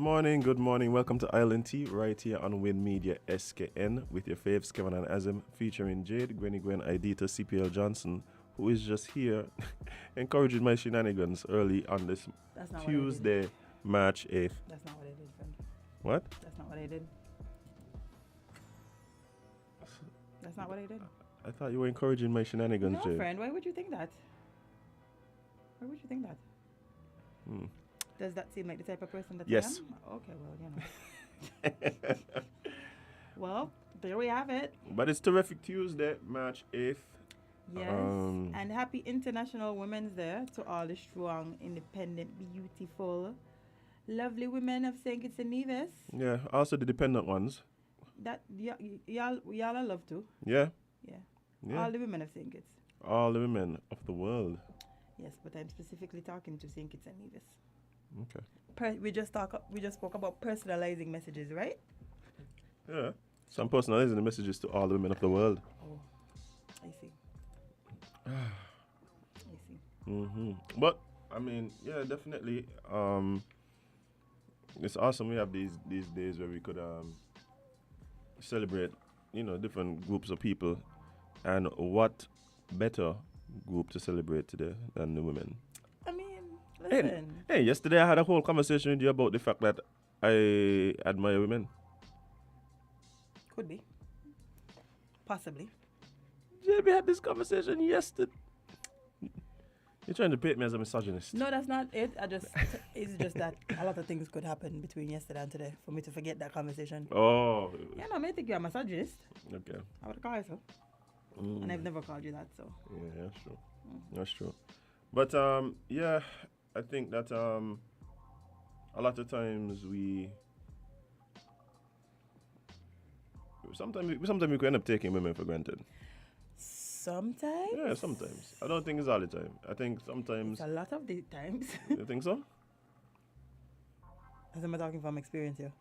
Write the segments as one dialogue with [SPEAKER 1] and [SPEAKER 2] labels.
[SPEAKER 1] good morning. Welcome to Island Tea right here on Win Media SKN with your faves Kevin and Azim featuring Jade, Gwenny Gwen, Idita, CPL Johnson, who is just here encouraging my shenanigans early on this Tuesday, March 8th.
[SPEAKER 2] That's not what I did, friend.
[SPEAKER 1] What?
[SPEAKER 2] That's not what I did. That's not what I did.
[SPEAKER 1] I thought you were encouraging my shenanigans,
[SPEAKER 2] No,
[SPEAKER 1] Jade.
[SPEAKER 2] friend. Why would you think that? Why would you think that? Does that seem like the type of person that
[SPEAKER 1] Yes.
[SPEAKER 2] I am? Okay, well, well, there we have it.
[SPEAKER 1] But it's terrific Tuesday, March 8th.
[SPEAKER 2] Yes. And happy International Women's Day to all the strong, independent, beautiful, lovely women of St. Kitts and Nevis.
[SPEAKER 1] Yeah, also the dependent ones.
[SPEAKER 2] That y'all I love too.
[SPEAKER 1] Yeah.
[SPEAKER 2] Yeah. All the women of St. Kitts.
[SPEAKER 1] All the women of the world.
[SPEAKER 2] Yes, but I'm specifically talking to St. Kitts and Nevis.
[SPEAKER 1] Okay.
[SPEAKER 2] We just spoke about personalizing messages, right?
[SPEAKER 1] Yeah. So I'm personalizing the messages to all the women of the world.
[SPEAKER 2] Oh, I see. I see.
[SPEAKER 1] But I mean, yeah, definitely. It's awesome. We have these days where we could celebrate, different groups of people, and what better group to celebrate today than the women?
[SPEAKER 2] I mean, listen.
[SPEAKER 1] Hey, yesterday I had a whole conversation with you about the fact that I admire women.
[SPEAKER 2] Could be. Possibly.
[SPEAKER 1] Yeah, we had this conversation yesterday. You're trying to paint me as a misogynist.
[SPEAKER 2] No, that's not it. It's just that a lot of things could happen between yesterday and today for me to forget that conversation.
[SPEAKER 1] Oh.
[SPEAKER 2] Yeah, no, I may think you're a misogynist.
[SPEAKER 1] Okay.
[SPEAKER 2] I would call you so. And I've never called you that, so.
[SPEAKER 1] Yeah, that's true. That's true. But yeah, I think that a lot of times sometimes we could end up taking women for granted.
[SPEAKER 2] Sometimes?
[SPEAKER 1] Yeah, sometimes. I don't think it's all the time. I think sometimes.
[SPEAKER 2] It's a lot of the times.
[SPEAKER 1] You think so?
[SPEAKER 2] As I'm talking from experience here.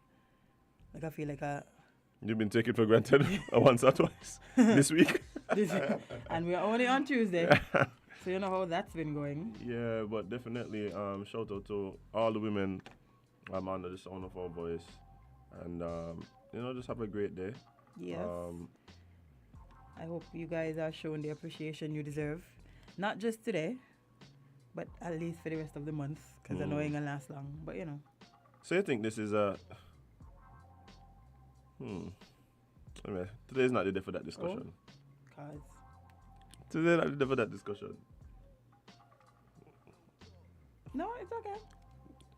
[SPEAKER 2] Like I feel like
[SPEAKER 1] You've been taken for granted once or twice this week.
[SPEAKER 2] And we're only on Tuesday. So you know how that's been going.
[SPEAKER 1] Yeah, but definitely shout out to all the women under the sound of our voice. And, just have a great day.
[SPEAKER 2] Yes. I hope you guys are showing the appreciation you deserve. Not just today, but at least for the rest of the month. Because I know it ain't going to last long. But,
[SPEAKER 1] So you think this is a... Anyway, today's not the day for that discussion.
[SPEAKER 2] Cause
[SPEAKER 1] Today's not the day for that discussion.
[SPEAKER 2] No, it's okay.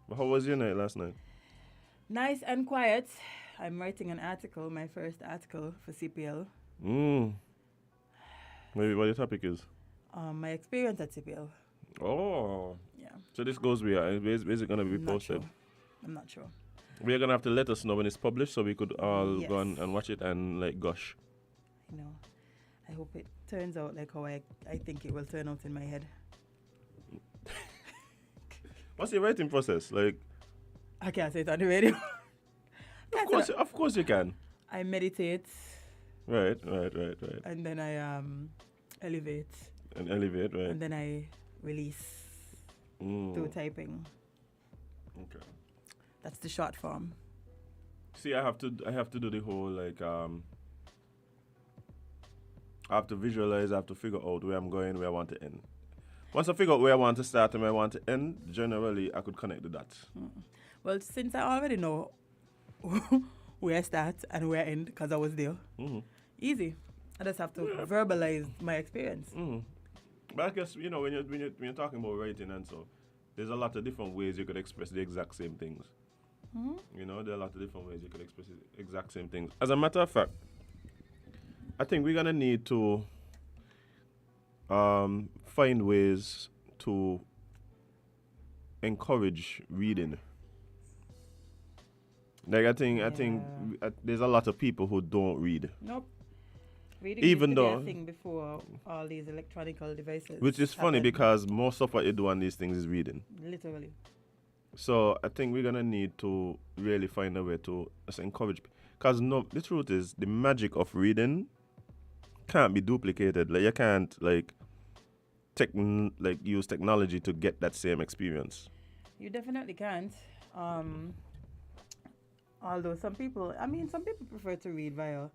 [SPEAKER 1] But how was your night last night?
[SPEAKER 2] Nice and quiet. I'm writing an article, my first article for CPL.
[SPEAKER 1] Maybe what your topic is?
[SPEAKER 2] My experience at CPL.
[SPEAKER 1] Oh.
[SPEAKER 2] Yeah.
[SPEAKER 1] So this goes where? Is it going to be posted?
[SPEAKER 2] I'm not sure.
[SPEAKER 1] We're going to have to let us know when it's published so we could all
[SPEAKER 2] Yes.
[SPEAKER 1] go and watch it and gush.
[SPEAKER 2] I know. I hope it turns out like how I think it will turn out in my head.
[SPEAKER 1] What's your writing process?
[SPEAKER 2] I can't say it on the radio.
[SPEAKER 1] Of course you can.
[SPEAKER 2] I meditate.
[SPEAKER 1] Right.
[SPEAKER 2] And then I elevate.
[SPEAKER 1] And elevate, right.
[SPEAKER 2] And then I release through typing.
[SPEAKER 1] Okay.
[SPEAKER 2] That's the short form.
[SPEAKER 1] See, I have to do the whole I have to visualize, I have to figure out where I'm going, where I want to end. Once I figure out where I want to start and where I want to end, generally I could connect the dots.
[SPEAKER 2] Well, since I already know where I start and where I end, because I was there, easy. I just have to verbalize my experience.
[SPEAKER 1] But I guess, when you're talking about writing and so, there's a lot of different ways you could express the exact same things. There are a lot of different ways you could express the exact same things. As a matter of fact, I think we're going to need to find ways to encourage reading. I think there's a lot of people who don't read.
[SPEAKER 2] Nope. Reading
[SPEAKER 1] Even
[SPEAKER 2] used to be
[SPEAKER 1] though
[SPEAKER 2] a thing before all these electronic devices.
[SPEAKER 1] Which is funny because most of what you do on these things is reading.
[SPEAKER 2] Literally.
[SPEAKER 1] So I think we're going to need to really find a way to encourage. Because the truth is, the magic of reading can't be duplicated. You can't use technology to get that same experience.
[SPEAKER 2] You definitely can't. Although some people, some people prefer to read via,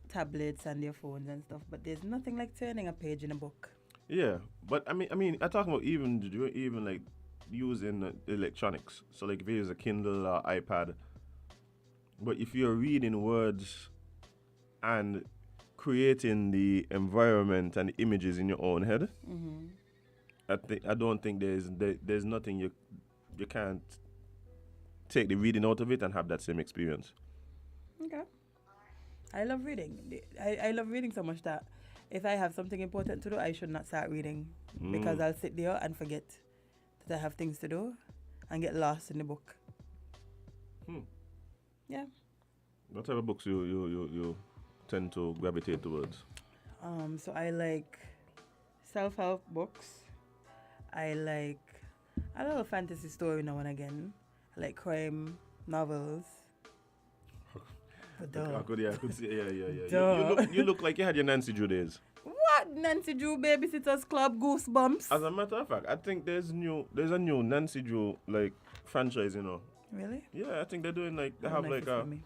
[SPEAKER 2] tablets and their phones and stuff. But there's nothing like turning a page in a book.
[SPEAKER 1] Yeah, but I talk about even like using electronics. So like if you use a Kindle or iPad, but if you're reading words and creating the environment and the images in your own head,
[SPEAKER 2] Mm-hmm.
[SPEAKER 1] I don't think there's nothing you can't take the reading out of it and have that same experience.
[SPEAKER 2] Okay. I love reading. I love reading so much that if I have something important to do, I should not start reading because I'll sit there and forget that I have things to do and get lost in the book. Yeah.
[SPEAKER 1] What type of books you tend to gravitate towards?
[SPEAKER 2] So I like self-help books. I like a little fantasy story now and again. I like crime novels.
[SPEAKER 1] I could see. Yeah.
[SPEAKER 2] Duh.
[SPEAKER 1] You look like you had your Nancy Drew days.
[SPEAKER 2] What? Nancy Drew Babysitters Club Goosebumps?
[SPEAKER 1] As a matter of fact, I think there's a new Nancy Drew like franchise.
[SPEAKER 2] Really?
[SPEAKER 1] Yeah, I think they're doing like they
[SPEAKER 2] Oh,
[SPEAKER 1] have
[SPEAKER 2] nice
[SPEAKER 1] like
[SPEAKER 2] for me.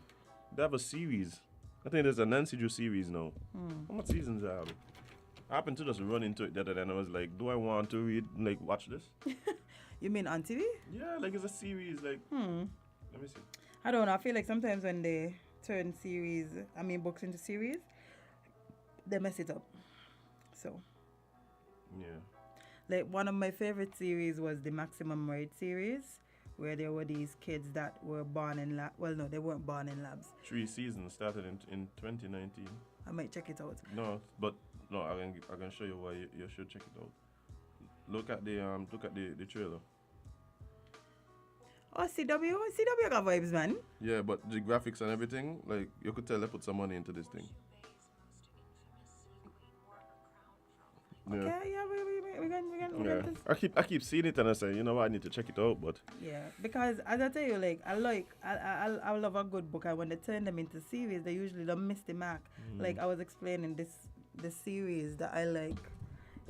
[SPEAKER 1] they have a series. I think there's a Nancy Drew series now. How much seasons are there? I happened to just run into it the other day and I was like, do I want to watch this?
[SPEAKER 2] You mean on TV?
[SPEAKER 1] Yeah, like it's a series. Like, let me see.
[SPEAKER 2] I don't know. I feel like sometimes when they turn books into series, they mess it up. So,
[SPEAKER 1] Yeah.
[SPEAKER 2] like one of my favorite series was the Maximum Ride series, where there were these kids that were born in well, no, they weren't born in labs.
[SPEAKER 1] 3 seasons started in 2019.
[SPEAKER 2] I might check it out.
[SPEAKER 1] No, I can show you why you should check it out. Look at the trailer.
[SPEAKER 2] Oh, CW got vibes, man.
[SPEAKER 1] Yeah, but the graphics and everything, like you could tell they put some money into this thing. Yeah.
[SPEAKER 2] Okay, yeah, we can
[SPEAKER 1] Yeah.
[SPEAKER 2] this.
[SPEAKER 1] I keep seeing it and I say, you know what, I need to check it out, but
[SPEAKER 2] Yeah, because as I tell you, like I love a good book, and when they turn them into series, they usually don't miss the mark. Like I was explaining, the series that I like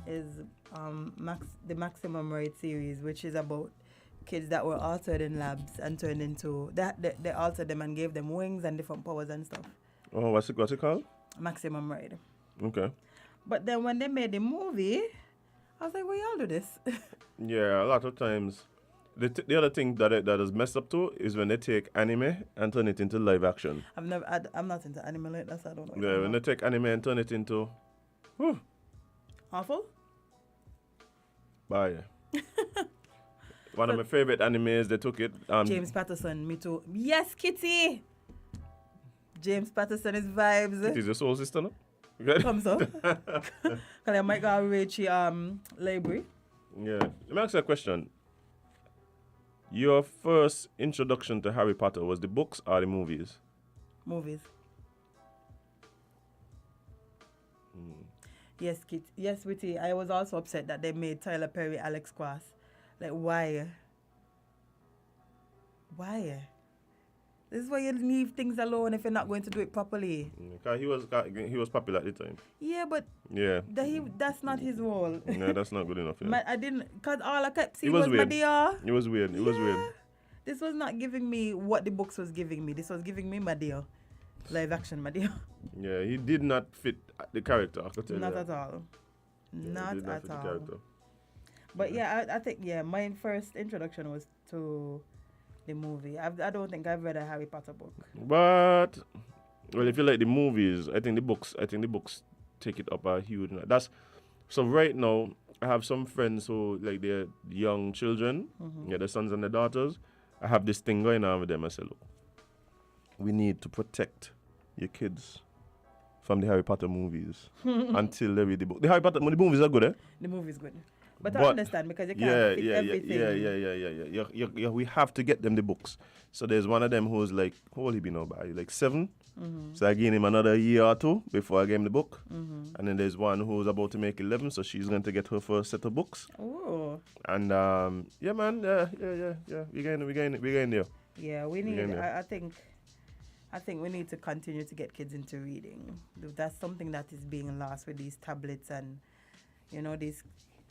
[SPEAKER 2] is the Maximum Ride series, which is about kids that were altered in labs and turned into they altered them and gave them wings and different powers and stuff.
[SPEAKER 1] oh, what's it called?
[SPEAKER 2] Maximum Ride.
[SPEAKER 1] Okay.
[SPEAKER 2] But then when they made the movie, I was like, well, y'all do this.
[SPEAKER 1] Yeah, a lot of times. The other thing that is messed up too is when they take anime and turn it into live action.
[SPEAKER 2] I'm not into anime like that, so I don't know.
[SPEAKER 1] Yeah, when they take anime and turn it into, whew,
[SPEAKER 2] Awful?
[SPEAKER 1] bye. One of my favorite animes, they took it.
[SPEAKER 2] James Patterson, me too. Yes, Kitty! James Patterson is vibes.
[SPEAKER 1] It is your soul sister, no? Okay.
[SPEAKER 2] Comes up. Because I might go reach the library.
[SPEAKER 1] Yeah. Let me ask you a question. Your first introduction to Harry Potter was the books or the movies?
[SPEAKER 2] Movies. Yes, Kit. Yes, Witty. I was also upset that they made Tyler Perry Alex Cross. Like, why? Why? This is why you leave things alone if you're not going to do it properly.
[SPEAKER 1] Because he was popular at the time.
[SPEAKER 2] Yeah, but
[SPEAKER 1] Yeah.
[SPEAKER 2] that's not his role.
[SPEAKER 1] No, that's not good enough. Yeah.
[SPEAKER 2] I didn't, because all I kept seeing
[SPEAKER 1] was
[SPEAKER 2] was
[SPEAKER 1] weird.
[SPEAKER 2] Madea.
[SPEAKER 1] It was weird. It was weird.
[SPEAKER 2] This was not giving me what the books was giving me. This was giving me Madea. Live action Madea.
[SPEAKER 1] Yeah, he did not fit the character. I could tell
[SPEAKER 2] Not
[SPEAKER 1] you
[SPEAKER 2] at
[SPEAKER 1] that.
[SPEAKER 2] all.
[SPEAKER 1] Yeah,
[SPEAKER 2] Not
[SPEAKER 1] he did
[SPEAKER 2] at
[SPEAKER 1] fit the
[SPEAKER 2] all.
[SPEAKER 1] character.
[SPEAKER 2] But yeah, I think, my first introduction was to the movie. I don't think I've read a Harry Potter book.
[SPEAKER 1] But well, if you like the movies, I think the books take it up a huge. That's so right now. I have some friends who like they're young children, the sons and the daughters. I have this thing going on with them. I say, look, we need to protect your kids from the Harry Potter movies until they read the book. The Harry Potter the movies are good, eh?
[SPEAKER 2] The movie's good. But I understand because you can't fit everything.
[SPEAKER 1] Yeah. We have to get them the books. So there's one of them who's like, how old he be now? Like 7. So I gave him another year or 2 before I gave him the book. And then there's one who's about to make 11, so she's going to get her first set of books.
[SPEAKER 2] Oh.
[SPEAKER 1] And yeah, man, yeah. We're getting there.
[SPEAKER 2] Yeah, we need. I think we need to continue to get kids into reading. That's something that is being lost with these tablets and, these.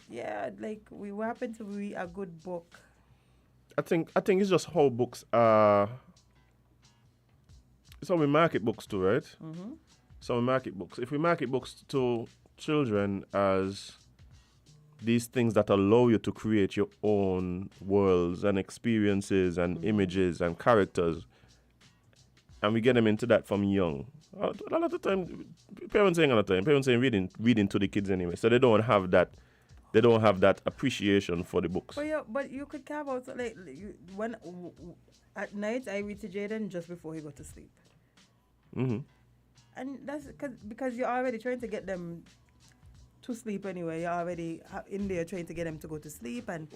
[SPEAKER 2] Yeah, like we happen to read a good book.
[SPEAKER 1] I think it's just how books are So we market books too, right?
[SPEAKER 2] Mm-hmm.
[SPEAKER 1] So we market books. If we market books to children as these things that allow you to create your own worlds and experiences and images and characters, and we get them into that from young. A lot of the time, parents ain't got time. Parents ain't reading to the kids anyway, so they don't have that. They don't have that appreciation for the books.
[SPEAKER 2] But you could carve out at night I read to Jaden just before he go to sleep.
[SPEAKER 1] Mm-hmm.
[SPEAKER 2] And that's because you're already trying to get them to sleep anyway. You're already in there trying to get them to go to sleep. And,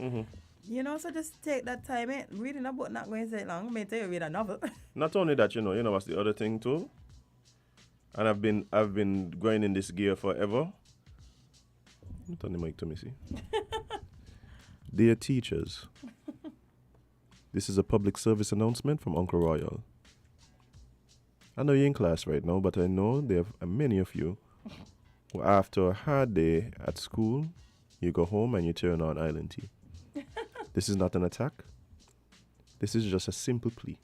[SPEAKER 2] so just take that time. Reading a book not going to take long. I mean, tell you read a novel.
[SPEAKER 1] Not only that, you know what's the other thing too? And I've been going in this gear forever. Turn the mic to me, see. Dear teachers, this is a public service announcement from Uncle Royal. I know you're in class right now, but I know there are many of you who, after a hard day at school, you go home and you turn on Island Tea. This is not an attack. This is just a simple plea.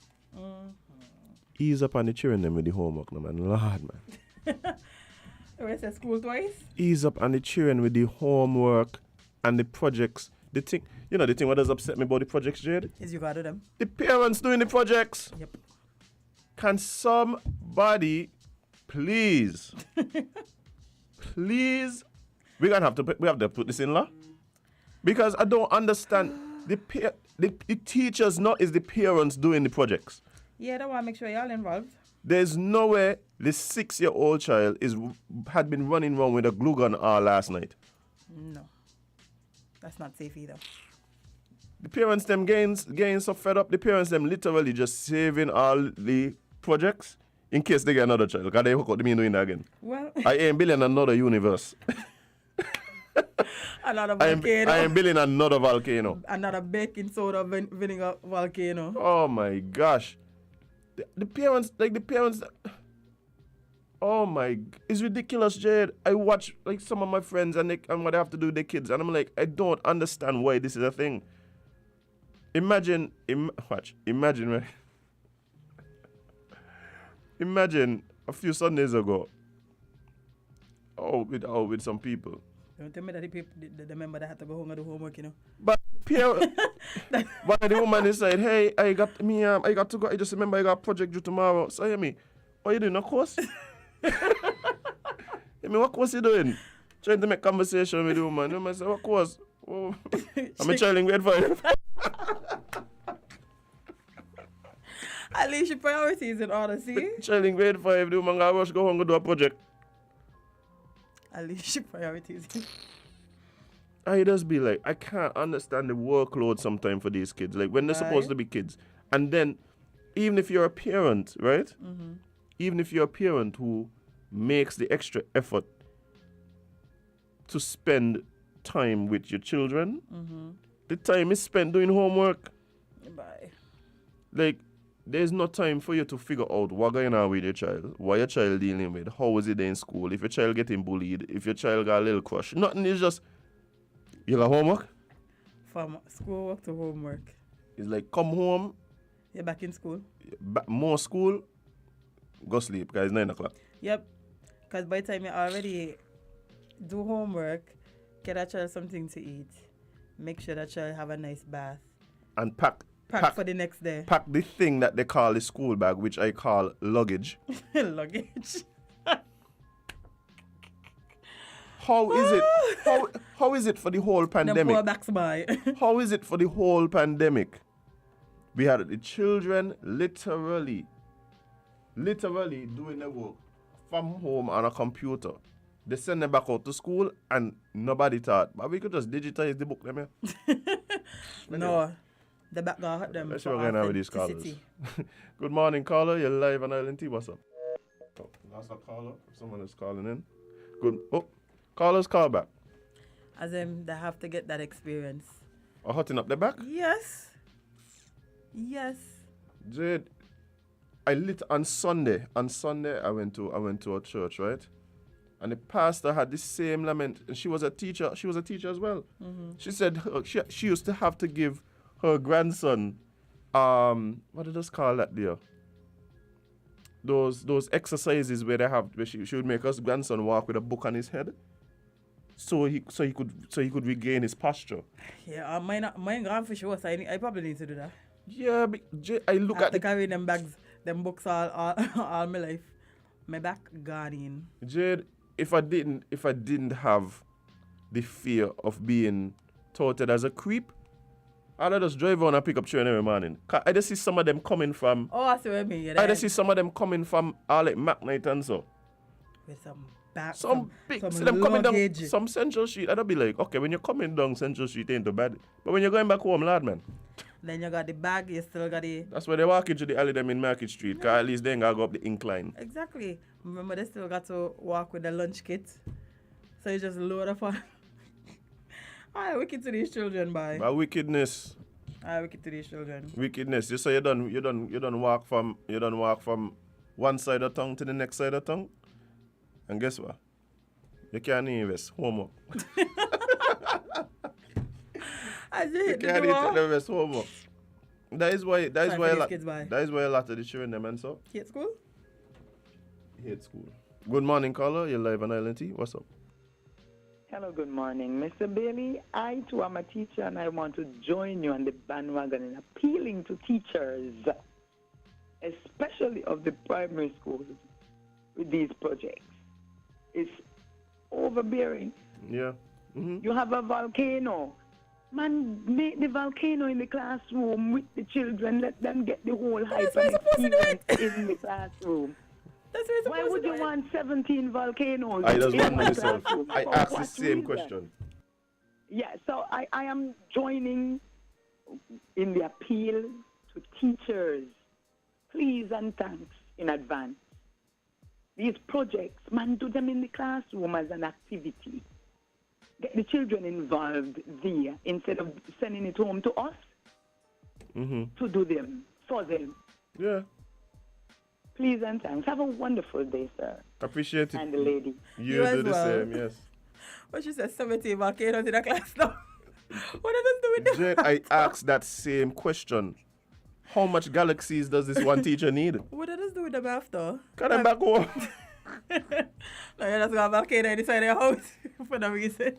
[SPEAKER 1] Ease up on the children them with the homework, no, man. Lord, man.
[SPEAKER 2] Where's the school twice?
[SPEAKER 1] Ease up on the children with the homework and the projects. The thing what does upset me about the projects, Jade?
[SPEAKER 2] Is you gotta do them.
[SPEAKER 1] The parents doing the projects.
[SPEAKER 2] Yep.
[SPEAKER 1] Can somebody please, we have to put this in law? Because I don't understand. The teachers not is the parents doing the projects.
[SPEAKER 2] Yeah, I want to make sure y'all involved.
[SPEAKER 1] There's no way the 6-year-old child had been running around with a glue gun all last night.
[SPEAKER 2] No. That's not safe either.
[SPEAKER 1] The parents them getting so fed up. The parents them literally just saving all the projects in case they get another child. Because they hook up me doing that again.
[SPEAKER 2] Well,
[SPEAKER 1] I ain't building another universe.
[SPEAKER 2] another volcano.
[SPEAKER 1] I am building another volcano.
[SPEAKER 2] Another baking soda vinegar volcano.
[SPEAKER 1] Oh my gosh. The parents, oh my, it's ridiculous, Jade. I watch like some of my friends and what they have to do with their kids, and I'm like, I don't understand why this is a thing. Imagine a few Sundays ago. With some people.
[SPEAKER 2] Don't tell me that the member that had to go home and do homework,
[SPEAKER 1] But one of the woman decide, hey, I got to go. I just remember I got a project due tomorrow. So hear me, what you doing? A course? What course you doing? Trying to make conversation with the woman. The woman say, what course? Oh, I'm a child in grade 5.
[SPEAKER 2] At least your priorities in order, see?
[SPEAKER 1] Child in grade 5, the woman got to rush go home and do a project.
[SPEAKER 2] At least your priorities.
[SPEAKER 1] I just be like, I can't understand the workload sometimes for these kids. Like when they're supposed to be kids. And then, even if you're a parent, right? Mm-hmm. Even if you're a parent who makes the extra effort to spend time with your children, the time is spent doing homework.
[SPEAKER 2] Bye.
[SPEAKER 1] Like, there's no time for you to figure out what going on with your child, what your child dealing with, how is it in school, if your child getting bullied, if your child got a little crush. Nothing is just, you got homework?
[SPEAKER 2] From schoolwork to homework.
[SPEAKER 1] It's like, come home.
[SPEAKER 2] You're back in school.
[SPEAKER 1] More school, go sleep, because it's 9 o'clock.
[SPEAKER 2] Yep. Because by the time you already do homework, get that child something to eat. Make sure that child have a nice bath.
[SPEAKER 1] And pack
[SPEAKER 2] for the next day.
[SPEAKER 1] Pack the thing that they call the school bag, which I call luggage.
[SPEAKER 2] Luggage.
[SPEAKER 1] How is it? How is it for the whole pandemic?
[SPEAKER 2] The backs by.
[SPEAKER 1] How is it for the whole pandemic? We had the children literally doing their work from home on a computer. They send them back out to school and nobody thought, but we could just digitize the book them here.
[SPEAKER 2] No. The back guy hurt them.
[SPEAKER 1] Let's see what we're going on with these callers. Good morning, caller. You're live on Island Tea. What's up? Oh, that's a caller. Someone is calling in. Good. Oh, callers, call back.
[SPEAKER 2] As in, they have to get that experience.
[SPEAKER 1] Or hotting up the back?
[SPEAKER 2] Yes.
[SPEAKER 1] Jade, on Sunday, I went to a church, right? And the pastor had the same lament. And she was a teacher. She was a teacher as well. Mm-hmm. She said she used to have to give her grandson, what did us call that there? those exercises where she would make us grandson walk with a book on his head, so he could regain his posture.
[SPEAKER 2] Yeah, mine gone for sure, so I probably need to do that.
[SPEAKER 1] Yeah, I look at
[SPEAKER 2] the carry them bags, them books all my life. My back gone in.
[SPEAKER 1] Jade, if I didn't have the fear of being touted as a creep, I'd just drive on and pick up train every morning. I just see some of them coming from.
[SPEAKER 2] Oh, I see what I mean.
[SPEAKER 1] I just see some of them coming from all like McKnight and so.
[SPEAKER 2] With some back,
[SPEAKER 1] some big, see them coming down some Central Street. I'd be like, okay, when you're coming down Central Street, ain't too bad. But when you're going back home, lad, man.
[SPEAKER 2] Then you got the bag, you still got the...
[SPEAKER 1] That's where they walk into the alley them in Market Street, because at least they ain't got to go up the incline.
[SPEAKER 2] Exactly. Remember, they still got to walk with the lunch kit. So you just load up on... Alright, wicked to these children, bye.
[SPEAKER 1] By wickedness.
[SPEAKER 2] Alright, wicked to these children.
[SPEAKER 1] Wickedness. You say you done walk from one side of town to the next side of town. And guess what? You can't invest homework. You can't invest homework. That is why a lot of the children them and so.
[SPEAKER 2] Hate school?
[SPEAKER 1] Hate school. Good morning, caller. You're live on Island T. What's up?
[SPEAKER 3] Hello, good morning. Mr. Bailey, I too am a teacher and I want to join you on the bandwagon in appealing to teachers, especially of the primary schools, with these projects. It's overbearing.
[SPEAKER 1] Yeah. Mm-hmm.
[SPEAKER 3] You have a volcano. Man, make the volcano in the classroom with the children. Let them get the whole hype and experience in the classroom. Why would you want 17 volcanoes?
[SPEAKER 1] I just wonder myself. I asked the same question.
[SPEAKER 3] Yeah, so I am joining in the appeal to teachers. Please and thanks in advance. These projects, man, do them in the classroom as an activity. Get the children involved there instead of sending it home to us to do them, for them.
[SPEAKER 1] Yeah.
[SPEAKER 3] Please and thanks. Have a wonderful day, sir.
[SPEAKER 1] Appreciate it.
[SPEAKER 3] And the lady.
[SPEAKER 1] You do the same, yes.
[SPEAKER 2] But she said 17 volcanoes in a class now. What does this do with them?
[SPEAKER 1] Jed, I asked that same question. How much galaxies does this one teacher need?
[SPEAKER 2] What does this do with them after?
[SPEAKER 1] Can I back home?
[SPEAKER 2] No, you just got a volcano inside your house for no reason.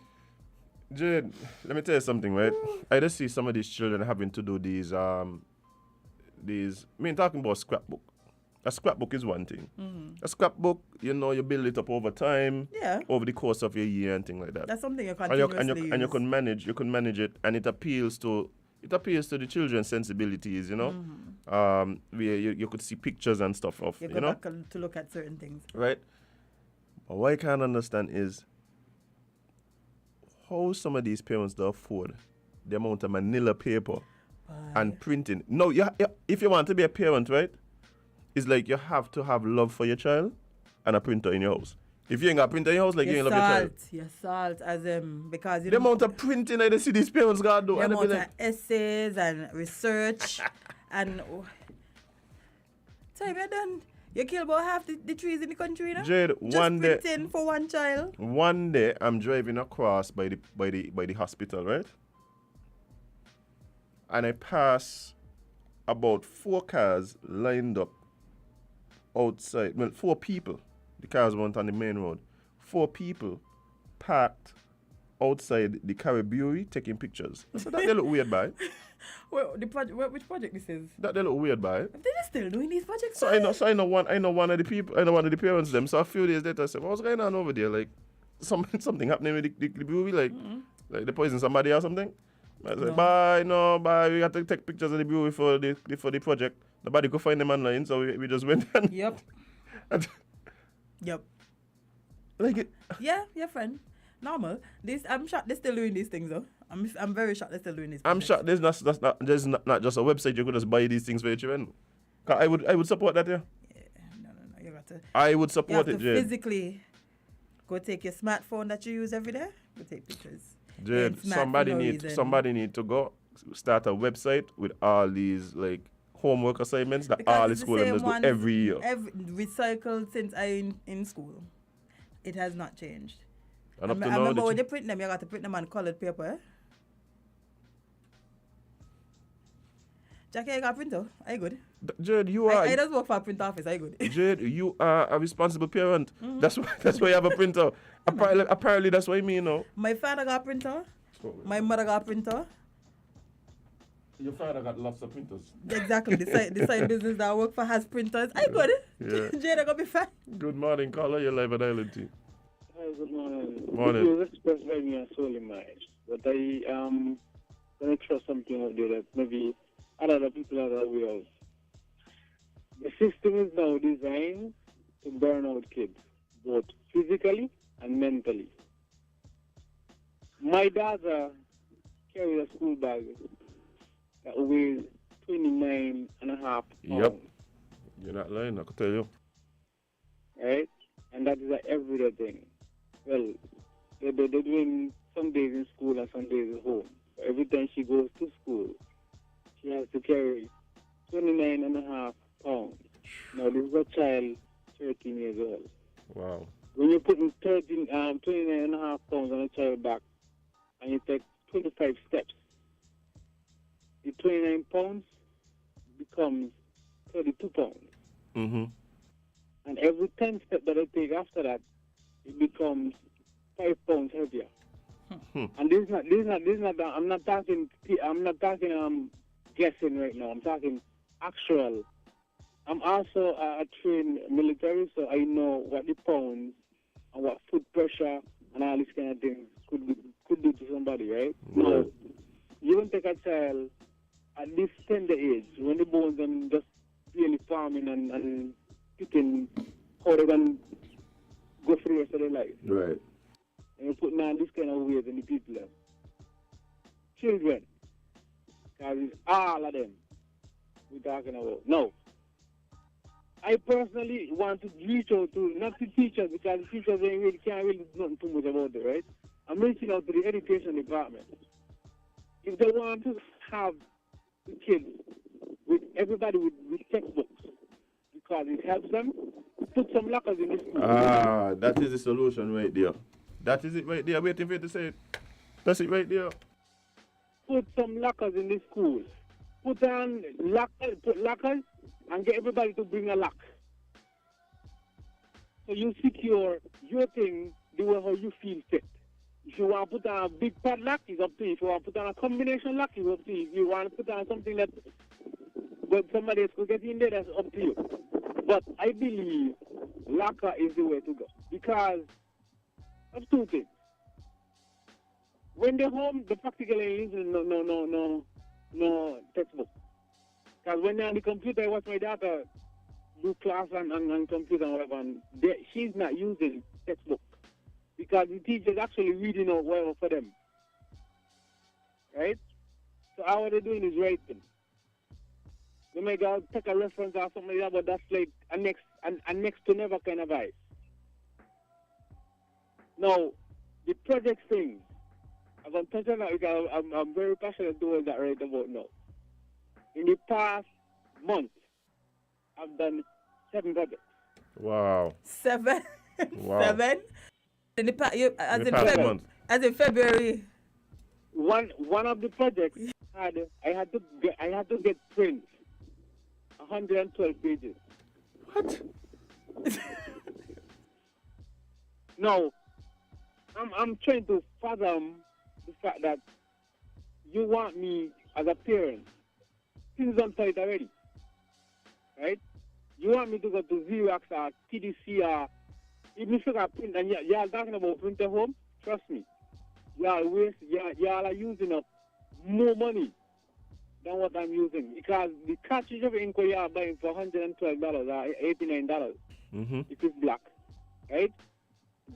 [SPEAKER 1] Jade, let me tell you something, right? I just see some of these children having to do these talking about scrapbook. A scrapbook is one thing. Mm-hmm. A scrapbook, you build it up over time, over the course of your year and things like that.
[SPEAKER 2] That's something you continuously use.
[SPEAKER 1] And you can manage it, and it appeals to the children's sensibilities, Mm-hmm. Where you could see pictures and stuff of,
[SPEAKER 2] you go back to look at certain things.
[SPEAKER 1] Right. But what I can't understand is how some of these parents don't afford the amount of manila paper and printing. No, if you want to be a parent, right? It's like you have to have love for your child and a printer in your house. If you ain't got a printer in your house, like you ain't love your child.
[SPEAKER 2] Your salt, because
[SPEAKER 1] the amount of printing I see these parents got to do.
[SPEAKER 2] The amount of essays and research and... Time you're done. You kill about half the trees in the country, you know?
[SPEAKER 1] Jade,
[SPEAKER 2] just printing for one child.
[SPEAKER 1] One day, I'm driving across by the hospital, right? And I pass about 4 cars lined up outside. Well, 4 people. The cars weren't on the main road. 4 people parked outside the Caribbean taking pictures. So that they look weird, by.
[SPEAKER 2] Well, which project this is?
[SPEAKER 1] That they look weird, by.
[SPEAKER 2] They're still doing these projects.
[SPEAKER 1] So I know one of the people. I know one of the parents. Them. So a few days later, I said, "What's going on over there? Like, something happening with the brewery? Like they poison somebody or something?" I said, bye. We got to take pictures of the brewery for the project. Nobody could find them online, so we just went and...
[SPEAKER 2] Yep. Yep.
[SPEAKER 1] Like it...
[SPEAKER 2] Yeah, friend. Normal. I'm shocked they're still doing these things, though. I'm very shocked they're still doing these.
[SPEAKER 1] I'm shocked there's not just a website you could just buy these things for your children. I would support that, yeah.
[SPEAKER 2] No. You got to...
[SPEAKER 1] I would support it,
[SPEAKER 2] Jade. Physically go take your smartphone that you use every day. Go take pictures.
[SPEAKER 1] Jade, somebody need to go start a website with all these like homework assignments that
[SPEAKER 2] because
[SPEAKER 1] all the school members do every year.
[SPEAKER 2] Recycled since I in school. It has not changed.
[SPEAKER 1] And
[SPEAKER 2] I remember when they print them, you got to print them on colored paper. Jackie, I got a printer. I good.
[SPEAKER 1] Jade, you are
[SPEAKER 2] I just work for a print office. I good.
[SPEAKER 1] Jade, you are a responsible parent. That's why you have a printer. Apparently that's what you mean, no?
[SPEAKER 2] My father got a printer. My mother got a printer.
[SPEAKER 1] Your father got lots of printers.
[SPEAKER 2] Exactly. The side business that I work for has printers. I good.
[SPEAKER 1] Yeah.
[SPEAKER 2] Jade, I got be fine.
[SPEAKER 1] Good morning, caller. You're live at Island T.
[SPEAKER 4] Hi, good morning.
[SPEAKER 1] Morning.
[SPEAKER 4] It was expressed by me and solely mine. But I gonna throw something out there that maybe other people are aware of. The system is now designed to burn out kids, both physically and mentally. My daughter carried a school bag that weighs 29 and a half pounds.
[SPEAKER 1] Yep. You're not lying, I can tell you.
[SPEAKER 4] Right? And that is an everyday thing. Well, they're doing some days in school and some days at home. Every time she goes to school, she has to carry 29 and a half pounds. Now, this is a child 13 years old.
[SPEAKER 1] Wow.
[SPEAKER 4] When you're putting 29 and a half pounds on a child back and you take 25 steps, the 29 pounds becomes 32 pounds.
[SPEAKER 1] Mm-hmm.
[SPEAKER 4] And every 10 steps that I take after that, it becomes 5 pounds heavier. And this is not. I'm not talking guessing right now. I'm talking actual. I'm also a trained military, so I know what the pounds and what foot pressure and all these kind of things could do to somebody, right? Now, you don't take a child at this tender age when the bones them just really farming and picking how they're gonna go through the rest of their life.
[SPEAKER 1] Right.
[SPEAKER 4] And you're putting on this kind of weight on the people. Children. Because it's all of them we're talking about. No. I personally want to reach out to, not to teachers, because the teachers can't really do nothing too much about it, right? I'm reaching out to the education department. If they want to have the kids, with everybody with textbooks, because it helps them, put some lockers in the school.
[SPEAKER 1] Ah, that is the solution right there. That is it right there. Waiting for you to say it. That's it right there.
[SPEAKER 4] Put some lockers in the school. Put lockers and get everybody to bring a lock. So you secure your thing the way how you feel fit. If you want to put on a big padlock, it's up to you. If you want to put on a combination lock, it's up to you. If you want to put on something that but somebody else could get in there, that's up to you. But I believe locker is the way to go. Because of two things. When they're home, they practically no textbook. Because when they're on the computer, I watch my daughter do class and computer and whatever, and she's not using textbook. Because the teacher's actually reading out whatever for them. Right? So all what they're doing is writing. They may go take a reference or something like that, but that's like a next to never kind of vibe. Now, the project thing, I'm going to touch on that because I'm very passionate doing that right about now. In the past month, I've done 7 projects.
[SPEAKER 1] Wow.
[SPEAKER 2] 7?
[SPEAKER 1] Wow.
[SPEAKER 2] 7? In the
[SPEAKER 1] past month.
[SPEAKER 2] As in February.
[SPEAKER 4] One of the projects I had to get prints. 112 pages.
[SPEAKER 1] What?
[SPEAKER 4] No, I'm trying to fathom the fact that you want me as a parent. Things on site already, right? You want me to go to Xerox or TDC or even if you got print, and y'all talking about print at home. Trust me, y'all are using up more money than what I'm using, because the cartridge of ink you are buying for $112 or $89
[SPEAKER 1] Mm-hmm.
[SPEAKER 4] if it's black, right?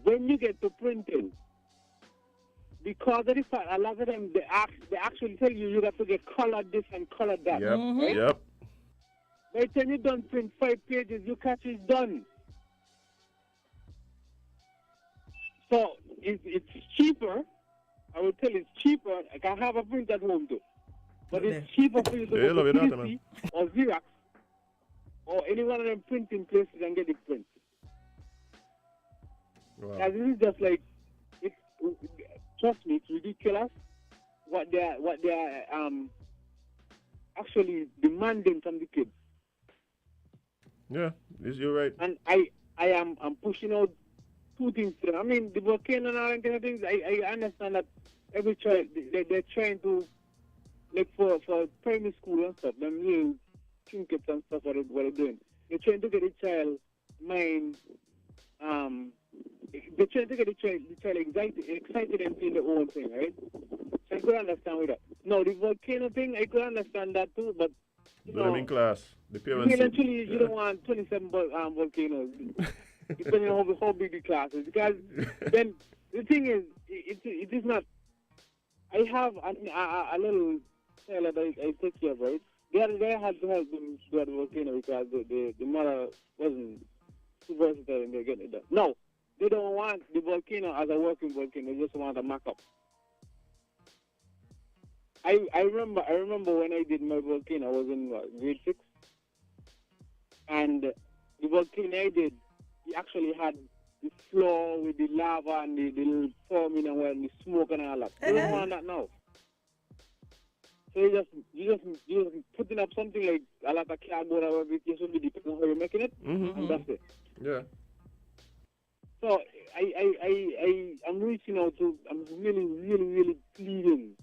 [SPEAKER 4] When you get to printing, because of the fact a lot of them they actually tell you have to get colored this and colored that.
[SPEAKER 1] Yep.
[SPEAKER 4] Right?
[SPEAKER 1] Yep.
[SPEAKER 4] By the time you done print 5 pages, your cartridge done. So it's cheaper. I will tell you it's cheaper. I can have a print at home too. But it's cheaper for you to go to TDC or Xerox or any one of them printing places and get it printed.
[SPEAKER 1] Wow.
[SPEAKER 4] Because this is just like, trust me, it's ridiculous what they are actually demanding from the kids.
[SPEAKER 1] Yeah, you're right.
[SPEAKER 4] And I'm pushing out two things to them. I mean, the volcano and all that kind of things, I understand that every child, they're trying to, like for primary school and stuff, them little trinkets and stuff, what they're doing. They're trying to get the child mind, they're trying to get the child excited and feel their own thing, right? So I could understand with that. No, the volcano thing, I could understand that too, but, you
[SPEAKER 1] But I'm
[SPEAKER 4] know,
[SPEAKER 1] in class. The parents.
[SPEAKER 4] eventually you don't want 27 volcanoes, depending on how big the class is. Because then the thing is, it is not. I have a little child that I take care of, right? They had to help them do the volcano because the mother wasn't too versatile and they're getting it done. No, they don't want the volcano as a working volcano. They just want a mock-up. I remember when I did my volcano, I was in grade 6. And the volcano I did, he actually had the floor with the lava and the little foaming and the smoke and all that. They don't want that now. So you just putting up something like a lot of cardboard or whatever, it should be depending on how you're making it, and that's it.
[SPEAKER 1] Yeah.
[SPEAKER 4] So I'm reaching out to, I'm really pleading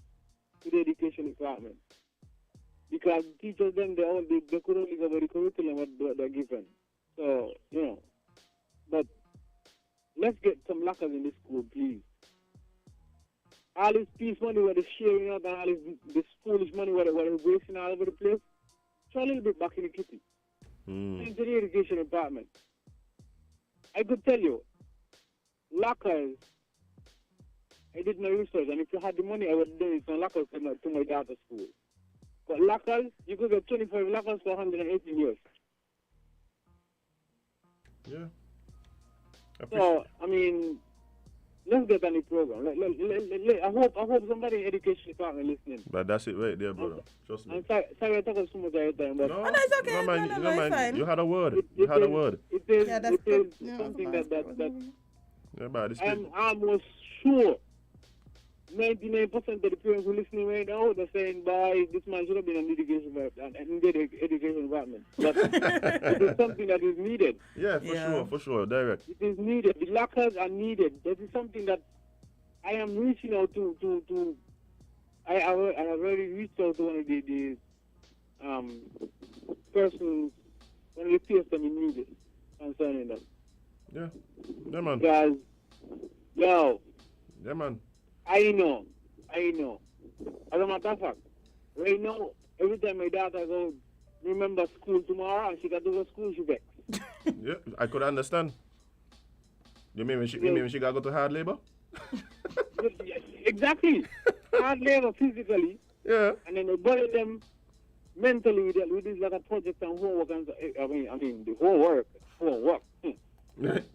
[SPEAKER 4] to the education department. Because teachers then they could only go by the curriculum what they're given. So, you know. But let's get some lockers in the school, please. All this peace money where they're sharing out and all this foolish money where they're wasting all over the place, throw a little bit back in the kitty. Into the education department. I could tell you, lockers, I did my research, and if you had the money, I would do some lockers to my daughter's school. But lockers, you could get 25 lockers for 118 years.
[SPEAKER 1] Yeah.
[SPEAKER 4] So, I mean, let's get on the program. I hope somebody in education department listening.
[SPEAKER 1] But that's it right there, brother. Trust me.
[SPEAKER 4] I'm sorry I took up so much of your time, but
[SPEAKER 1] No,
[SPEAKER 2] Oh, no, it's okay.
[SPEAKER 1] No, man,
[SPEAKER 2] No, it's fine.
[SPEAKER 1] You had a word.
[SPEAKER 4] It is
[SPEAKER 2] Yeah, that's good. Yeah,
[SPEAKER 4] something
[SPEAKER 2] that's
[SPEAKER 4] that
[SPEAKER 1] Yeah, but it's
[SPEAKER 4] I'm almost sure 99% of the parents who are listening right now, they're saying, boy, this man should have been in education department. But it is something that is needed.
[SPEAKER 1] Yeah, for sure, direct.
[SPEAKER 4] It is needed. The lockers are needed. That is something that I am reaching out to I have already reached out to one of the persons, one of the peers that we needed concerning them.
[SPEAKER 1] Yeah. Yeah, man.
[SPEAKER 4] Because,
[SPEAKER 1] Yeah, man.
[SPEAKER 4] I know. As a matter of fact, right now, every time my daughter goes, remember school tomorrow, and she got to go to school, she vexed.
[SPEAKER 1] Yeah, I could understand. You mean when she got to go to hard labor?
[SPEAKER 4] Exactly. Hard labor physically.
[SPEAKER 1] Yeah.
[SPEAKER 4] And then they bully them mentally with this like a project and homework and so, I mean the homework.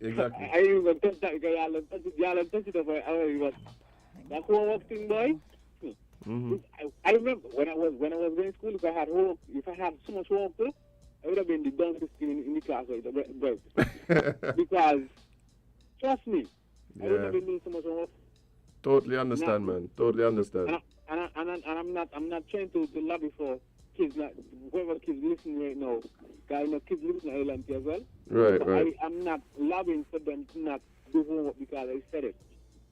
[SPEAKER 1] Exactly.
[SPEAKER 4] I ain't even touch that because y'all have touched it already, but that homework thing, boy. I remember when I was going to school, if I had so much homework to, I would have been the dumbest kid in the class, right? Because trust me, I would have been doing so much homework.
[SPEAKER 1] Totally understand, man. Totally understand.
[SPEAKER 4] And I'm not trying to lobby for kids, like whoever kids listening right now. Because I know kids listening to Ireland as well.
[SPEAKER 1] Right.
[SPEAKER 4] I'm not lobbying for them to not do homework because I said it.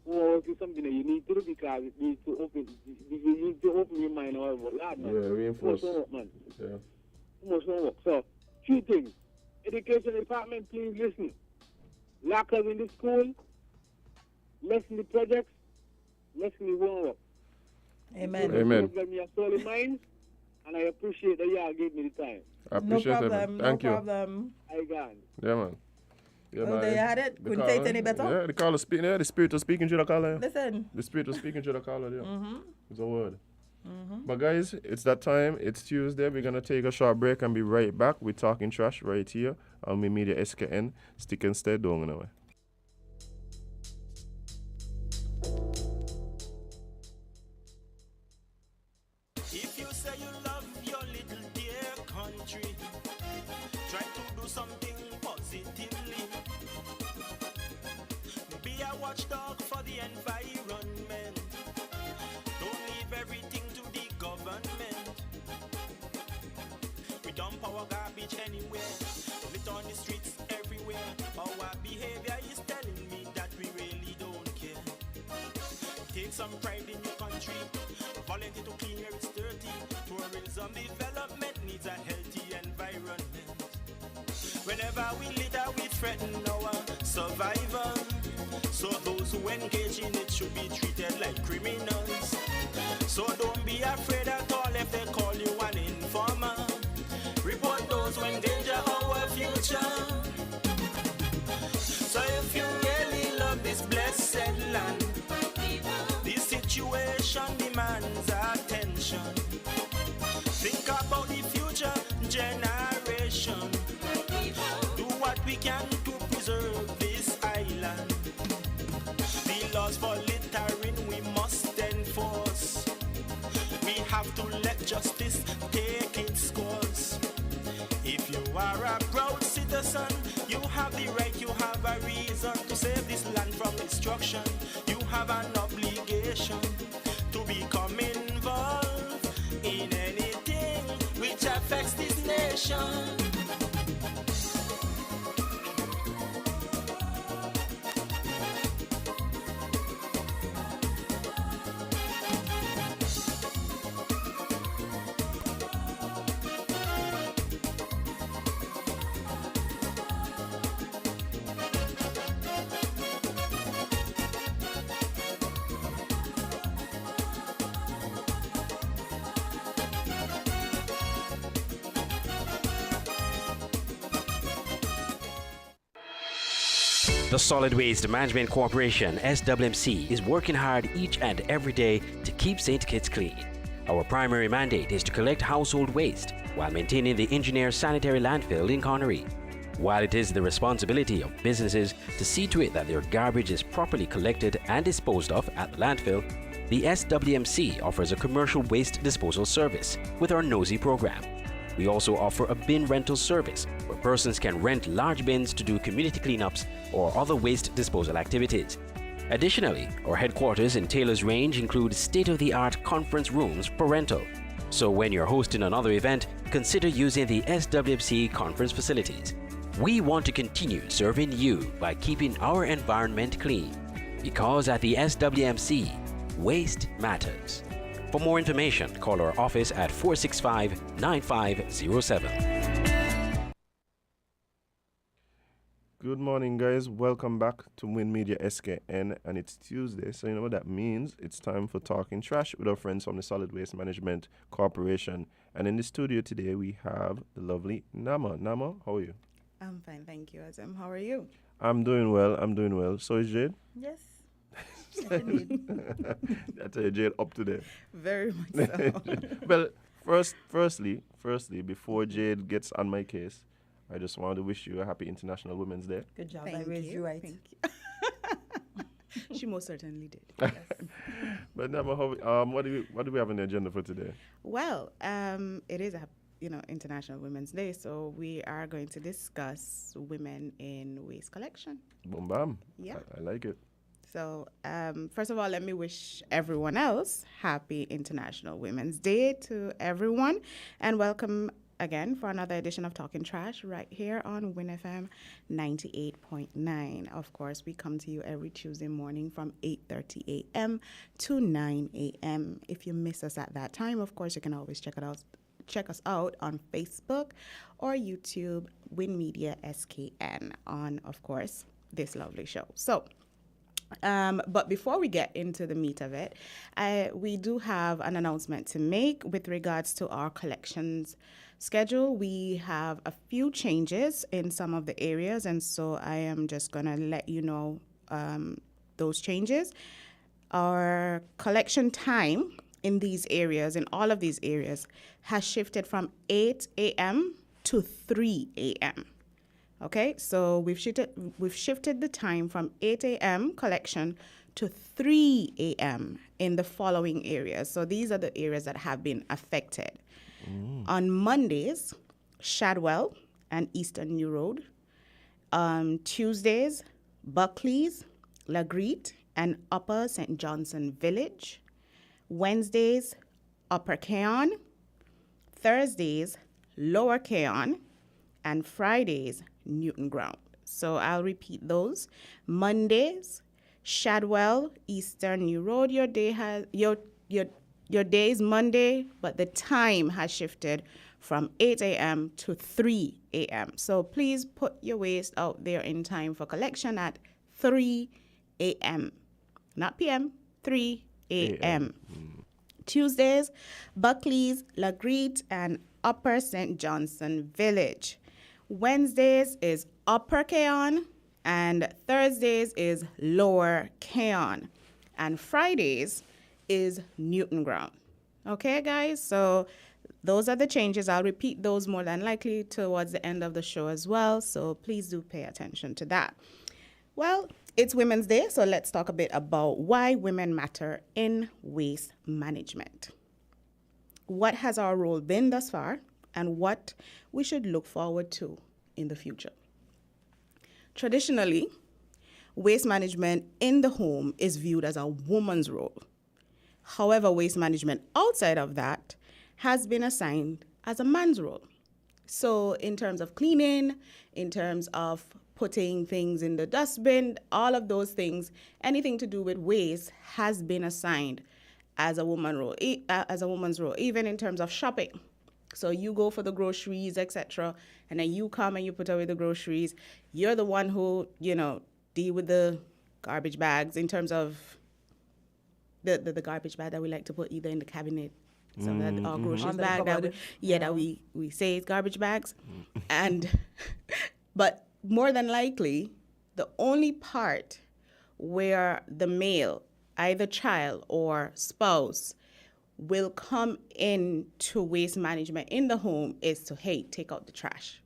[SPEAKER 4] Homework is something that you need to do because it needs to open your mind or whatever. Lord, man.
[SPEAKER 1] Yeah, reinforce.
[SPEAKER 4] Too much homework, man.
[SPEAKER 1] Yeah.
[SPEAKER 4] Too much homework. So, few things. Education department, please listen. Lockers in the school, lessen the projects, lessen the homework.
[SPEAKER 2] Amen.
[SPEAKER 1] Amen.
[SPEAKER 4] Give me a soul in mind, and I appreciate that y'all gave me the time.
[SPEAKER 1] I appreciate
[SPEAKER 2] no
[SPEAKER 1] it,
[SPEAKER 2] problem.
[SPEAKER 1] man. Thank you.
[SPEAKER 2] No problem.
[SPEAKER 4] I gone.
[SPEAKER 1] Yeah, man. Yeah,
[SPEAKER 2] Oh, there you had it. Couldn't say it any better.
[SPEAKER 1] Yeah, the caller speaking. Yeah, the spirit was speaking to the caller.
[SPEAKER 2] Listen.
[SPEAKER 1] The spirit was speaking to the caller. Yeah, it's a word. But guys, it's that time. It's Tuesday. We're gonna take a short break and be right back. We're talking trash right here on my media SKN. Stick and stay. Don't go away.
[SPEAKER 5] If you say you love your little dear country, try to do something positively. Be a watchdog for the environment. Don't leave everything to the government. reach anywhere. Lit on the streets everywhere. Our behavior is telling me that we really don't care. Take some pride in your country. Volunteer to clean where it's dirty. Tourism development needs a healthy environment. Whenever we litter, we threaten our survival. So those who engage in it should be treated like criminals. So don't be afraid at all if they call you an informer. Report those who endanger our future. So if you really love this blessed land, this situation demands attention. Think about the future generation. Do what we can to preserve this island. The laws for littering we must enforce. We have to let justice take its course. If you are a proud citizen, you have the right, you have a reason to save this land from destruction. You have an obligation to become involved in anything which affects this nation.
[SPEAKER 6] The Solid Waste Management Corporation, SWMC, is working hard each and every day to keep St. Kitts clean. Our primary mandate is to collect household waste while maintaining the engineer sanitary landfill in Connery. While it is the responsibility of businesses to see to it that their garbage is properly collected and disposed of at the landfill, the SWMC offers a commercial waste disposal service with our Nosy program. We also offer a bin rental service where persons can rent large bins to do community cleanups or other waste disposal activities. Additionally, our headquarters in Taylor's Range include state-of-the-art conference rooms for rental. So when you're hosting another event, consider using the SWMC conference facilities. We want to continue serving you by keeping our environment clean. Because at the SWMC, waste matters. For more information, call our office at 465-9507.
[SPEAKER 1] Good morning, guys. Welcome back to Win Media SKN, and it's Tuesday, so you know what that means. It's time for Talking Trash with our friends from the Solid Waste Management Corporation. And in the studio today, we have the lovely Nama. Nama, how are you?
[SPEAKER 2] I'm fine, thank you, Azam. How are you?
[SPEAKER 1] I'm doing well. So is Jade?
[SPEAKER 2] Yes. Indeed.
[SPEAKER 1] I tell you, Jade up to date.
[SPEAKER 2] Very much so.
[SPEAKER 1] Well, firstly, before Jade gets on my case, I just want to wish you a happy International Women's Day.
[SPEAKER 2] Good job.
[SPEAKER 7] Thank
[SPEAKER 2] I raised you right.
[SPEAKER 7] Thank you. She most certainly did.
[SPEAKER 2] Yes.
[SPEAKER 1] But Nama, what do we have on the agenda for today?
[SPEAKER 7] Well, it is a International Women's Day, so we are going to discuss women in waste collection.
[SPEAKER 1] Boom bam.
[SPEAKER 7] Yeah.
[SPEAKER 1] I like it.
[SPEAKER 7] So, first of all, let me wish everyone else happy International Women's Day to everyone, and welcome again for another edition of Talking Trash right here on Win FM 98.9. Of course, we come to you every Tuesday morning from 8:30 a.m. to 9 a.m. If you miss us at that time, of course, you can always check us out on Facebook or YouTube, Win Media SKN, on, of course, this lovely show. So, but before we get into the meat of it, we do have an announcement to make with regards to our collections schedule. We have a few changes in some of the areas, and so I am just going to let you know those changes. Our collection time in these areas, in all of these areas, has shifted from 8 a.m. to 3 a.m. Okay, so we've shifted the time from 8 a.m. collection to 3 a.m. in the following areas. So these are the areas that have been affected. On Mondays, Shadwell and Eastern New Road. Tuesdays, Buckley's, Lagreet, and Upper St. Johnson Village. Wednesdays, Upper Keon. Thursdays, Lower Keon. and Fridays, Newton Ground. So I'll repeat those. Mondays, Shadwell, Eastern New Road. Your day is Monday, but the time has shifted from 8 a.m. to 3 a.m. So please put your waste out there in time for collection at 3 a.m. Not p.m., 3 a.m. Tuesdays, Buckley's, Lagreet, and Upper St. Johnson Village. Wednesdays is Upper Keon, and Thursdays is Lower Keon. And Fridays is Newton Ground. Okay, guys? So those are the changes. I'll repeat those more than likely towards the end of the show as well. So please do pay attention to that. Well, it's Women's Day, so let's talk a bit about why women matter in waste management. What has our role been thus far, and what we should look forward to in the future? Traditionally, waste management in the home is viewed as a woman's role. However, waste management outside of that has been assigned as a man's role. So in terms of cleaning, in terms of putting things in the dustbin, all of those things, anything to do with waste has been assigned as a woman's role, even in terms of shopping. So you go for the groceries, etc., and then you come and you put away the groceries. You're the one who, deal with the garbage bags in terms of the garbage bag that we like to put either in the cabinet, so that our groceries bag that we say is garbage bags, and but more than likely, the only part where the male, either child or spouse, will come in to waste management in the home is to, hey, take out the trash.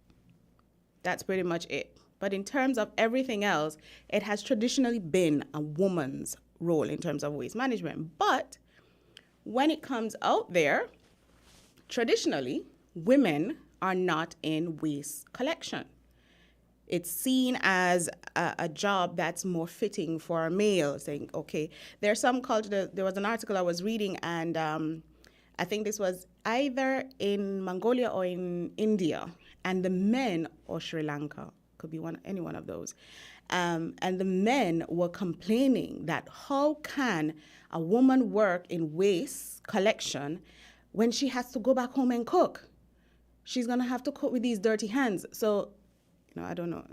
[SPEAKER 7] That's pretty much it. But in terms of everything else, it has traditionally been a woman's role in terms of waste management. But when it comes out there, traditionally, women are not in waste collection. It's seen as a job that's more fitting for a male, saying, okay, there's some culture. There was an article I was reading, and I think this was either in Mongolia or in India, and the men, or Sri Lanka, could be any one of those, and the men were complaining that how can a woman work in waste collection when she has to go back home and cook? She's going to have to cook with these dirty hands. So, I don't know.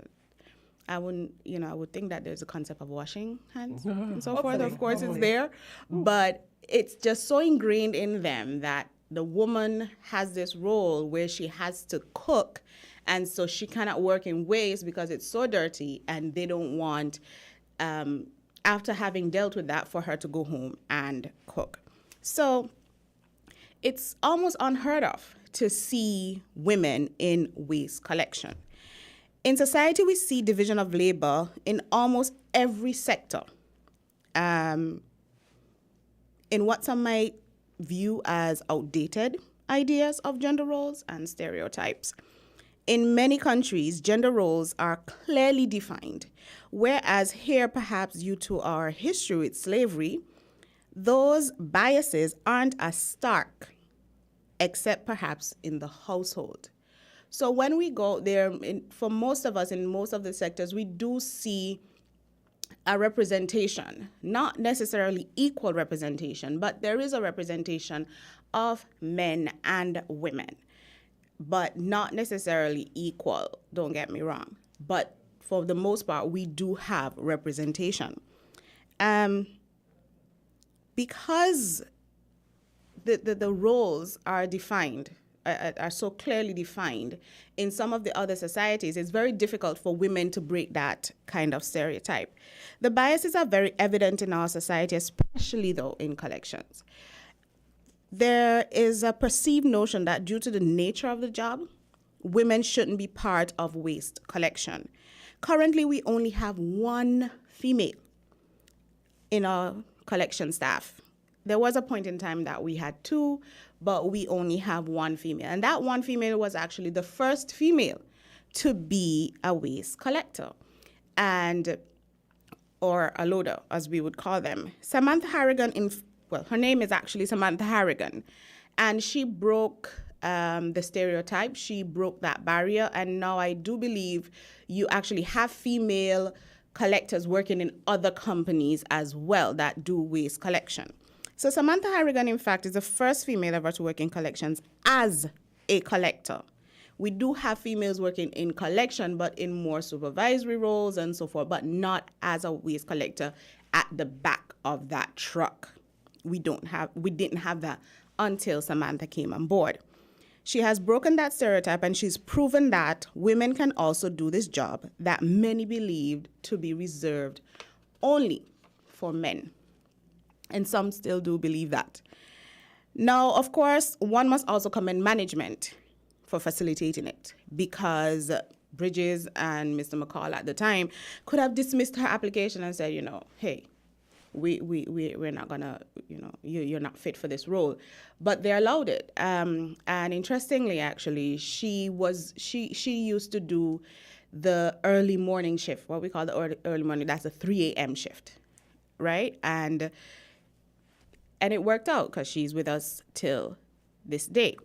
[SPEAKER 7] I would think that there's a concept of washing hands and so forth. Of course, it's there. But it's just so ingrained in them that the woman has this role where she has to cook. And so she cannot work in waste because it's so dirty, and they don't want, after having dealt with that, for her to go home and cook. So it's almost unheard of to see women in waste collection. In society, we see division of labor in almost every sector. In what some might view as outdated ideas of gender roles and stereotypes. In many countries, gender roles are clearly defined, whereas here, perhaps due to our history with slavery, those biases aren't as stark, except perhaps in the household. So when we go there, for most of us in most of the sectors, we do see a representation, not necessarily equal representation, but there is a representation of men and women, but not necessarily equal, don't get me wrong. But for the most part, we do have representation. Because the roles are defined, are so clearly defined in some of the other societies, it's very difficult for women to break that kind of stereotype. The biases are very evident in our society, especially though in collections. There is a perceived notion that due to the nature of the job, women shouldn't be part of waste collection. Currently, we only have one female in our collection staff. There was a point in time that we had two, but we only have one female. And that one female was actually the first female to be a waste collector, or a loader, as we would call them. Samantha Harrigan, her name is actually Samantha Harrigan, and she broke the stereotype. She broke that barrier. And now I do believe you actually have female collectors working in other companies as well that do waste collection. So Samantha Harrigan, in fact, is the first female ever to work in collections as a collector. We do have females working in collection, but in more supervisory roles and so forth, but not as a waste collector at the back of that truck. We didn't have that until Samantha came on board. She has broken that stereotype, and she's proven that women can also do this job that many believed to be reserved only for men. And some still do believe that. Now, of course, one must also commend management for facilitating it, because Bridges and Mr. McCall at the time could have dismissed her application and said, hey, we're not gonna, you're not fit for this role. But they allowed it. And interestingly, actually, she used to do the early morning shift, what we call the early morning, that's a 3 a.m. shift, right? And it worked out because she's with us till this day.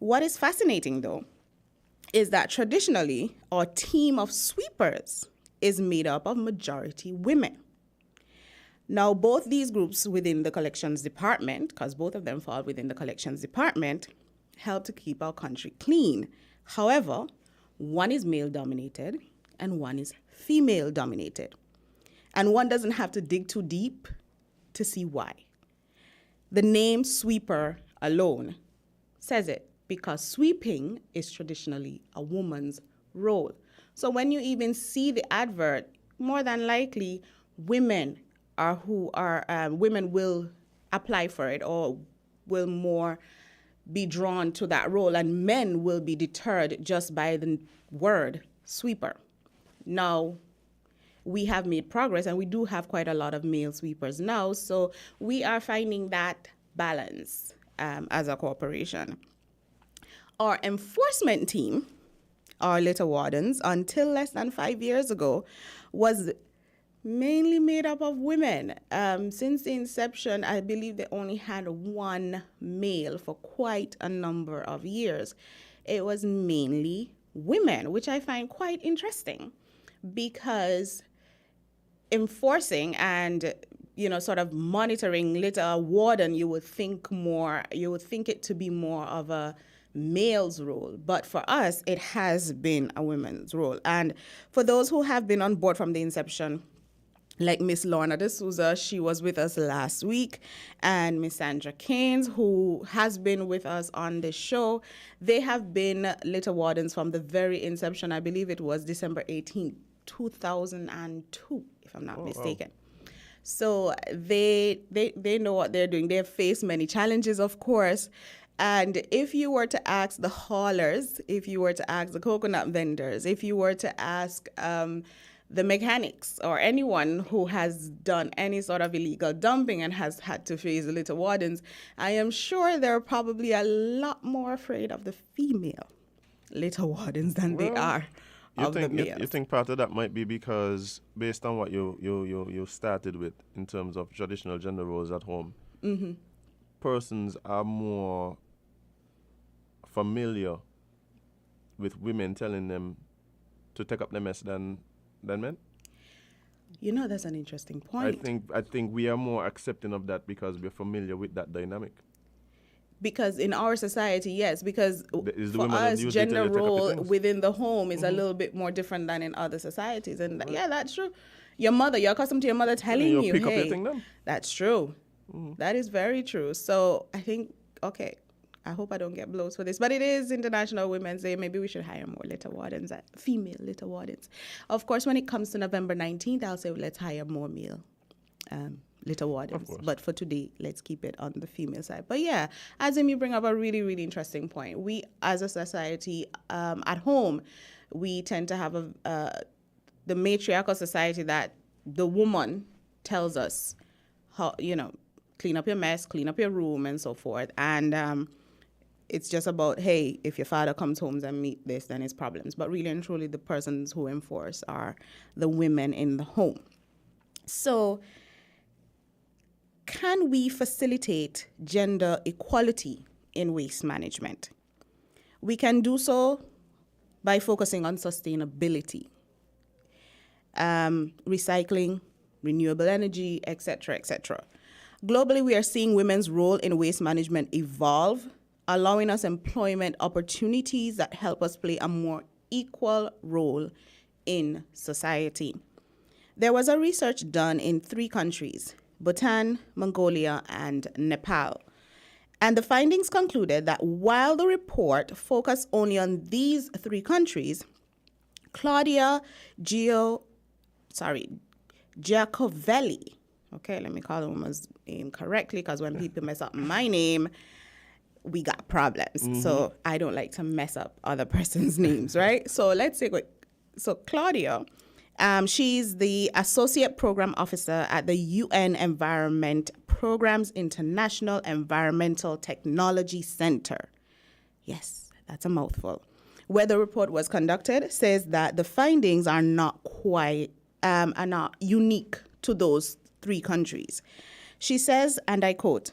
[SPEAKER 7] What is fascinating, though, is that traditionally our team of sweepers is made up of majority women. Now, both these groups within the collections department, because both of them fall within the collections department, help to keep our country clean. However, one is male-dominated and one is female-dominated. And one doesn't have to dig too deep to see why. The name sweeper alone says it, because sweeping is traditionally a woman's role. So when you even see the advert, more than likely women will apply for it or will more be drawn to that role, and men will be deterred just by the word sweeper. Now, we have made progress, and we do have quite a lot of male sweepers now, so we are finding that balance as a corporation. Our enforcement team, our litter wardens, until less than 5 years ago, was mainly made up of women. Since the inception, I believe they only had one male for quite a number of years. It was mainly women, which I find quite interesting, because enforcing and sort of monitoring litter warden, you would think it to be more of a male's role, but for us it has been a women's role. And for those who have been on board from the inception, like Miss Lorna D'Souza, she was with us last week, and Miss Sandra Keynes, who has been with us on the show, they have been litter wardens from the very inception. I believe it was December 18, 2002, if I'm not mistaken. Wow. So they know what they're doing. They've faced many challenges, of course. And if you were to ask the haulers, if you were to ask the coconut vendors, if you were to ask the mechanics or anyone who has done any sort of illegal dumping and has had to face the litter wardens, I am sure they're probably a lot more afraid of the female litter wardens than they are of the males.
[SPEAKER 1] You think part of that might be because, based on what you started with in terms of traditional gender roles at home, persons are more familiar with women telling them to take up the mess than men?
[SPEAKER 7] That's an interesting point.
[SPEAKER 1] I think we are more accepting of that because we're familiar with that dynamic.
[SPEAKER 7] Because in our society, yes, because for us, gender role within the home is a little bit more different than in other societies. And yeah, that's true. You're accustomed to your mother telling you,
[SPEAKER 1] pick
[SPEAKER 7] hey,
[SPEAKER 1] up your thing then.
[SPEAKER 7] That's true. That is very true. So I think, okay, I hope I don't get blows for this, but it is International Women's Day. Maybe we should hire more litter wardens, female litter wardens. Of course, when it comes to November 19th, I'll say let's hire more male litter wardens. But for today, let's keep it on the female side. But yeah, Azim, you bring up a really, really interesting point. We, as a society, at home, we tend to have the matriarchal society that the woman tells us how, clean up your mess, clean up your room, and so forth. And it's just about, hey, if your father comes home and meet this, then it's problems. But really and truly, the persons who enforce are the women in the home. So can we facilitate gender equality in waste management? We can do so by focusing on sustainability, recycling, renewable energy, etc., etc. Globally, we are seeing women's role in waste management evolve, allowing us employment opportunities that help us play a more equal role in society. There was a research done in 3 countries, Bhutan, Mongolia, and Nepal. And the findings concluded that while the report focused only on these 3 countries, Claudia Giacovelli, okay, let me call the woman's name correctly because when people mess up my name, we got problems. So I don't like to mess up other person's names, right? So let's say, so Claudia, she's the Associate Program Officer at the UN Environment Program's International Environmental Technology Center. Yes, that's a mouthful. Where the report was conducted says that the findings are not unique to those 3 countries. She says, and I quote,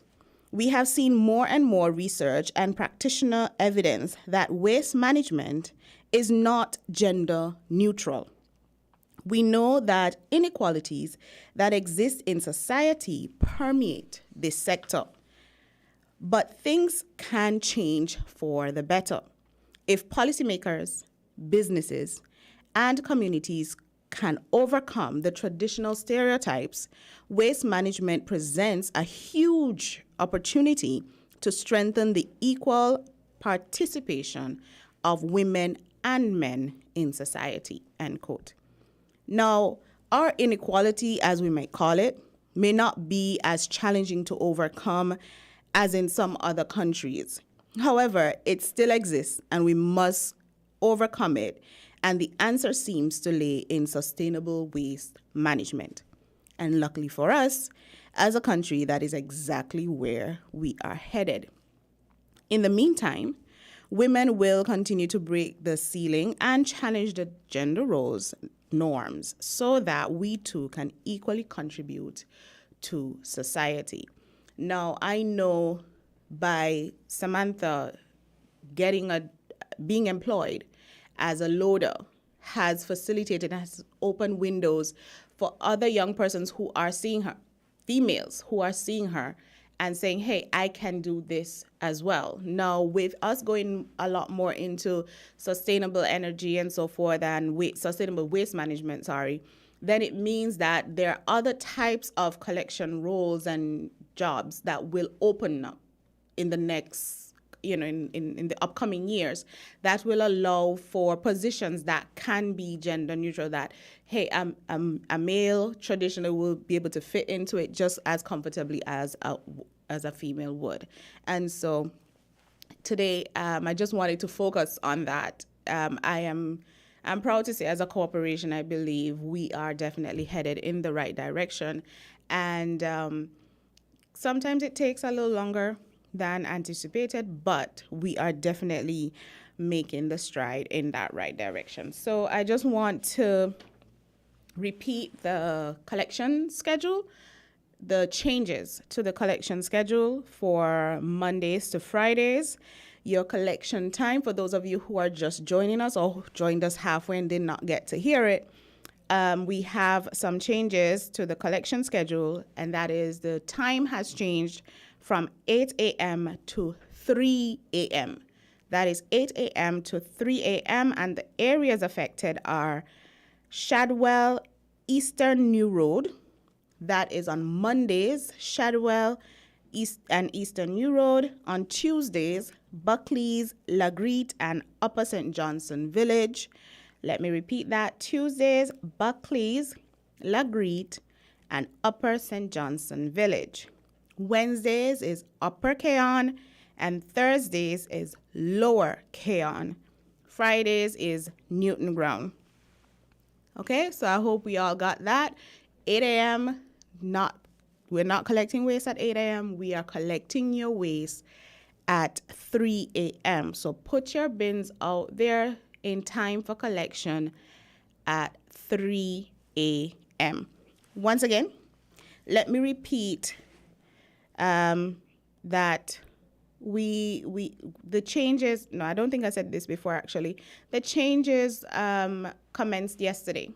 [SPEAKER 7] "We have seen more and more research and practitioner evidence that waste management is not gender neutral. We know that inequalities that exist in society permeate this sector. But things can change for the better if policymakers, businesses, and communities can overcome the traditional stereotypes. Waste management presents a huge opportunity to strengthen the equal participation of women and men in society," end quote. Now, our inequality, as we might call it, may not be as challenging to overcome as in some other countries. However, it still exists and we must overcome it. And the answer seems to lay in sustainable waste management. And luckily for us, as a country, that is exactly where we are headed. In the meantime, women will continue to break the ceiling and challenge the gender roles norms so that we too can equally contribute to society. Now, I know by Samantha being employed as a loader has facilitated, has opened windows for other young persons who are seeing her, females who are seeing her and saying, hey, I can do this as well. Now, with us going a lot more into sustainable energy and so forth and sustainable waste management, then it means that there are other types of collection roles and jobs that will open up in the next, in the upcoming years that will allow for positions that can be gender neutral, that, hey, a male traditionally will be able to fit into it just as comfortably as a female would. And so today, I just wanted to focus on that. I'm proud to say, as a corporation, I believe we are definitely headed in the right direction. And sometimes it takes a little longer than anticipated, but we are definitely making the stride in that right direction. So I just want to repeat the collection schedule, the changes to the collection schedule for Mondays to Fridays. Your collection time, for those of you who are just joining us or joined us halfway and did not get to hear it, we have some changes to the collection schedule, and that is the time has changed from 8 a.m. to 3 a.m. That is 8 a.m. to 3 a.m., and the areas affected are Shadwell, Eastern New Road. That is on Mondays, Shadwell, Eastern New Road. On Tuesdays, Buckley's, Lagreet, and Upper St. Johnson Village. Let me repeat that. Tuesdays, Buckley's, Lagreet, and Upper St. Johnson Village. Wednesdays is Upper Keon, and Thursdays is Lower Keon. Fridays is Newton Ground. Okay, so I hope we all got that. 8 a.m., we're not collecting waste at 8 a.m. We are collecting your waste at 3 a.m. So put your bins out there in time for collection at 3 a.m. Once again, let me repeat that the changes, no, I don't think I said this before actually. The changes commenced yesterday.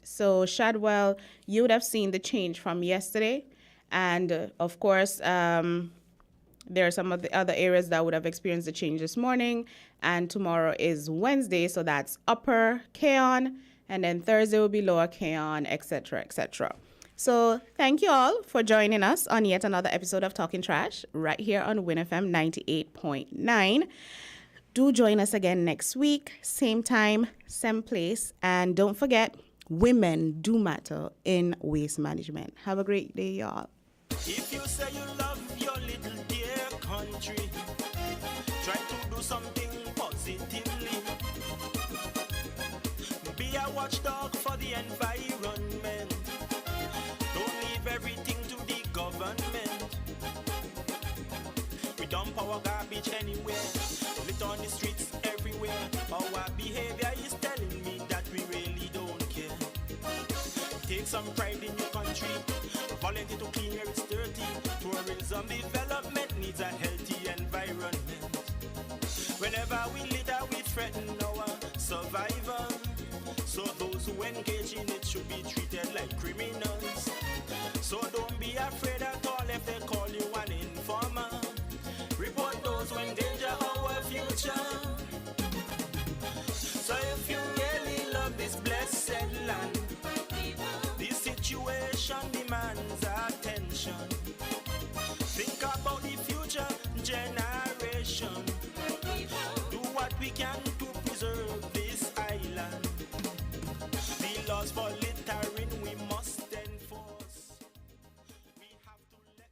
[SPEAKER 7] So Shadwell, you would have seen the change from yesterday. And of course, there are some of the other areas that would have experienced the change this morning. And tomorrow is Wednesday, so that's Upper Keon. And then Thursday will be Lower Keon, etc., etc. So thank you all for joining us on yet another episode of Talking Trash right here on WinFM 98.9. Do join us again next week, same time, same place. And don't forget, women do matter in waste management. Have a great day, y'all.
[SPEAKER 5] If you say you love your little dear country, try to do something positively. Be a watchdog for the environment. Don't leave everything to the government. We dump our garbage anywhere, lit on the streets everywhere. Our behavior is telling me that we really don't care. Take some pride in your country. Volunteer to clean where it's dirty. Tourism development needs a healthy environment. Whenever we litter, we threaten our survival. So those who engage in it should be treated like criminals. So don't be afraid at all if they call you an informer. Report those who endanger our future. So if you really love this blessed land, this situation demands attention. Think about the future generation. Do what we can to preserve this island. The laws for littering we must enforce. We have to let...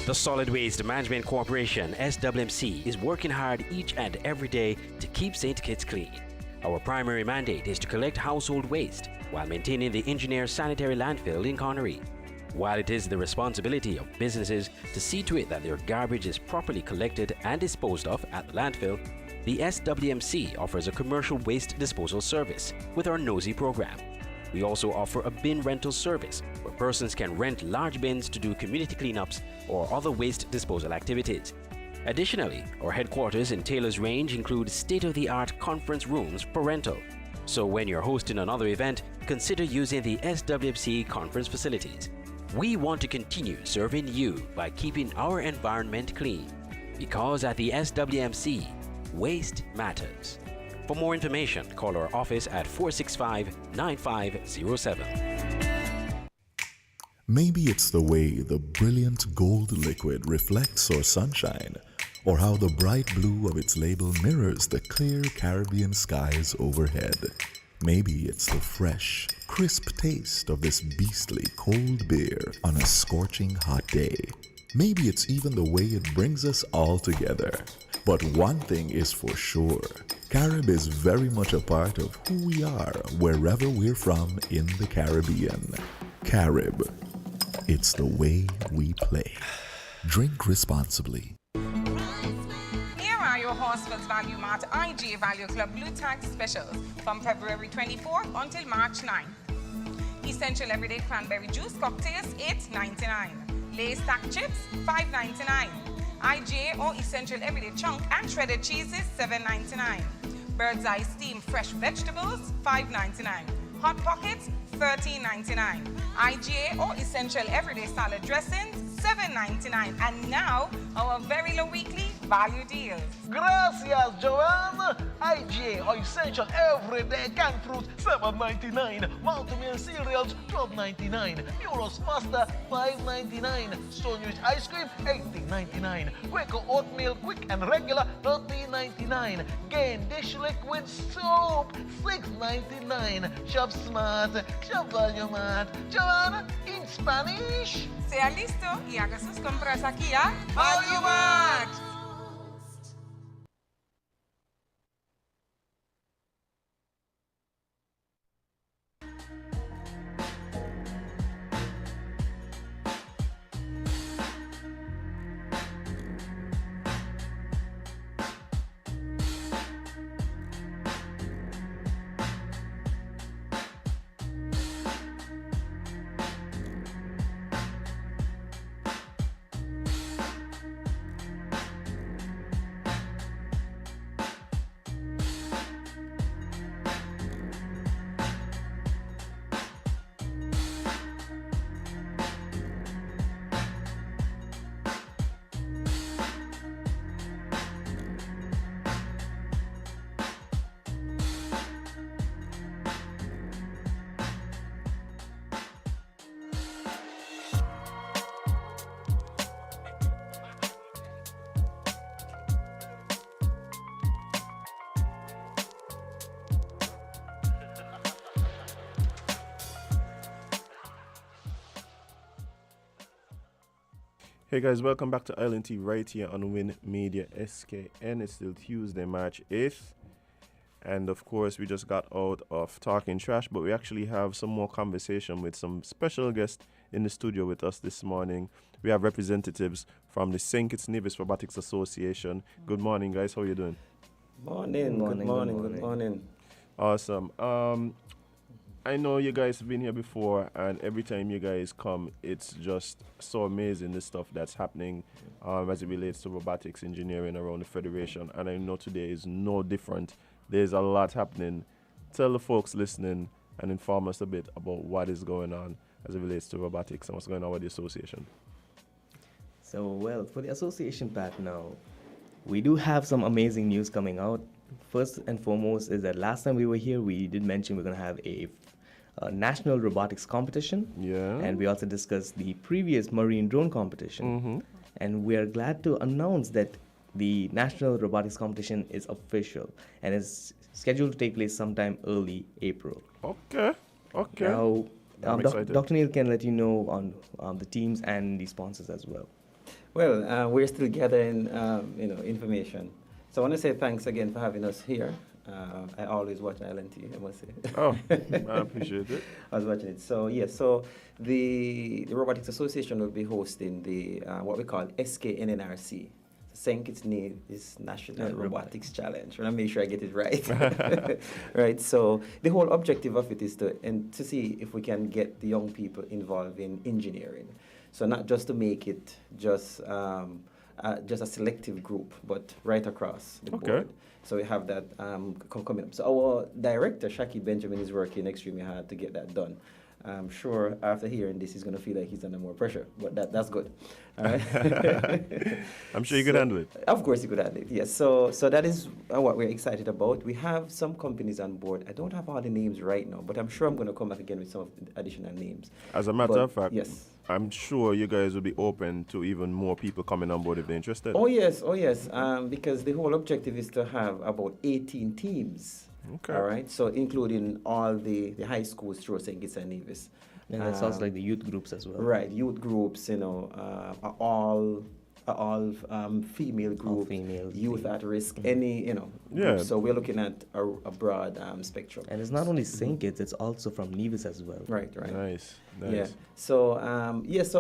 [SPEAKER 6] The Solid Waste Management Corporation, SWMC, is working hard each and every day to keep St. Kitts clean. Our primary mandate is to collect household waste while maintaining the engineer sanitary landfill in Connery. While it is the responsibility of businesses to see to it that their garbage is properly collected and disposed of at the landfill, the SWMC offers a commercial waste disposal service with our Nosy program. We also offer a bin rental service where persons can rent large bins to do community cleanups or other waste disposal activities. Additionally, our headquarters in Taylor's Range include state-of-the-art conference rooms for rental. So when you're hosting another event, consider using the SWMC conference facilities. We want to continue serving you by keeping our environment clean. Because at the SWMC, waste matters. For more information, call our office at 465-9507.
[SPEAKER 8] Maybe it's the way the brilliant gold liquid reflects our sunshine, or how the bright blue of its label mirrors the clear Caribbean skies overhead. Maybe it's the fresh, crisp taste of this beastly cold beer on a scorching hot day. Maybe it's even the way it brings us all together. But one thing is for sure, Carib is very much a part of who we are wherever we're from in the Caribbean. Carib, it's the way we play. Drink responsibly.
[SPEAKER 9] Here are your Horsford's Value Mart IG Value Club Blue Tag specials from February 24th until March 9th. Essential Everyday Cranberry Juice Cocktails, $8.99. Lay's Stack Chips, $5.99. IGA or Essential Everyday Chunk and Shredded Cheeses, $7.99. Bird's Eye Steamed Fresh Vegetables, $5.99. Hot Pockets, $13.99. IGA or Essential Everyday Salad Dressings, $7.99. And now, our very low weekly value deals.
[SPEAKER 10] Gracias, Joanne. IGA or Essential Everyday Canned Fruits, $7.99. Multimeal Cereals, $12.99. Euros Pasta, $5.99. Stonewich Ice Cream, $18.99. Quaker Oatmeal Quick and Regular, $13.99. Gain Dish Liquid Soap, $6.99. Shop Smart, Shop Value Mart. Joanne, in Spanish.
[SPEAKER 9] Sea listo y haga sus compras aquí a Value Mart.
[SPEAKER 1] Hey guys, welcome back to Island T right here on Win Media SKN. It's still Tuesday, March 8th. And of course, we just got out of Talking Trash, but we actually have some more conversation with some special guests in the studio with us this morning. We have representatives from the St. Kitts Nevis Robotics Association. Good morning, guys. How are you doing?
[SPEAKER 11] Morning. Good morning.
[SPEAKER 1] Awesome. I know you guys have been here before, and every time you guys come, it's just so amazing, the stuff that's happening as it relates to robotics engineering around the Federation. And I know today is no different. There's a lot happening. Tell the folks listening and inform us a bit about what is going on as it relates to robotics and what's going on with the association.
[SPEAKER 11] So, well, for the association part now, we do have some amazing news coming out. First and foremost is that last time we were here, we did mention we're going to have a national robotics competition.
[SPEAKER 1] Yeah.
[SPEAKER 11] And we also discussed the previous marine drone competition.
[SPEAKER 1] Mm-hmm.
[SPEAKER 11] And we are glad to announce that the national robotics competition is official and is scheduled to take place sometime early April.
[SPEAKER 1] Okay.
[SPEAKER 11] Now,
[SPEAKER 1] I'm excited.
[SPEAKER 11] Dr. Neil can let you know on the teams and the sponsors as well.
[SPEAKER 12] Well, we're still gathering, information. So I want to say thanks again for having us here. I always watch Island T, I must say.
[SPEAKER 1] Oh, I appreciate it.
[SPEAKER 12] I was watching it. So, so the Robotics Association will be hosting the what we call SKNRC. St. Kitts Nevis National Robotics Challenge. I want to make sure I get it right. Right. So the whole objective of it is to see if we can get the young people involved in engineering. So not just to make it just a selective group, but right across the board. So we have that coming up. So our director, Shaki Benjamin, is working extremely hard to get that done. I'm sure after hearing this, he's going to feel like he's under more pressure, but that's good. All right.
[SPEAKER 1] I'm sure you could handle it.
[SPEAKER 12] Of course you could handle it, yes. So that is what we're excited about. We have some companies on board. I don't have all the names right now, but I'm sure I'm going to come back again with some of the additional names.
[SPEAKER 1] As a matter of fact,
[SPEAKER 12] yes.
[SPEAKER 1] I'm sure you guys will be open to even more people coming on board if they're interested.
[SPEAKER 12] Oh, yes. Because the whole objective is to have about 18 teams.
[SPEAKER 1] Okay.
[SPEAKER 12] All right. So including all the high schools through St. Kitts and Nevis.
[SPEAKER 11] And that sounds like the youth groups as well.
[SPEAKER 12] Right. Youth groups, are all female group,
[SPEAKER 11] all females,
[SPEAKER 12] youth at risk, any,
[SPEAKER 1] Yeah.
[SPEAKER 12] group. So we're looking at a broad spectrum.
[SPEAKER 11] And it's not only St. Kitts, it's also from Nevis as well.
[SPEAKER 12] Right.
[SPEAKER 1] Nice.
[SPEAKER 12] Yeah. So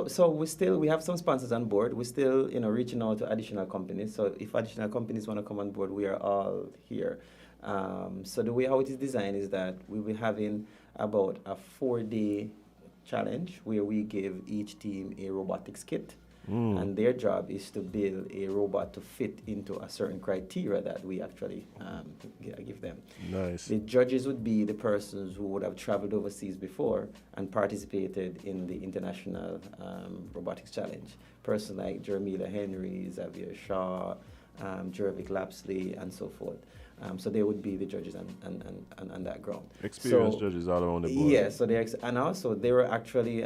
[SPEAKER 12] so we have some sponsors on board. We're still reaching out to additional companies. So if additional companies want to come on board, we are all here. So the way how it is designed is that we will be having about a 4-day challenge where we give each team a robotics kit. And their job is to build a robot to fit into a certain criteria that we actually give them.
[SPEAKER 1] Nice.
[SPEAKER 12] The judges would be the persons who would have traveled overseas before and participated in the International Robotics Challenge. Persons like Jermila Henry, Xavier Shaw, Jervik Lapsley, and so forth. So they would be the judges on that ground.
[SPEAKER 1] Experienced judges all around the board.
[SPEAKER 12] Yeah, so and also they were actually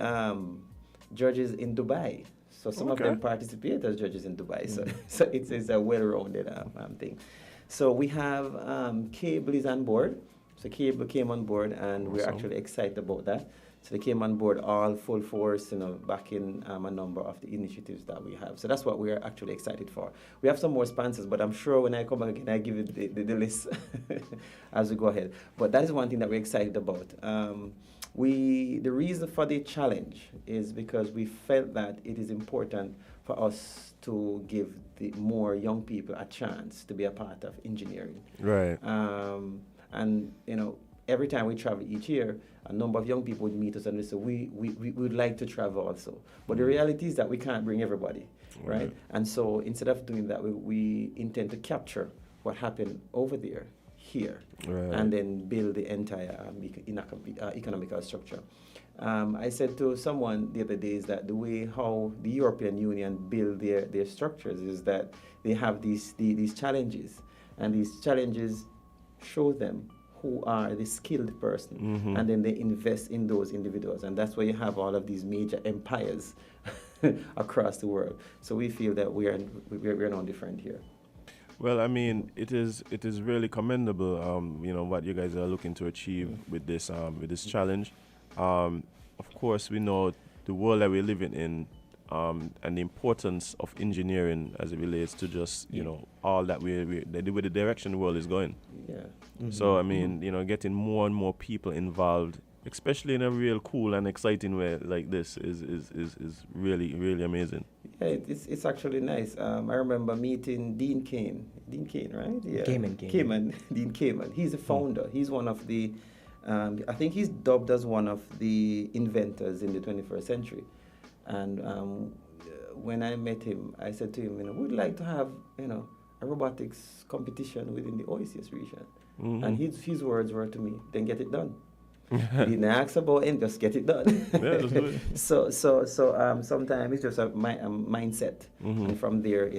[SPEAKER 12] judges in Dubai. So some of them participate as judges in Dubai. So it's a well-rounded thing. So we have Cable is on board. So Cable came on board, and we're actually excited about that. So they came on board all full force, backing a number of the initiatives that we have. So that's what we're actually excited for. We have some more sponsors, but I'm sure when I come back again, I give you the list as we go ahead. But that is one thing that we're excited about. The reason for the challenge is because we felt that it is important for us to give the more young people a chance to be a part of engineering.
[SPEAKER 1] Right.
[SPEAKER 12] And every time we travel each year, a number of young people would meet us and they say, we would like to travel also. But the reality is that we can't bring everybody, right? And so instead of doing that, we intend to capture what happened over there, here, and then build the entire economical structure. I said to someone the other day is that the way how the European Union build their structures is that they have these challenges, and these challenges show them who are the skilled person, and then they invest in those individuals, and that's why you have all of these major empires across the world. So we feel that we're no different here.
[SPEAKER 1] Well, I mean, it is really commendable, what you guys are looking to achieve with this challenge. Of course, we know the world that we're living in, and the importance of engineering as it relates to just all that with the direction the world is going.
[SPEAKER 12] Yeah.
[SPEAKER 1] So I mean, getting more and more people involved, especially in a real cool and exciting way like this, is really, really amazing.
[SPEAKER 12] Yeah, it's actually nice. I remember meeting Dean Kane. Dean Kane, right? Yeah. Kamen. Dean Kamen. He's a founder. He's one of the, I think he's dubbed as one of the inventors in the 21st century. And when I met him, I said to him, we'd like to have, a robotics competition within the OECS region. And his words were to me, then get it done. He didn't ask about it, just get it done.
[SPEAKER 1] Yeah, just do it.
[SPEAKER 12] So sometimes it's just a mindset. And from there,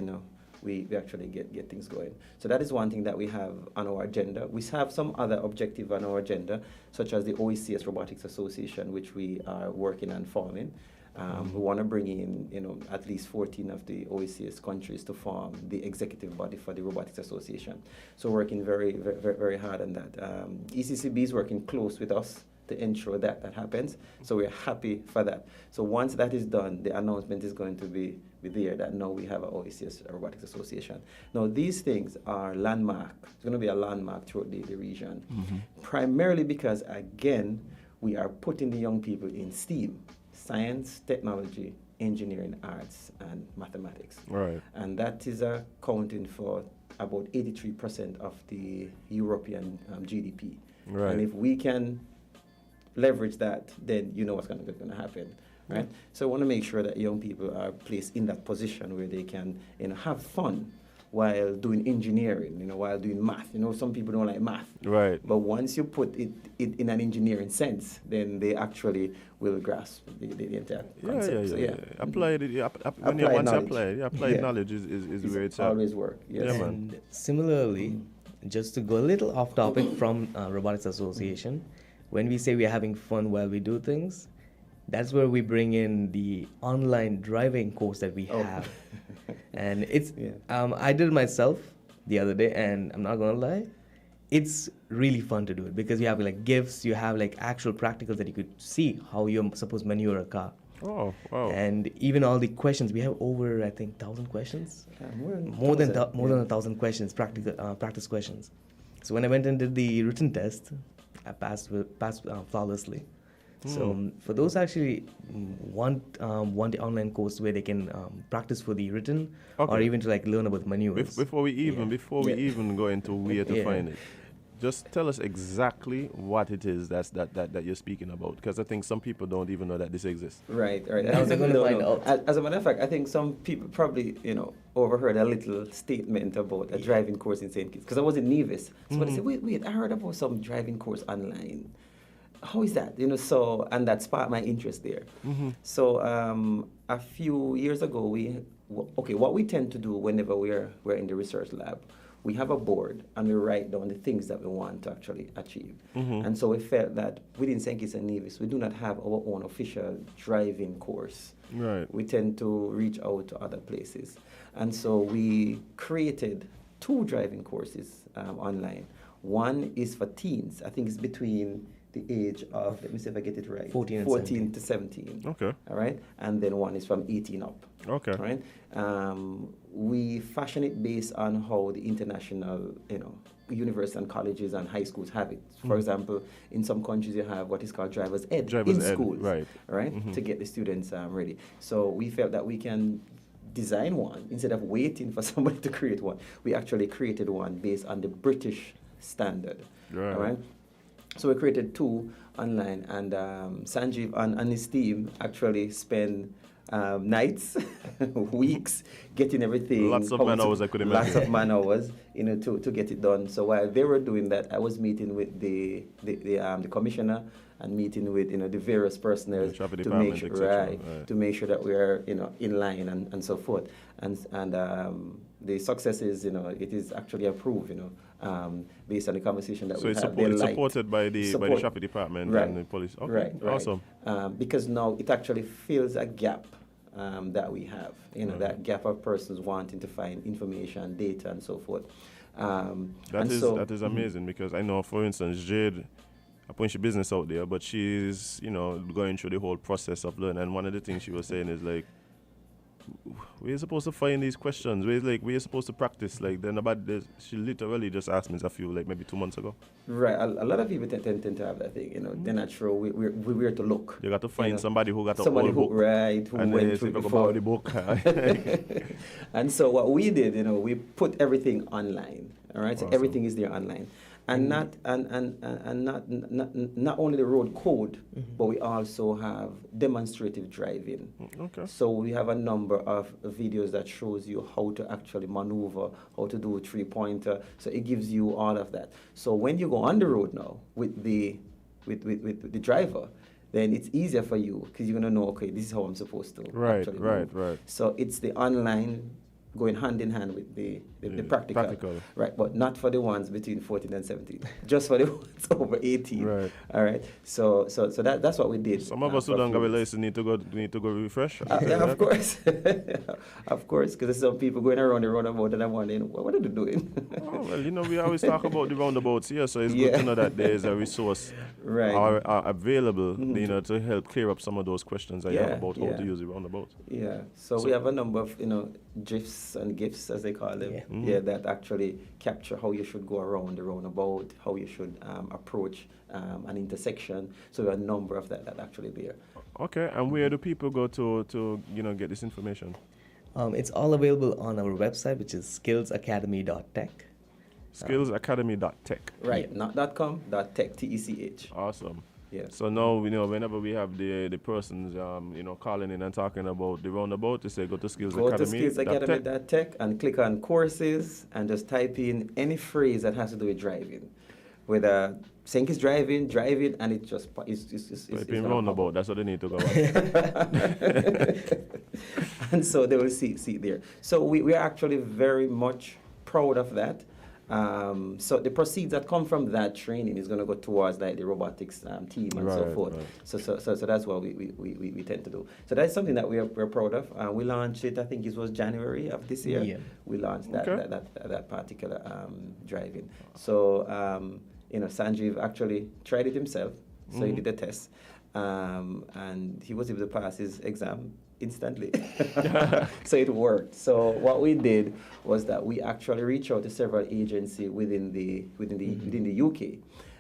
[SPEAKER 12] we actually get things going. So that is one thing that we have on our agenda. We have some other objective on our agenda, such as the OECS Robotics Association, which we are working on forming. We want to bring in, at least 14 of the OECS countries to form the executive body for the Robotics Association. So working very, very, very hard on that. ECCB is working close with us to ensure that happens. So we're happy for that. So once that is done, the announcement is going to be there that now we have an OECS Robotics Association. Now these things are landmark. It's going to be a landmark throughout the region. Primarily because, again, we are putting the young people in STEAM. Science, technology, engineering, arts, and mathematics.
[SPEAKER 1] Right.
[SPEAKER 12] And that is accounting for about 83% of the European GDP.
[SPEAKER 1] Right.
[SPEAKER 12] And if we can leverage that, then you know what's going to happen, right? So I want to make sure that young people are placed in that position where they can, have fun while doing engineering, while doing math. Some people don't like math.
[SPEAKER 1] Right.
[SPEAKER 12] But once you put it in an engineering sense, then they actually will grasp the entire concept.
[SPEAKER 1] Yeah. Applied knowledge is where it's
[SPEAKER 12] always work. Yes.
[SPEAKER 1] Yeah, man.
[SPEAKER 11] And similarly, just to go a little off topic from Robotics Association, when we say we are having fun while we do things, that's where we bring in the online driving course that we have. And it's, I did it myself the other day, and I'm not gonna lie, it's really fun to do it because you have like gifts, you have like actual practicals that you could see how you're supposed to maneuver a car.
[SPEAKER 1] Oh, wow.
[SPEAKER 11] And even all the questions, we have over, I think, 1,000 questions. More than 1,000 questions, practice questions. So when I went and did the written test, I passed flawlessly. So for those actually want the online course where they can practice for the written or even to like learn about manuals.
[SPEAKER 1] Before we even go into where to find it, just tell us exactly what it is that you're speaking about, because I think some people don't even know that this exists.
[SPEAKER 12] Right.
[SPEAKER 11] How's they going to find out?
[SPEAKER 12] As a matter of fact, I think some people probably overheard a little statement about a driving course in St. Kitts, because I was in Nevis. So they said, wait, I heard about some driving course online. How is that? So, and that sparked my interest there. So a few years ago, what we tend to do whenever we're in the research lab, we have a board and we write down the things that we want to actually achieve. And so we felt that within St. Kitts and Nevis, we do not have our own official driving course.
[SPEAKER 1] Right.
[SPEAKER 12] We tend to reach out to other places. And so we created 2 driving courses online. One is for teens. I think it's between the age of, let me see if I get it right, 14 to 17.
[SPEAKER 1] Okay.
[SPEAKER 12] All right. And then one is from 18 up.
[SPEAKER 1] Okay.
[SPEAKER 12] All right. We fashion it based on how the international, universities and colleges and high schools have it. For example, in some countries you have what is called driver's ed in schools, right? To get the students ready. So we felt that we can design one instead of waiting for somebody to create one. We actually created one based on the British standard.
[SPEAKER 1] Right.
[SPEAKER 12] All right. So we created 2 online, and Sanjeev and his team actually spend nights, weeks getting everything.
[SPEAKER 1] Lots of man hours, I could imagine.
[SPEAKER 12] Lots of man hours, to get it done. So while they were doing that, I was meeting with the commissioner and meeting with the various personnel to make sure, to make sure that we are in line and so forth. And the success is it is actually approved based on the conversation that we had.
[SPEAKER 1] So it's supported by the traffic department and the police. Okay.
[SPEAKER 12] Right.
[SPEAKER 1] Awesome.
[SPEAKER 12] Because now it actually fills a gap that we have. That gap of persons wanting to find information, data, and so forth.
[SPEAKER 1] That is amazing, because I know, for instance, Jade, I point your business out there, but she's going through the whole process of learning. And one of the things she was saying is like, we're supposed to find these questions. We're supposed to practice. Like then about this, she literally just asked me a few, like maybe 2 months ago.
[SPEAKER 12] Right. A lot of people tend to have that thing, they're not sure where to look.
[SPEAKER 1] You got to find somebody who got a
[SPEAKER 12] somebody
[SPEAKER 1] old
[SPEAKER 12] who,
[SPEAKER 1] book.
[SPEAKER 12] right, who
[SPEAKER 1] and
[SPEAKER 12] went through before.
[SPEAKER 1] the book.
[SPEAKER 12] And so what we did, we put everything online. All right,
[SPEAKER 1] Awesome.
[SPEAKER 12] so everything is there online, and not only the road code, but we also have demonstrative driving.
[SPEAKER 1] Okay.
[SPEAKER 12] So we have a number of videos that shows you how to actually maneuver, how to do a 3-pointer. So it gives you all of that. So when you go on the road now with the driver, then it's easier for you because you're gonna know, okay, this is how I'm supposed to actually move.
[SPEAKER 1] Right.
[SPEAKER 12] So it's the online going hand in hand with the practical. Right, but not for the ones between 14 and 17, just for the ones over 18.
[SPEAKER 1] Right.
[SPEAKER 12] All right. So that's what we did.
[SPEAKER 1] Some of us who don't have a license need to go refresh.
[SPEAKER 12] Yeah, of course. Of course, because there's some people going around the roundabout and I'm wondering, what are they doing?
[SPEAKER 1] Oh, well, we always talk about the roundabouts here, so it's good to know that there is a resource available, to help clear up some of those questions that you have about how to use the roundabout.
[SPEAKER 12] Yeah. So we have a number of, GIFs and GIFs, as they call them, that actually capture how you should go around the roundabout, how you should approach an intersection. So there are a number of that actually there.
[SPEAKER 1] Okay, and where do people go to get this information?
[SPEAKER 11] It's all available on our website, which is skillsacademy.tech.
[SPEAKER 1] Skillsacademy.tech.
[SPEAKER 12] Right, not .com, .tech, TECH.
[SPEAKER 1] Awesome.
[SPEAKER 12] Yeah.
[SPEAKER 1] So now, whenever we have the persons, calling in and talking about the roundabout, they say go to skillsacademy.tech.
[SPEAKER 12] Go to skillsacademy.tech and click on courses and just type in any phrase that has to do with driving. Whether Senk is driving, and it just is
[SPEAKER 1] type in roundabout, that's what they need to go on.
[SPEAKER 12] And so they will see it there. So we are actually very much proud of that. So the proceeds that come from that training is going to go towards like the robotics team and so forth. Right. So that's what we tend to do. So that's something that we're proud of. We launched it, I think it was January of this year. Yeah. We launched that particular driving. So Sanjeev actually tried it himself. So he did a test, and he was able to pass his exam instantly. So it worked. So what we did was that we actually reached out to several agencies within the UK,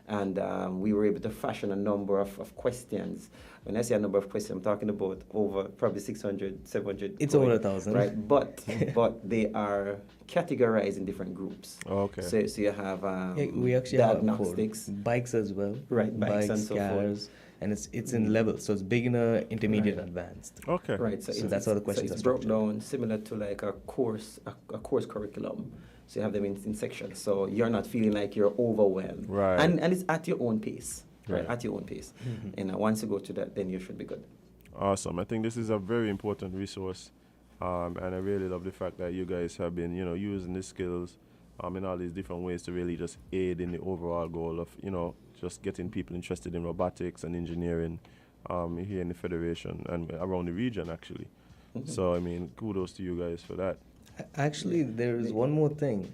[SPEAKER 12] and we were able to fashion a number of questions. When I say a number of questions, I'm talking about over probably 600, 700.
[SPEAKER 11] It's over 1,000.
[SPEAKER 12] Right, but they are categorized in different groups.
[SPEAKER 1] Okay.
[SPEAKER 12] So you have
[SPEAKER 11] we actually
[SPEAKER 12] diagnostics.
[SPEAKER 11] have bikes as well.
[SPEAKER 12] Right, bikes and so
[SPEAKER 11] cars. And it's in levels, so it's beginner, intermediate, advanced.
[SPEAKER 1] Okay.
[SPEAKER 12] Right. So
[SPEAKER 11] that's how the questions
[SPEAKER 12] it's
[SPEAKER 11] are
[SPEAKER 12] broke down similar to like a course curriculum. So you have them in sections, so you're not feeling like you're overwhelmed.
[SPEAKER 1] Right.
[SPEAKER 12] And it's at your own pace.
[SPEAKER 1] Right.
[SPEAKER 12] At your own pace. And once you go to that, then you should be good.
[SPEAKER 1] Awesome. I think this is a very important resource, and I really love the fact that you guys have been, using the skills, in all these different ways to really just aid in the overall goal of, just getting people interested in robotics and engineering here in the Federation and around the region, actually. So, kudos to you guys for that.
[SPEAKER 11] Actually, there is one more thing.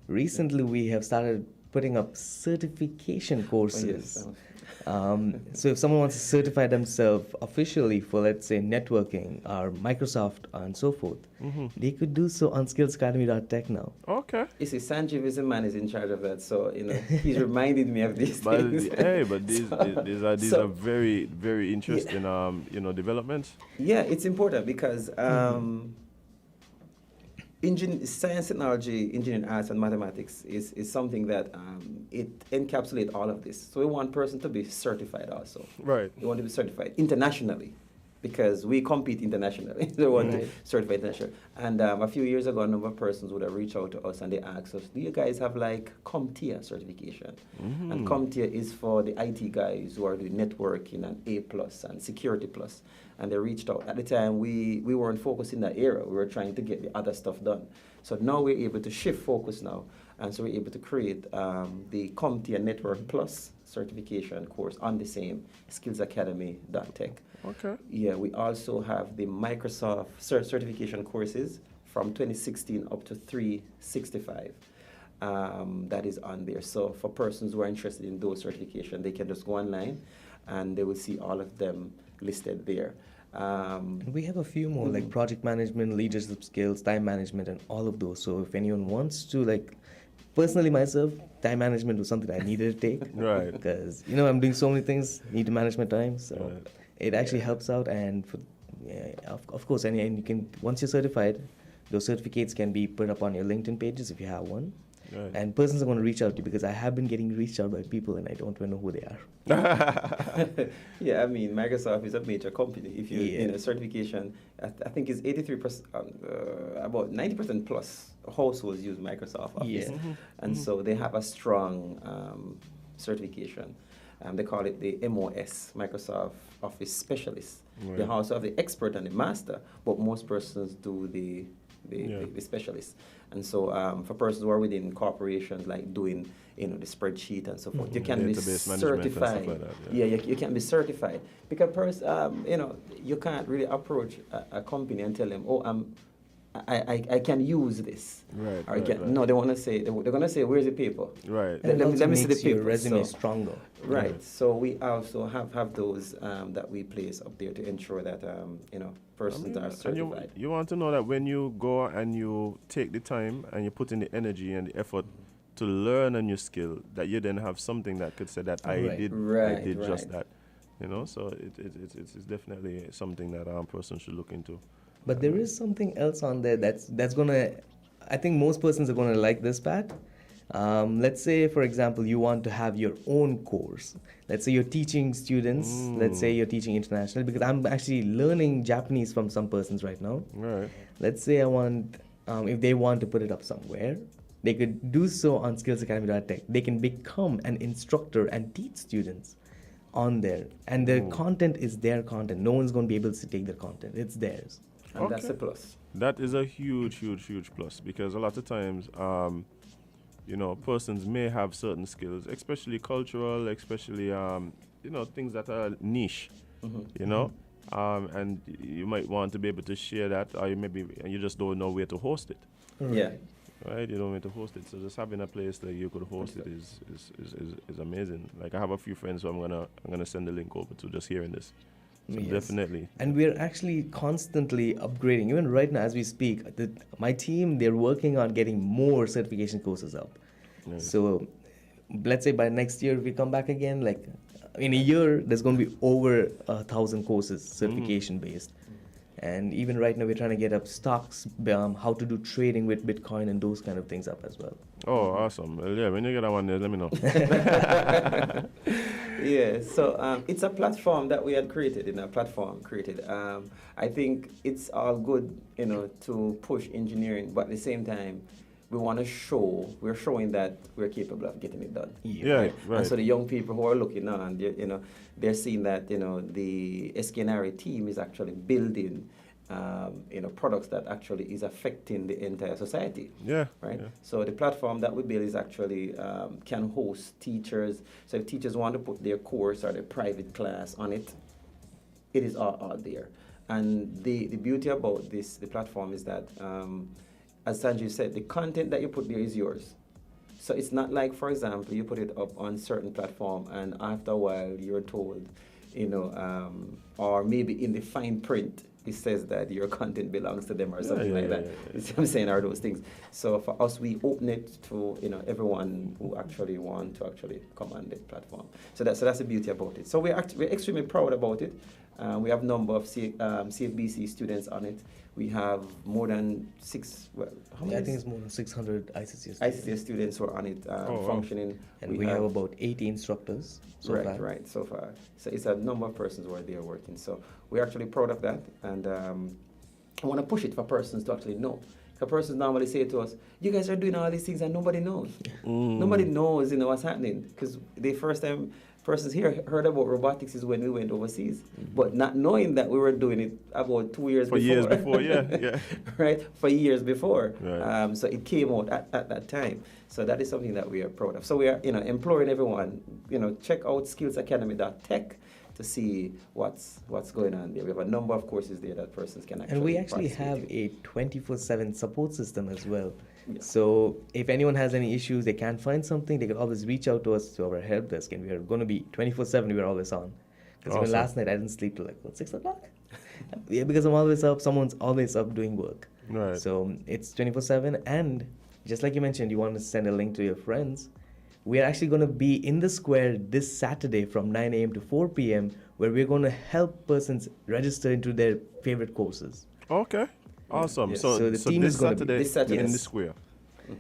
[SPEAKER 11] Recently, we have started putting up certification courses. So if someone wants to certify themselves officially for, let's say, networking or Microsoft and so forth, they could do so on skillsacademy.tech now.
[SPEAKER 1] Okay.
[SPEAKER 12] You see, Sanjeev is the man is in charge of that, so he's reminded me of these things.
[SPEAKER 1] But these are very, very interesting developments.
[SPEAKER 12] Yeah, it's important because science, technology, engineering, arts, and mathematics is something that it encapsulates all of this. So we want person to be certified also.
[SPEAKER 1] Right.
[SPEAKER 12] We want to be certified internationally because we compete internationally. So we want to certify internationally. And a few years ago, a number of persons would have reached out to us and they asked us, do you guys have like CompTIA certification? And CompTIA is for the IT guys who are doing networking and A+ and Security+. And they reached out. At the time, we weren't focused in that area. We were trying to get the other stuff done. So now we're able to shift focus now. And so we're able to create the CompTIA Network Plus certification course on the same skillsacademy.tech.
[SPEAKER 1] Okay.
[SPEAKER 12] Yeah, we also have the Microsoft certification courses from 2016 up to 365. That is on there. So for persons who are interested in those certifications, they can just go online and they will see all of them listed there.
[SPEAKER 11] We have a few more like project management, leadership skills, time management, and all of those. So if anyone wants to, like, personally myself, time management was something I needed to take.
[SPEAKER 1] Right.
[SPEAKER 11] Because I'm doing so many things, need to manage my time. So
[SPEAKER 1] Right.
[SPEAKER 11] it actually helps out. And of course, and you can, once you're certified, those certificates can be put up on your LinkedIn pages if you have one.
[SPEAKER 1] Right.
[SPEAKER 11] And persons are going to reach out to you, because I have been getting reached out by people and I don't even know who they are.
[SPEAKER 12] Yeah, I mean, Microsoft is a major company. If you
[SPEAKER 11] Yeah.
[SPEAKER 12] in a certification, I think it's 83%, about 90% plus households use Microsoft Office,
[SPEAKER 11] Yeah.
[SPEAKER 12] and so they have a strong certification. They call it the MOS, Microsoft Office Specialist.
[SPEAKER 1] Right.
[SPEAKER 12] They also have the expert and the master, but most persons do the specialist. And so for persons who are within corporations, like doing the spreadsheet and so forth, you can be
[SPEAKER 1] Database management and stuff
[SPEAKER 12] certified.
[SPEAKER 1] like that,
[SPEAKER 12] Yeah, you can be certified, because you can't really approach a company and tell them, oh, I can use this.
[SPEAKER 1] Right,
[SPEAKER 12] Or
[SPEAKER 1] right, right.
[SPEAKER 12] No, they want to say, they're going to say, where's the paper?
[SPEAKER 1] Right.
[SPEAKER 11] And it also
[SPEAKER 12] Let me see the
[SPEAKER 11] makes your
[SPEAKER 12] paper.
[SPEAKER 11] resume
[SPEAKER 12] So-
[SPEAKER 11] stronger.
[SPEAKER 12] Right.
[SPEAKER 1] Right.
[SPEAKER 12] So we also have those that we place up there to ensure that persons are
[SPEAKER 1] And
[SPEAKER 12] certified.
[SPEAKER 1] you want to know that when you go and you take the time and you put in the energy and the effort to learn a new skill, that you then have something that could say that I
[SPEAKER 11] Right.
[SPEAKER 1] did just that. So it's definitely something that a person should look into.
[SPEAKER 11] But there is something else on there that's gonna. I think most persons are gonna like this, Pat. Let's say, for example, you want to have your own course. Let's say you're teaching students. Let's say you're teaching international, because I'm actually learning Japanese from some persons right now.
[SPEAKER 1] Right.
[SPEAKER 11] Let's say I want, if they want to put it up somewhere, they could do so on skillsacademy.tech. They can become an instructor and teach students on there, and their content is their content. No one's going to be able to take their content. It's theirs.
[SPEAKER 12] And that's
[SPEAKER 1] Okay.
[SPEAKER 12] a plus.
[SPEAKER 1] That is a huge plus, because a lot of times, persons may have certain skills, especially cultural, especially, things that are niche, and you might want to be able to share that, or you just don't know where to host it.
[SPEAKER 12] Yeah.
[SPEAKER 1] Right, you don't want to host it. So just having a place that you could host it is amazing. Like, I have a few friends who I'm gonna send the link over to, just hearing this. So
[SPEAKER 11] Yes.
[SPEAKER 1] definitely.
[SPEAKER 11] And we're actually constantly upgrading. Even right now, as we speak, my team, they're working on getting more certification courses up.
[SPEAKER 1] Nice.
[SPEAKER 11] So let's say by next year, if we come back again, like in a year, there's going to be over 1,000 courses certification based. And even right now, we're trying to get up stocks, how to do trading with Bitcoin and those kind of things up as well.
[SPEAKER 1] Oh, awesome. Well, yeah, when you get that one there, let me know.
[SPEAKER 12] Yeah, so it's a platform that we had created, I think it's all good, to push engineering, but at the same time, we're showing that we're capable of getting it done.
[SPEAKER 1] Yeah, right.
[SPEAKER 12] And so the young people who are looking on, they're seeing that, the SKNRA team is actually building, products that actually is affecting the entire society.
[SPEAKER 1] Yeah.
[SPEAKER 12] Right.
[SPEAKER 1] Yeah.
[SPEAKER 12] So the platform that we build is actually can host teachers. So if teachers want to put their course or their private class on it, it is all out there. And the beauty about the platform is that, as Sanjeev said, the content that you put there is yours. So it's not like, for example, you put it up on certain platform and after a while you're told, or maybe in the fine print, it says that your content belongs to them or something like that. You see what I'm saying, are those things. So for us, we open it to everyone who actually want to actually come on the platform. So that's the beauty about it. So we're extremely proud about it. We have a number of CFBC students on it. We have more than how many?
[SPEAKER 11] I think it's more than 600 ICCS students.
[SPEAKER 12] ICCS students who are on it functioning.
[SPEAKER 11] And we have about 80 instructors so far.
[SPEAKER 12] Right, so far. So it's a number of persons who are there working. So we're actually proud of that. And I want to push it for persons to actually know. Because persons normally say to us, you guys are doing all these things and nobody knows. Nobody knows what's happening. Because the first time persons here heard about robotics is when we went overseas, but not knowing that we were doing it about 2 years before.
[SPEAKER 1] For years before, yeah.
[SPEAKER 12] Right, for years before.
[SPEAKER 1] Right.
[SPEAKER 12] So it came out at that time. So that is something that we are proud of. So we are, imploring everyone, check out skillsacademy.tech to see what's going on there. We have a number of courses there that persons can actually
[SPEAKER 11] And we actually have a 24/7 support system as well. Yeah. So if anyone has any issues, they can't find something, they can always reach out to us, to our help desk, and we are going to be 24/7. We're always on. Because even last night I didn't sleep till 6 o'clock. Yeah, because I'm always up. Someone's always up doing work.
[SPEAKER 1] Right.
[SPEAKER 11] So it's 24/7. And just like you mentioned, you want to send a link to your friends. We are actually going to be in the square this Saturday from 9 a.m. to 4 p.m., where we're going to help persons register into their favorite courses.
[SPEAKER 1] Okay. Awesome.
[SPEAKER 12] Yes.
[SPEAKER 1] So
[SPEAKER 11] the team
[SPEAKER 1] this
[SPEAKER 11] is gonna be-
[SPEAKER 1] Saturday,
[SPEAKER 12] this Saturday.
[SPEAKER 1] in the
[SPEAKER 12] Yes.
[SPEAKER 1] square.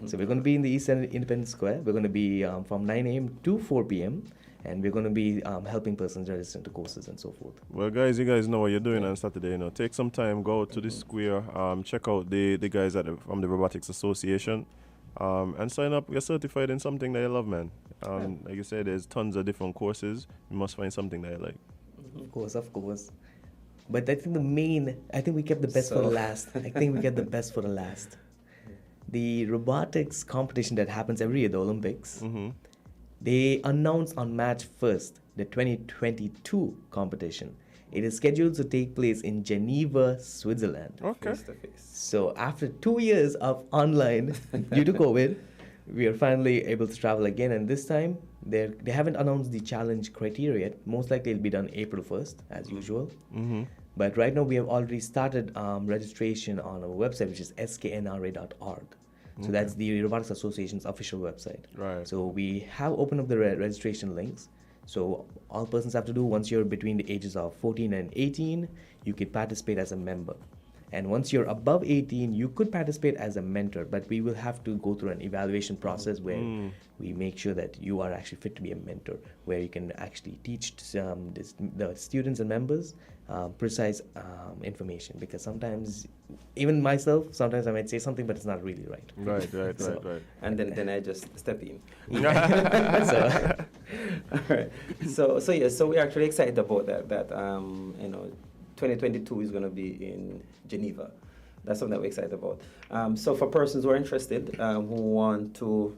[SPEAKER 11] So we're going to be in the East End Independence Square. We're going to be from 9 a.m. to 4 p.m. And we're going to be helping persons register into courses and so forth.
[SPEAKER 1] Well, guys, you guys know what you're doing on Saturday. You know, take some time, go to the square, check out the guys from the Robotics Association, and sign up. Get certified in something that you love, man. Like you said, there's tons of different courses. You must find something that you like.
[SPEAKER 11] Of course. But I think we kept the best for the last. I think we kept the best for the last. The robotics competition that happens every year, the Olympics, they announced on March 1st the 2022 competition. It is scheduled to take place in Geneva, Switzerland.
[SPEAKER 1] Okay.
[SPEAKER 12] Face to face.
[SPEAKER 11] So after 2 years of online due to COVID, we are finally able to travel again. And this time, they haven't announced the challenge criteria yet. Most likely it'll be done April 1st, as usual. But right now, we have already started registration on our website, which is SKNRA.org. So that's the Robotics Association's official website.
[SPEAKER 1] Right.
[SPEAKER 11] So we have opened up the registration links. So all persons have to do, once you're between the ages of 14 and 18, you can participate as a member. And once you're above 18, you could participate as a mentor, but we will have to go through an evaluation process where we make sure that you are actually fit to be a mentor, where you can actually teach the students and members precise information. Because sometimes, even myself, sometimes I might say something, but it's not really right.
[SPEAKER 1] Right.
[SPEAKER 12] And then I just step in.
[SPEAKER 11] So,
[SPEAKER 12] All right. So we're actually excited about that. 2022 is going to be in Geneva. That's something that we're excited about. So for persons who are interested, who want to,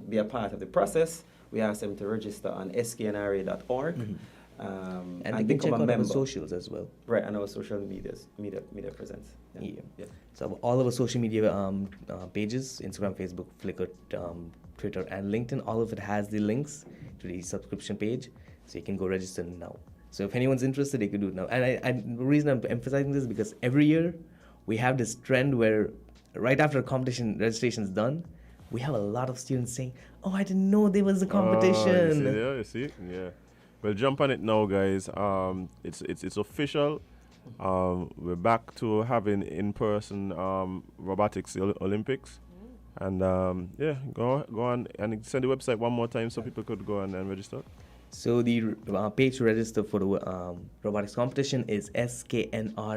[SPEAKER 12] be a part of the process, we ask them to register on sknra.org.
[SPEAKER 11] and they can check
[SPEAKER 12] become a
[SPEAKER 11] out our
[SPEAKER 12] member.
[SPEAKER 11] socials as well.
[SPEAKER 12] Right, and our social media presence.
[SPEAKER 11] Yeah. So all of our social media pages, Instagram, Facebook, Flickr, Twitter, and LinkedIn, all of it has the links to the subscription page, so you can go register now. So if anyone's interested, they can do it now. And the reason I'm emphasizing this is because every year we have this trend where right after a competition registration is done, we have a lot of students saying, "Oh, I didn't know there was a competition."
[SPEAKER 1] You see? Yeah. Well, jump on it now, guys. It's official. We're back to having in-person robotics Olympics. And go on and send the website one more time so people could go on and register.
[SPEAKER 11] So the page to register for the robotics competition is sknra.org.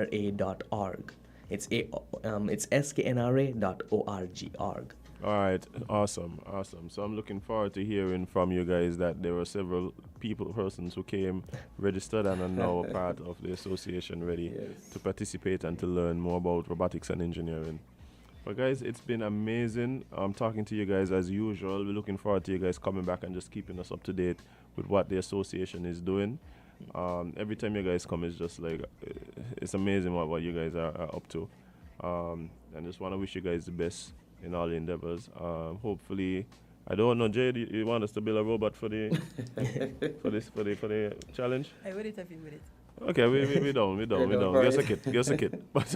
[SPEAKER 11] It's sknra.org.
[SPEAKER 1] All right, awesome. So I'm looking forward to hearing from you guys that there were several persons who came, registered, and are now a part of the association, ready to participate and to learn more about robotics and engineering. But guys, it's been amazing. I'm talking to you guys as usual. We're looking forward to you guys coming back and just keeping us up to date with what the association is doing. Every time you guys come, it's just like, it's amazing what you guys are up to. And just want to wish you guys the best in all the endeavors. Hopefully, I don't know, Jade, you want us to build a robot for the for the challenge?
[SPEAKER 2] I will it if you will it.
[SPEAKER 1] Okay, we don't. Give us a kit. But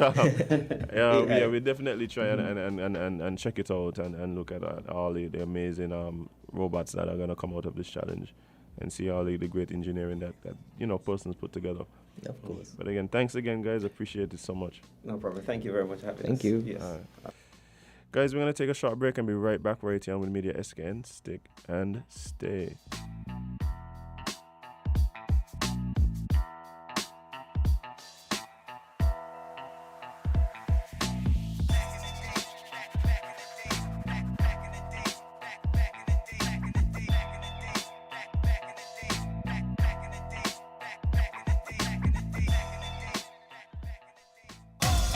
[SPEAKER 1] we definitely try and check it out and look at all the amazing robots that are gonna come out of this challenge, and see all the great engineering that persons put together.
[SPEAKER 11] Of course.
[SPEAKER 1] But again, thanks again, guys. Appreciate it so much.
[SPEAKER 12] No problem. Thank you very much for having us.
[SPEAKER 11] Thank you.
[SPEAKER 12] Yes.
[SPEAKER 1] Guys, we're gonna take a short break and be right back right here on With Media SKN. Stick and stay.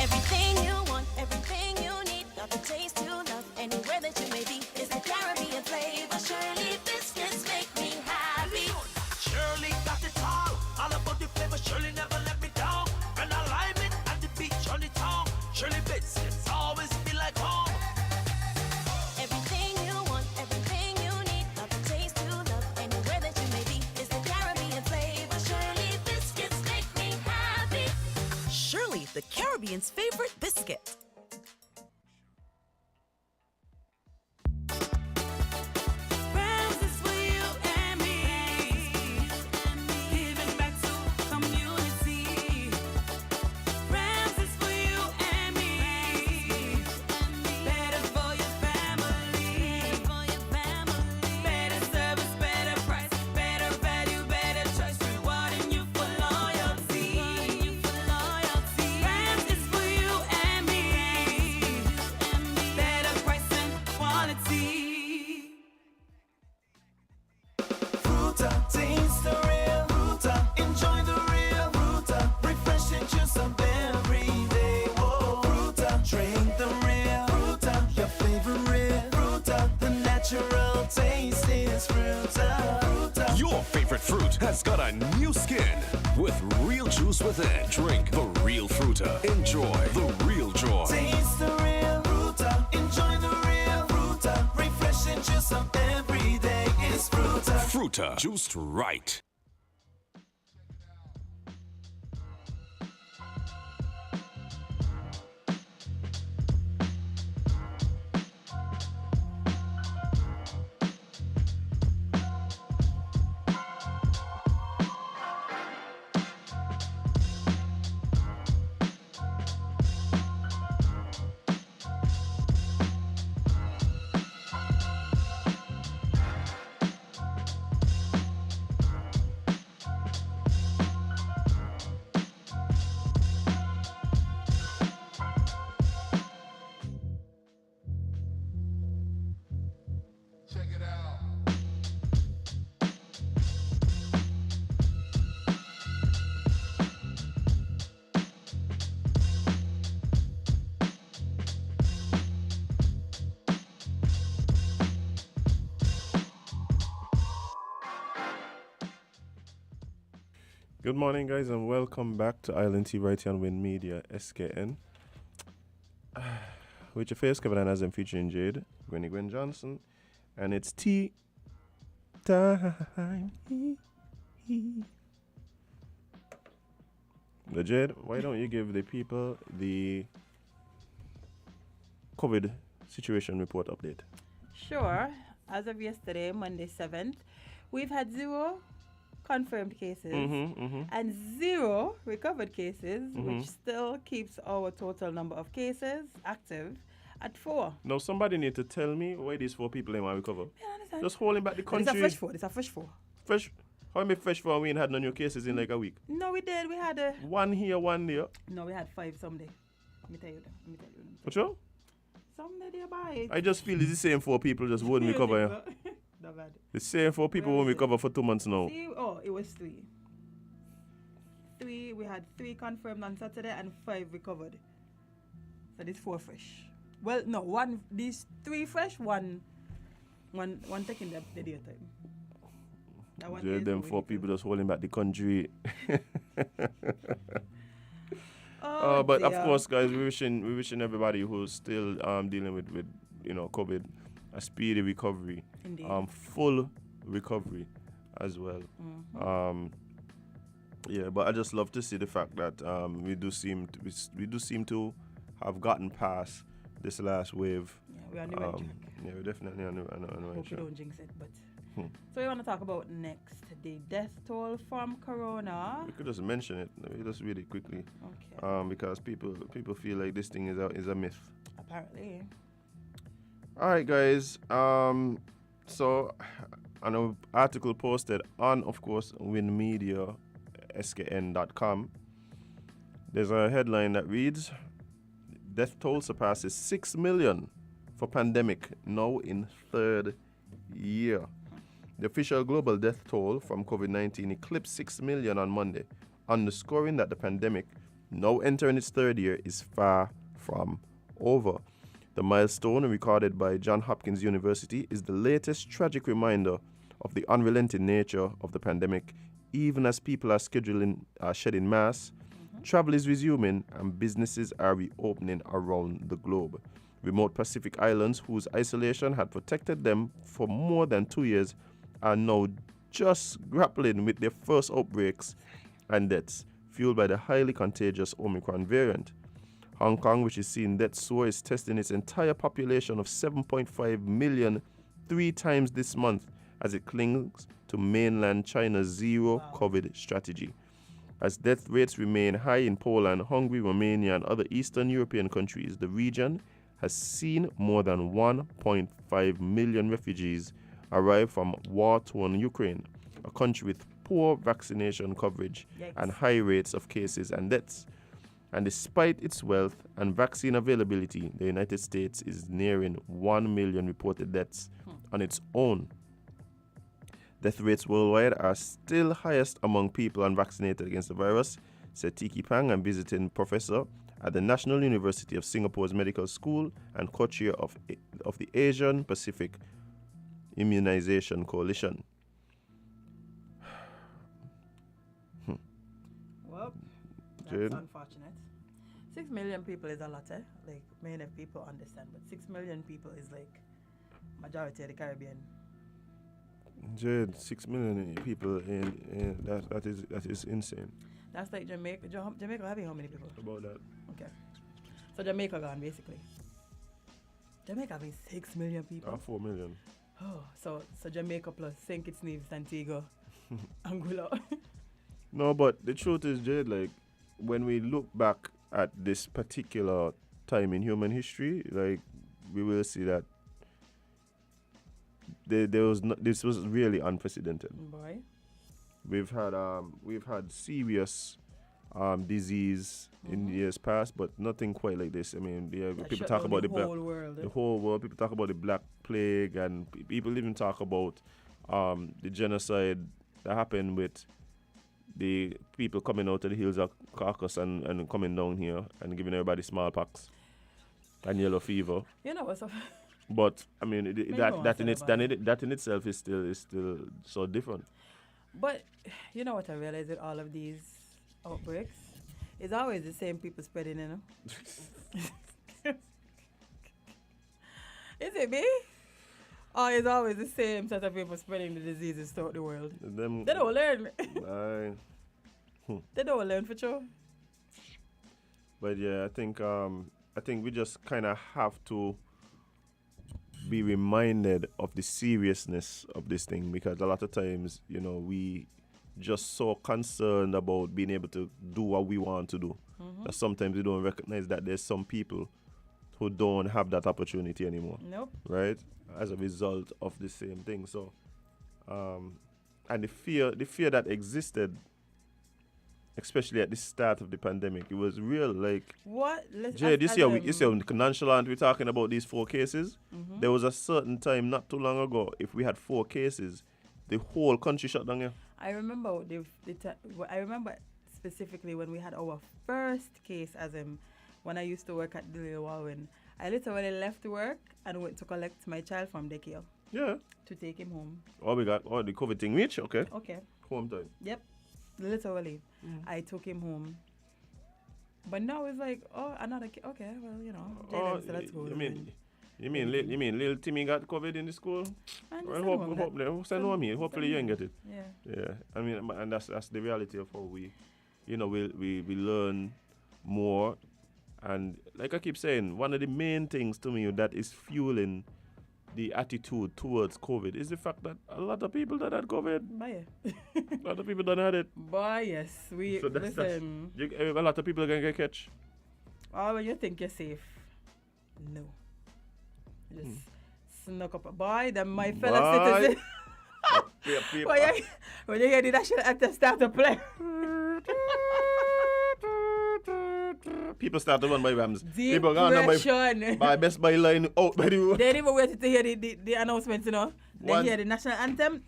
[SPEAKER 13] Everything you want, everything you need, got the taste you love, anywhere that you may be, is the Caribbean flavor. Shirley biscuits make me happy.
[SPEAKER 5] Shirley got it all about the flavor. Shirley never let me down. And I lime it at the beach on the town. Shirley biscuits always feel like home.
[SPEAKER 13] Everything you want, everything you need, got the taste you love, anywhere that you may be, is the Caribbean flavor. Shirley biscuits make me happy.
[SPEAKER 14] the Caribbean's favorite biscuit.
[SPEAKER 13] Rams is for you and me. Giving back to community. Rams is for you and me. Better for your family. Better service, better price, better value, better choice. Rewarding you for loyalty. Rams is for you and me. Better price and quality.
[SPEAKER 5] Fruta, taste the real Fruta, enjoy the real Fruta, refreshing juice of every day. Whoa, Fruta, drink the real Fruta, your favorite Fruta, the natural taste is Fruta. Fruta.
[SPEAKER 15] Your favorite fruit has got a new skin with real juice within. Drink the real Fruta. Enjoy the real joy.
[SPEAKER 5] Taste the real Fruta, enjoy the real Fruta, refreshing juice of every day is Fruta.
[SPEAKER 15] Fruta, juiced right.
[SPEAKER 1] Good morning, guys, and welcome back to Island Tea right here on Win Media SKN. With your face, Kevin and Azem featuring Jade, Gwen Johnson, and it's tea time. Now, Jade, why don't you give the people the COVID situation report update?
[SPEAKER 2] Sure. As of yesterday, Monday 7th, we've had 0 confirmed cases and 0 recovered cases, which still keeps our total number of cases active at 4.
[SPEAKER 1] Now, somebody need to tell me why these 4 people ain't want to recover.
[SPEAKER 2] Yeah, I understand.
[SPEAKER 1] Just holding back the
[SPEAKER 2] It's
[SPEAKER 1] country.
[SPEAKER 2] a fresh 4. It's a fresh 4.
[SPEAKER 1] Fresh? How many fresh 4 we ain't had no new cases in like a week?
[SPEAKER 2] No, we did. We had a...
[SPEAKER 1] One here, one there.
[SPEAKER 2] No, we had 5 someday. Let me tell you that.
[SPEAKER 1] What you?
[SPEAKER 2] Someday they buy it.
[SPEAKER 1] I just feel it's the same 4 people just wouldn't recover. Yeah.
[SPEAKER 2] Not bad.
[SPEAKER 1] The same 4 people won't recover for 2 months now.
[SPEAKER 2] See, it was 3. 3, we had 3 confirmed on Saturday and 5 recovered. So this 4 fresh. Well, no, these 3 fresh, one taking the daytime. That one
[SPEAKER 1] Yeah,
[SPEAKER 2] is
[SPEAKER 1] them
[SPEAKER 2] going
[SPEAKER 1] 4
[SPEAKER 2] to-
[SPEAKER 1] people just holding back the country.
[SPEAKER 2] Oh,
[SPEAKER 1] but of
[SPEAKER 2] dear.
[SPEAKER 1] course, guys, we wishing everybody who's still dealing with COVID a speedy recovery,
[SPEAKER 2] Indeed.
[SPEAKER 1] full recovery as well. Yeah, but I just love to see the fact that we do seem to have gotten past this last wave.
[SPEAKER 2] Yeah, we're on the right track.
[SPEAKER 1] Yeah, we're definitely on the right
[SPEAKER 2] Hope we
[SPEAKER 1] track.
[SPEAKER 2] don't jinx it, but... So we want to talk about next, the death toll from corona.
[SPEAKER 1] We could just mention it, just really quickly.
[SPEAKER 2] Okay.
[SPEAKER 1] Because people feel like this thing is a myth.
[SPEAKER 2] Apparently.
[SPEAKER 1] All right, guys. So an article posted on, of course, WinMedia, SKN.com. There's a headline that reads, "Death toll surpasses 6 million for pandemic now in 3rd year." The official global death toll from COVID-19 eclipsed 6 million on Monday, underscoring that the pandemic, now entering its 3rd year, is far from over. The milestone recorded by Johns Hopkins University is the latest tragic reminder of the unrelenting nature of the pandemic, even as people are shedding masks, travel is resuming, and businesses are reopening around the globe. Remote Pacific islands, whose isolation had protected them for more than 2 years, are now just grappling with their first outbreaks and deaths. fueled by the highly contagious Omicron variant. Hong Kong, which is seeing deaths soar, is testing its entire population of 7.5 million 3 times this month as it clings to mainland China's zero COVID strategy. As death rates remain high in Poland, Hungary, Romania, and other Eastern European countries, the region has seen more than 1.5 million refugees arrive from war-torn Ukraine, a country with poor vaccination coverage and high rates of cases and deaths. And despite its wealth and vaccine availability, the United States is nearing 1 million reported deaths on its own. Death rates worldwide are still highest among people unvaccinated against the virus, said Tiki Pang, a visiting professor at the National University of Singapore's Medical School and co-chair of the Asian Pacific Immunization Coalition.
[SPEAKER 2] Well, that's
[SPEAKER 1] Jade?
[SPEAKER 2] unfortunate. 6 million people is a lot, eh? Like, many people understand, but 6 million people is like majority of the Caribbean.
[SPEAKER 1] Jade, 6 million people in that is insane.
[SPEAKER 2] That's like Jamaica. Jamaica having how many people?
[SPEAKER 1] About that.
[SPEAKER 2] Okay. So Jamaica gone basically. Jamaica having 6 million people.
[SPEAKER 1] 4 million.
[SPEAKER 2] Oh, so Jamaica plus St. Kitts, Nevis, Antigua, Anguilla.
[SPEAKER 1] No, but the truth is, Jade, like, when we look back at this particular time in human history, like, we will see that this was really unprecedented.
[SPEAKER 2] Boy.
[SPEAKER 1] We've had serious disease in years past, but nothing quite like this. I mean, people talk about the
[SPEAKER 2] whole world.
[SPEAKER 1] The whole world. People talk about the Black Plague, and people even talk about the genocide that happened with the people coming out of the hills of Caucasus and coming down here and giving everybody smallpox and yellow fever.
[SPEAKER 2] You know what's up?
[SPEAKER 1] But I mean, that in itself is still so different.
[SPEAKER 2] But you know what I realize with all of these outbreaks? It's always the same people spreading, you know? Is it me? Or it's always the same set of people spreading the diseases throughout the world? They don't learn. They don't learn for sure.
[SPEAKER 1] But yeah, I think we just kind of have to be reminded of the seriousness of this thing, because a lot of times, you know, we just so concerned about being able to do what we want to do that sometimes we don't recognize that there's some people who don't have that opportunity anymore.
[SPEAKER 2] Nope.
[SPEAKER 1] Right? As a result of the same thing. So, and the fear that existed, especially at the start of the pandemic, it was real. Like,
[SPEAKER 2] what?
[SPEAKER 1] Jay, this year, nonchalant, we're talking about these 4 cases. There was a certain time not too long ago, if we had 4 cases, the whole country shut down here.
[SPEAKER 2] I remember I remember specifically when we had our first case, when I used to work at Dilly Warwin. I literally left work and went to collect my child from daycare.
[SPEAKER 1] Yeah.
[SPEAKER 2] To take him home.
[SPEAKER 1] The COVID thing reach? Okay.
[SPEAKER 2] Okay.
[SPEAKER 1] Home time.
[SPEAKER 2] Yep. Literally. I took him home. But now it's like, another kid. Okay, well, you know, Jaden's still at school.
[SPEAKER 1] You mean little Timmy got COVID in the school? Hopefully you ain't get it. Yeah. I mean, and that's the reality of how we learn more. And like I keep saying, one of the main things to me that is fueling the attitude towards COVID is the fact that a lot of people that had COVID. A lot of people don't had it.
[SPEAKER 2] Boy, yes. Listen.
[SPEAKER 1] A lot of people are going to get catch.
[SPEAKER 2] Oh, when you think you're safe. No. Just snuck up. Boy, them my fellow citizens. When you hear the national anthem start to play.
[SPEAKER 1] People start to run by Rams.
[SPEAKER 2] People
[SPEAKER 1] gone by Best Buy line out by the road.
[SPEAKER 2] They didn't even wait to hear the announcements, you know. They hear the national anthem.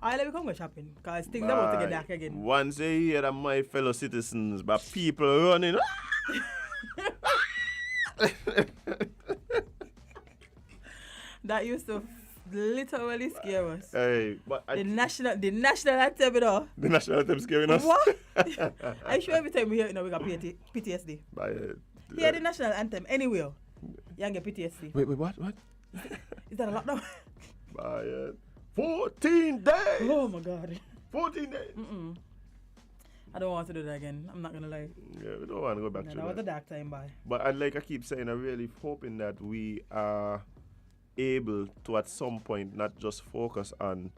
[SPEAKER 2] All let me come go shopping, because things are about to get dark again.
[SPEAKER 1] Once they hear that my fellow citizens, but people running.
[SPEAKER 2] That used to literally scare us.
[SPEAKER 1] Hey, but
[SPEAKER 2] the national anthem, you know.
[SPEAKER 1] The national anthem scaring us.
[SPEAKER 2] What? I sure every time we hear it, we got PTSD. Hear the national anthem anywhere, you get PTSD.
[SPEAKER 1] Wait, what?
[SPEAKER 2] Is that a lot now?
[SPEAKER 1] 14 days.
[SPEAKER 2] Oh my God.
[SPEAKER 1] 14 days.
[SPEAKER 2] I don't want to do that again. I'm not gonna lie.
[SPEAKER 1] Yeah, we don't want to go back
[SPEAKER 2] No,
[SPEAKER 1] to
[SPEAKER 2] that
[SPEAKER 1] that.
[SPEAKER 2] was a dark time, boy.
[SPEAKER 1] But like I keep saying, I'm really hoping that we are able to at some point not just focus on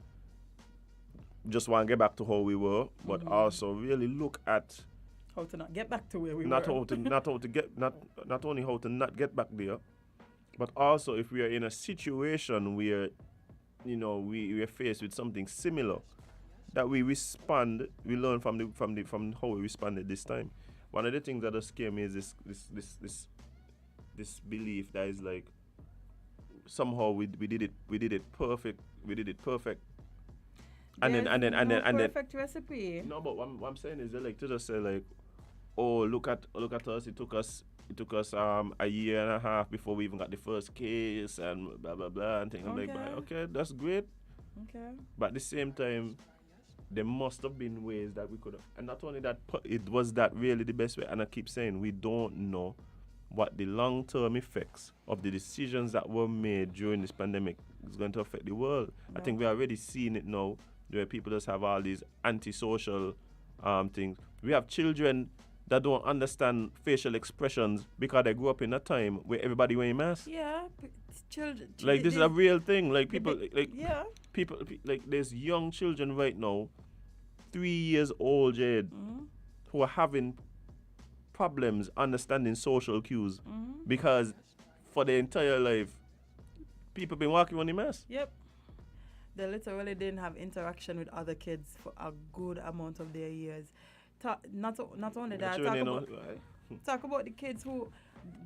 [SPEAKER 1] just want to get back to how we were, but also really look at
[SPEAKER 2] How to not get back to where we
[SPEAKER 1] not
[SPEAKER 2] were.
[SPEAKER 1] how to not how to get not only how to not get back there, but also if we are in a situation where we are faced with something similar, that we respond, we learn from how we responded this time. One of the things that does scare me is this belief that is like somehow we did it perfect. And then
[SPEAKER 2] perfect recipe.
[SPEAKER 1] no, but what I'm saying is they like to just say like, oh, look at us. It took us a year and a half before we even got the first case and blah blah blah and things. I'm like, okay, that's great.
[SPEAKER 2] Okay.
[SPEAKER 1] But at the same time, there must have been ways that we could have, and not only that, it was that really the best way. And I keep saying we don't know what the long-term effects of the decisions that were made during this pandemic is going to affect the world. I think we're already seeing it now, where people just have all these antisocial things. We have children that don't understand facial expressions because they grew up in a time where everybody wearing masks.
[SPEAKER 2] Yeah, children.
[SPEAKER 1] Like this is a real thing. Like people,
[SPEAKER 2] yeah.
[SPEAKER 1] People like there's young children right now, 3 years old, Jade, who are having problems understanding social cues because for their entire life, people been walking on the mask.
[SPEAKER 2] Yep. They literally didn't have interaction with other kids for a good amount of their years. Not only that, talk about the kids who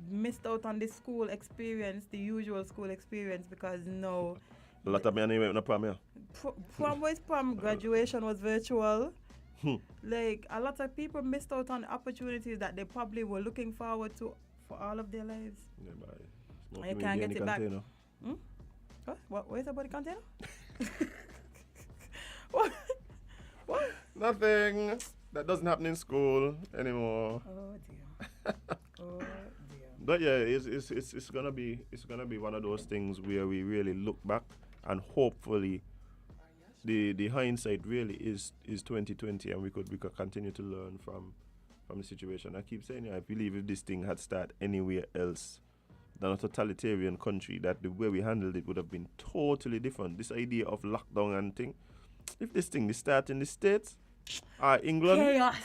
[SPEAKER 2] missed out on the school experience, the usual school experience, because no.
[SPEAKER 1] A lot of me anyway no prom, yeah.
[SPEAKER 2] Prom graduation was virtual. Like a lot of people missed out on opportunities that they probably were looking forward to for all of their lives.
[SPEAKER 1] Yeah,
[SPEAKER 2] and you can't get it back. What? What is about the container? What?
[SPEAKER 1] Nothing. That doesn't happen in school anymore.
[SPEAKER 2] Oh dear. Oh dear.
[SPEAKER 1] But yeah, it's gonna be one of those things where we really look back and hopefully the hindsight really is 2020 and we could continue to learn from the situation. I keep saying I believe if this thing had started anywhere else than a totalitarian country, that the way we handled it would have been totally different. This idea of lockdown and thing, if this thing is started in the States, England,
[SPEAKER 2] chaos.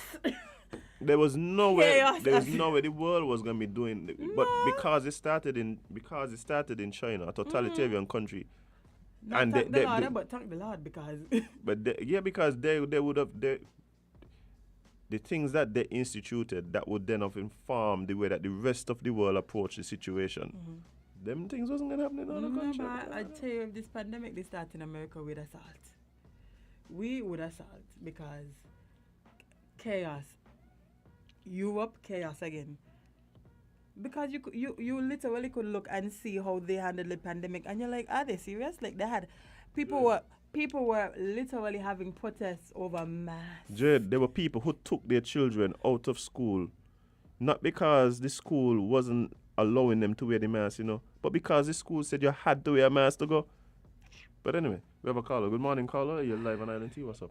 [SPEAKER 1] There was no way.
[SPEAKER 2] Chaos.
[SPEAKER 1] There was no way the world was gonna be doing. But because it started in China, a totalitarian country,
[SPEAKER 2] and thank the Lord, but thank the Lord because.
[SPEAKER 1] Because they would have the things that they instituted that would then have informed the way that the rest of the world approached the situation. Them things wasn't gonna happen in other countries.
[SPEAKER 2] I tell you, if this pandemic they start in America with assault, we would assault because chaos. Europe chaos again. Because you literally could look and see how they handled the pandemic, and you're like, are they serious? Like they had people were literally having protests over masks.
[SPEAKER 1] Jade, there were people who took their children out of school, not because the school wasn't allowing them to wear the mask, but because the school said you had to wear a mask to go. But anyway, we have a caller. Good morning, caller. You're live on Island T. What's up?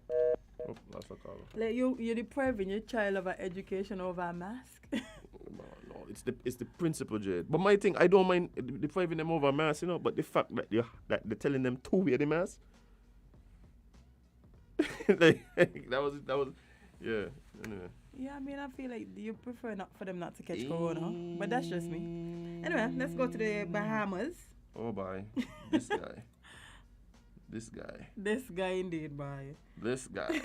[SPEAKER 1] Oh, that's a caller.
[SPEAKER 2] Like you're depriving your child of an education over a mask.
[SPEAKER 1] No, it's the principle, Jade. But my thing, I don't mind depriving them over a mask, but the fact that they're telling them to wear the mask, that was yeah. Anyway.
[SPEAKER 2] Yeah, I mean, I feel like you prefer not for them not to catch corona, but that's just me. Anyway, let's go to the Bahamas.
[SPEAKER 1] Oh boy, this guy.
[SPEAKER 2] This guy indeed, boy.
[SPEAKER 1] This guy.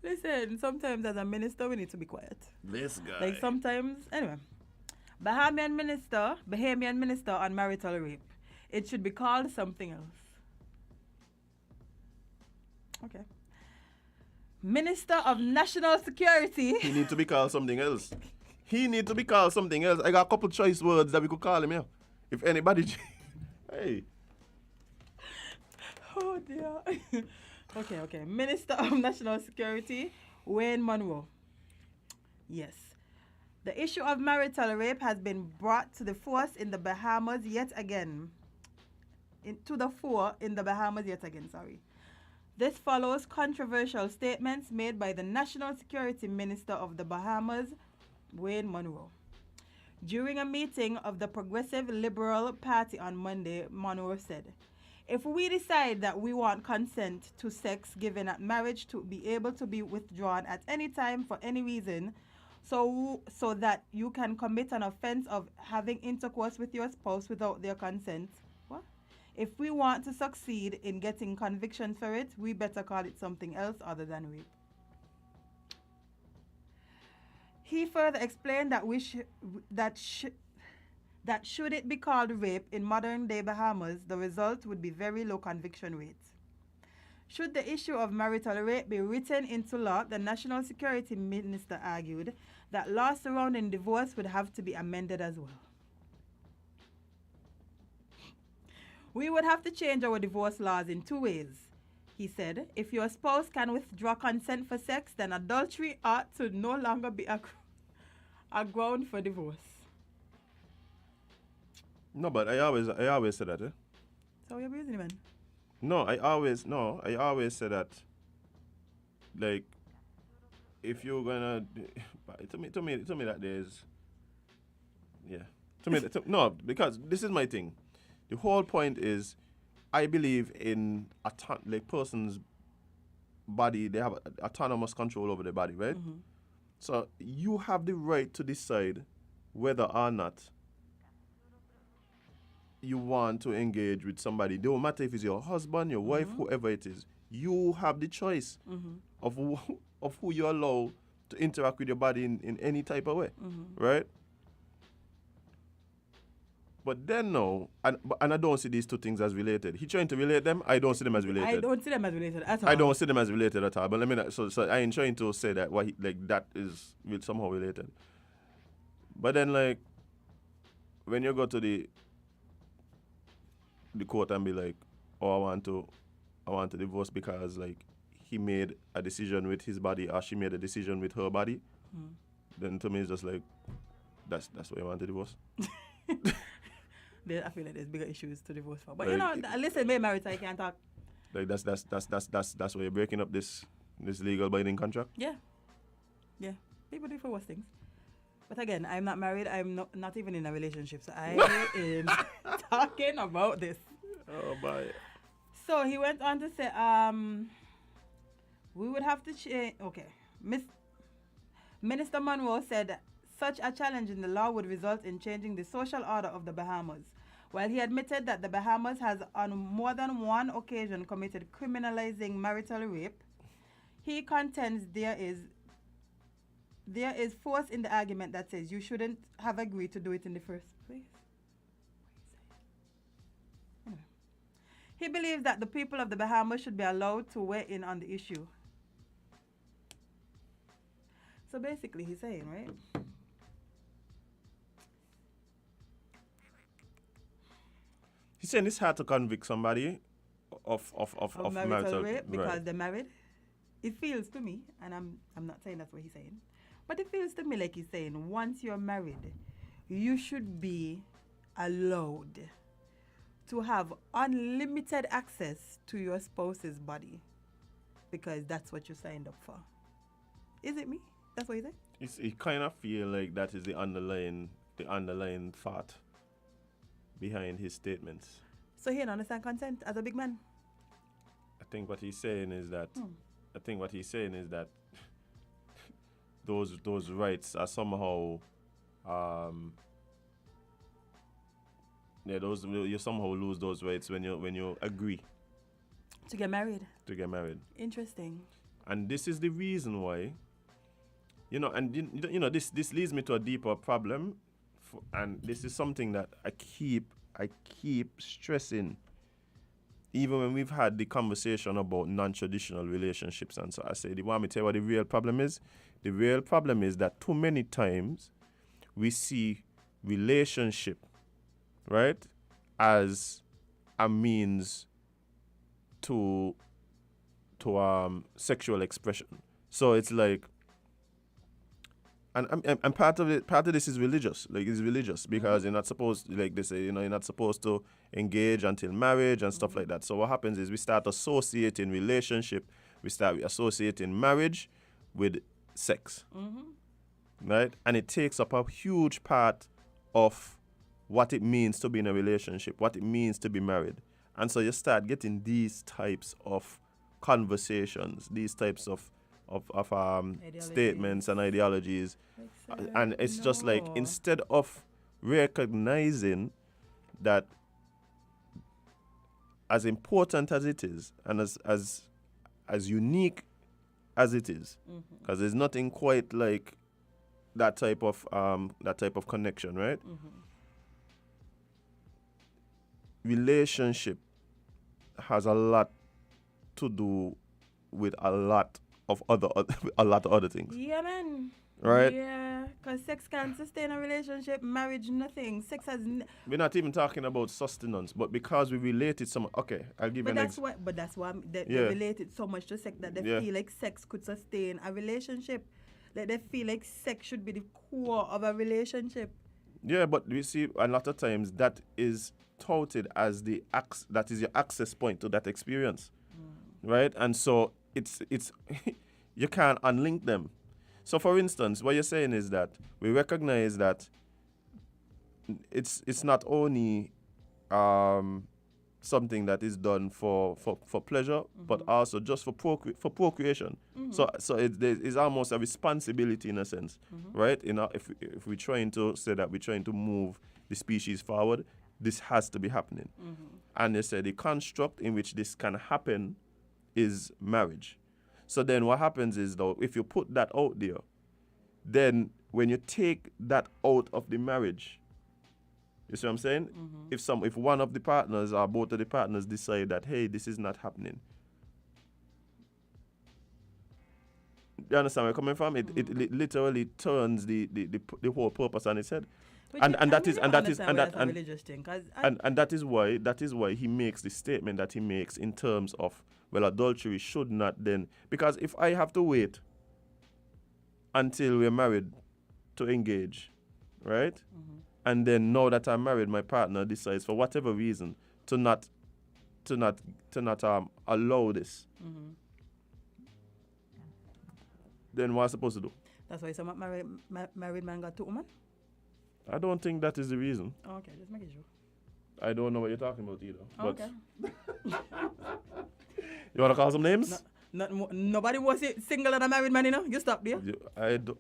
[SPEAKER 2] Listen, sometimes as a minister, we need to be quiet.
[SPEAKER 1] This guy.
[SPEAKER 2] Like sometimes, anyway. Bahamian minister on marital rape. It should be called something else. Okay. Minister of National Security.
[SPEAKER 1] He need to be called something else. I got a couple choice words that we could call him, yeah. If anybody... Hey.
[SPEAKER 2] Oh, dear. Okay. Minister of National Security, Wayne Monroe. Yes. The issue of marital rape has been brought to the force in the Bahamas yet again. This follows controversial statements made by the National Security Minister of the Bahamas, Wayne Monroe. During a meeting of the Progressive Liberal Party on Monday, Monroe said, "If we decide that we want consent to sex given at marriage to be able to be withdrawn at any time for any reason, so that you can commit an offense of having intercourse with your spouse without their consent, what? If we want to succeed in getting convictions for it, we better call it something else other than rape." He further explained that that should it be called rape in modern-day Bahamas, the result would be very low conviction rates. Should the issue of marital rape be written into law, the National Security Minister argued that laws surrounding divorce would have to be amended as well. "We would have to change our divorce laws in two ways," he said. "If your spouse can withdraw consent for sex, then adultery ought to no longer be a ground for divorce."
[SPEAKER 1] No, but I always say that, eh?
[SPEAKER 2] So you're abusing him, man.
[SPEAKER 1] I always say that, like, if you're gonna, to me that there's, yeah, no, because this is my thing. The whole point is, I believe in like person's body, they have autonomous control over their body, right?
[SPEAKER 2] Mm-hmm.
[SPEAKER 1] So you have the right to decide whether or not you want to engage with somebody. It don't matter if it's your husband, your wife, whoever it is. You have the choice of who you allow to interact with your body in any type of way, right? But then no, and I don't see these two things as related. He trying to relate them. I don't see them as related.
[SPEAKER 2] I don't see them as related at all.
[SPEAKER 1] I don't see them as related at all. But let me not, so I ain't trying to say that that is somehow related. But then like when you go to the court and be like, "Oh, I want to divorce because like he made a decision with his body or she made a decision with her body," then to me it's just like that's why you want to divorce.
[SPEAKER 2] I feel like there's bigger issues to divorce for. But
[SPEAKER 1] like,
[SPEAKER 2] listen, me married, so I can't talk.
[SPEAKER 1] Like that's why you're breaking up this legal binding contract.
[SPEAKER 2] Yeah. People do for worse things. But again, I'm not married. I'm not even in a relationship, so I am talking about this.
[SPEAKER 1] Oh, bye.
[SPEAKER 2] So he went on to say, we would have to change. Okay, Minister Monroe said that such a challenge in the law would result in changing the social order of the Bahamas. While he admitted that the Bahamas has on more than one occasion committed criminalizing marital rape, he contends there is force in the argument that says you shouldn't have agreed to do it in the first place. Anyway. He believes that the people of the Bahamas should be allowed to weigh in on the issue. So basically he's saying, right?
[SPEAKER 1] He's saying it's hard to convict somebody of
[SPEAKER 2] marital rape because they're married. It feels to me, and I'm not saying that's what he's saying, but it feels to me like he's saying once you're married, you should be allowed to have unlimited access to your spouse's body because that's what you signed up for. Is it me? That's what you say?
[SPEAKER 1] It kind of feel like that is the underlying thought behind his statements.
[SPEAKER 2] So he don't understand consent as a big man?
[SPEAKER 1] I think what he's saying is that those rights are somehow you somehow lose those rights when you agree
[SPEAKER 2] to get married.
[SPEAKER 1] Interesting. And this is the reason why, this leads me to a deeper problem, and this is something that I keep stressing, even when we've had the conversation about non-traditional relationships. And so I say, you want me to tell you what the real problem is? The real problem is that too many times we see relationship, right, as a means to sexual expression. So it's like and part of this is religious. Like, it's religious because you're not supposed, like they say, you're not supposed to engage until marriage and stuff like that. So what happens is we start associating relationship, we start associating marriage with sex, right? And it takes up a huge part of what it means to be in a relationship, what it means to be married. And so you start getting these types of conversations, these types of statements and ideologies. And it's just like, instead of recognizing that as important as it is and as unique as it is, because there's nothing quite like that type of connection, right? Relationship has a lot to do with a lot of other things.
[SPEAKER 2] Yeah, man.
[SPEAKER 1] Right?
[SPEAKER 2] Yeah, because sex can't sustain a relationship, marriage, nothing. Sex has.
[SPEAKER 1] We're not even talking about sustenance, but because we relate it so. Okay, I'll give you an example.
[SPEAKER 2] But that's why they relate it so much to sex that they feel like sex could sustain a relationship. Like they feel like sex should be the core of a relationship.
[SPEAKER 1] Yeah, but we see a lot of times that is touted as that is your access point to that experience, right? And so it's you can't unlink them. So, for instance, what you're saying is that we recognize that it's not only something that is done for pleasure, but also just for procreation. So it is almost a responsibility in a sense, right? If we're trying to say that we're trying to move the species forward, this has to be happening. And they say the construct in which this can happen is marriage. So then what happens is, though, if you put that out there, then when you take that out of the marriage, you see what I'm saying? If one of the partners or both of the partners decide that, hey, this is not happening, you understand where I'm coming from? It literally turns the whole purpose on its head. And that is why he makes the statement that he makes in terms of, well, adultery should not then, because if I have to wait until we're married to engage, right? And then now that I'm married, my partner decides for whatever reason to not allow this. Then what am I supposed to do?
[SPEAKER 2] That's why some married man got 2 women?
[SPEAKER 1] I don't think that is the reason.
[SPEAKER 2] Oh, okay, just making sure.
[SPEAKER 1] I don't know what you're talking about either.
[SPEAKER 2] Oh, okay.
[SPEAKER 1] You want to call some names?
[SPEAKER 2] Nobody was single and a married man, you know? You stop there.
[SPEAKER 1] I don't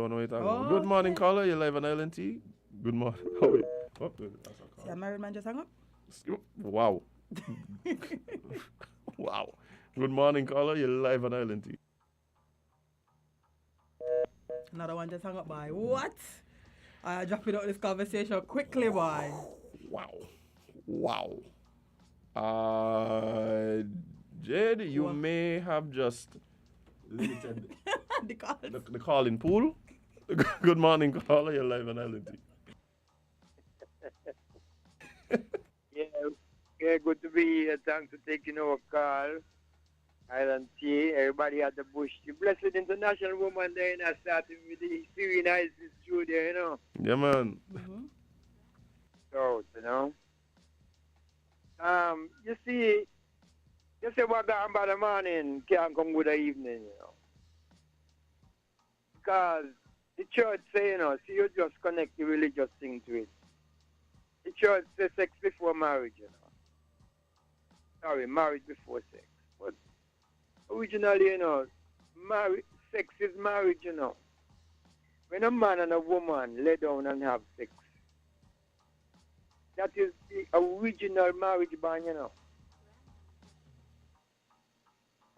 [SPEAKER 1] know what you're talking about. Good morning, caller. You're live on LNT. Good morning.
[SPEAKER 2] See, a married man just hung up?
[SPEAKER 1] Wow. Wow. Good morning, caller. You're live on LNT.
[SPEAKER 2] Another one just hung up, boy. What? I dropping out this conversation quickly, boy.
[SPEAKER 1] Wow. Jade, you may have just limited the calling pool. Good morning, caller. You're live on LNT.
[SPEAKER 16] Yeah, good to be here. Thanks for taking our call. Island T, everybody at the bush. The Blessed International Woman there, and I started with the Serena studio, you know.
[SPEAKER 1] Yeah, man.
[SPEAKER 16] So, you know. You see, you say what got by the morning can't come with the evening, you know. Because the church say, you know, see, you just connect the religious thing to it. The church says sex before marriage, you know. Sorry, marriage before sex. But originally, you know, sex is marriage, you know. When a man and a woman lay down and have sex, that is the original marriage bond, you know.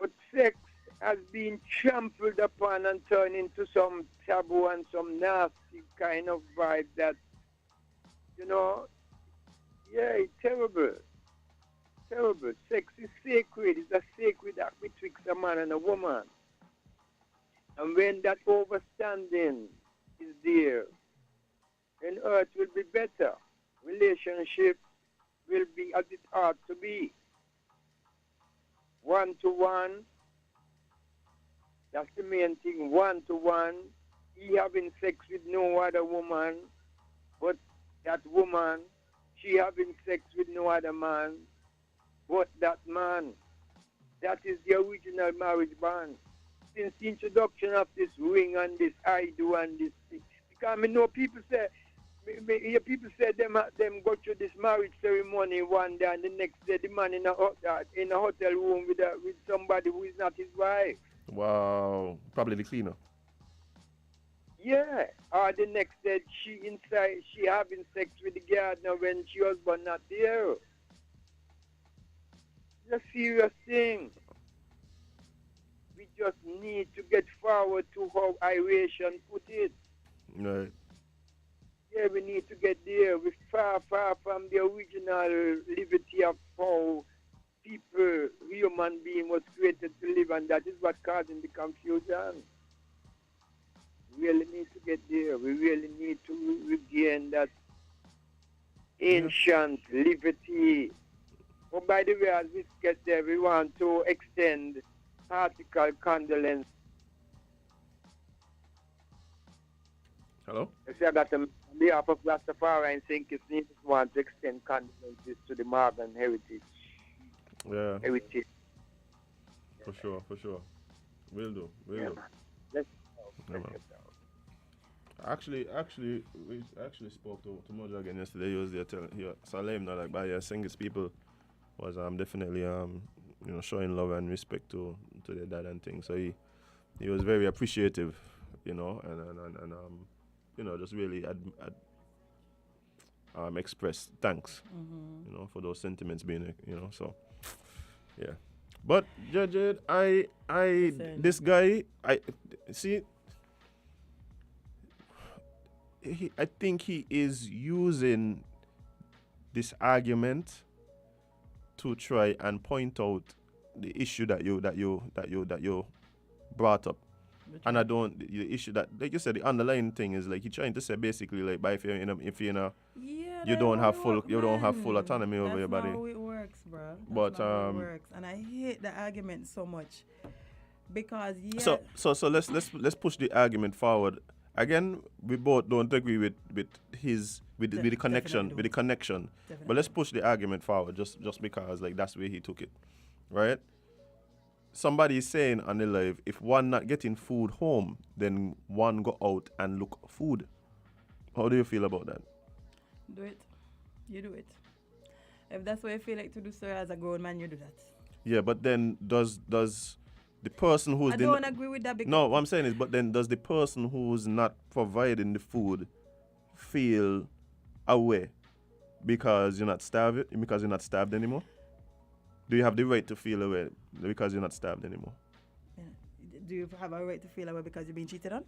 [SPEAKER 16] But sex has been trampled upon and turned into some taboo and some nasty kind of vibe that, you know, yeah, it's terrible. Terrible. Sex is sacred. It's a sacred act betwixt a man and a woman. And when that overstanding is there, then earth will be better. Relationship will be as it ought to be. 1-to-1. That's the main thing. 1-to-1. he having sex with no other woman, but that woman, she having sex with no other man, but that man. That is the original marriage bond. Since the introduction of this ring and this I do and this thing. Because I know people say, hear people say them go through this marriage ceremony one day and the next day the man in a hotel room with somebody who is not his wife.
[SPEAKER 1] Wow. Probably the cleaner.
[SPEAKER 16] Yeah. Or the next day she having sex with the gardener when she husband not there. It's a serious thing. We just need to get forward to how Iration put it.
[SPEAKER 1] Right.
[SPEAKER 16] Yeah, we need to get there. We're far, far from the original liberty of how people, human being was created to live, and that is what causing the confusion. We really need to get there. We really need to regain that ancient liberty. Oh, by the way, as we get there, we want to extend heartical condolence.
[SPEAKER 1] Hello?
[SPEAKER 16] I said that on behalf of Rastafari and St. Kitts want to extend condolences to the Morgan heritage.
[SPEAKER 1] Yeah.
[SPEAKER 16] Heritage.
[SPEAKER 1] For sure. Will do.
[SPEAKER 16] Let's
[SPEAKER 1] Yeah, man. Actually, we spoke to Mojo again yesterday. He was there telling, so I let him know like, by St. Kitts people was definitely showing love and respect to their dad and things. So he was very appreciative, and just really expressed thanks, for those sentiments being, so yeah. But Jed, this guy, I see. I think he is using this argument to try and point out the issue that you brought up. And the issue that, like you said, the underlying thing is like he's trying to say basically like, by if you don't have full autonomy over your body.
[SPEAKER 2] That's not how it works, bro.
[SPEAKER 1] But
[SPEAKER 2] how it works, and I hate the argument so much because
[SPEAKER 1] So let's push the argument forward. Again, we both don't agree with the connection.
[SPEAKER 2] Definitely.
[SPEAKER 1] But let's push the argument forward just because like that's where he took it, right? Somebody is saying on the live, if one not getting food home, then one go out and look for food. How do you feel about that?
[SPEAKER 2] Do it. You do it. If that's what you feel like to do, sir, as a grown man, you do that.
[SPEAKER 1] Yeah, but then does the person who's...
[SPEAKER 2] I don't agree with that because...
[SPEAKER 1] No, what I'm saying is, but then does the person who's not providing the food feel away because you're not starved anymore? Do you have the right to feel away because you're not starved anymore?
[SPEAKER 2] Yeah. Do you have a right to feel away because you're being cheated on?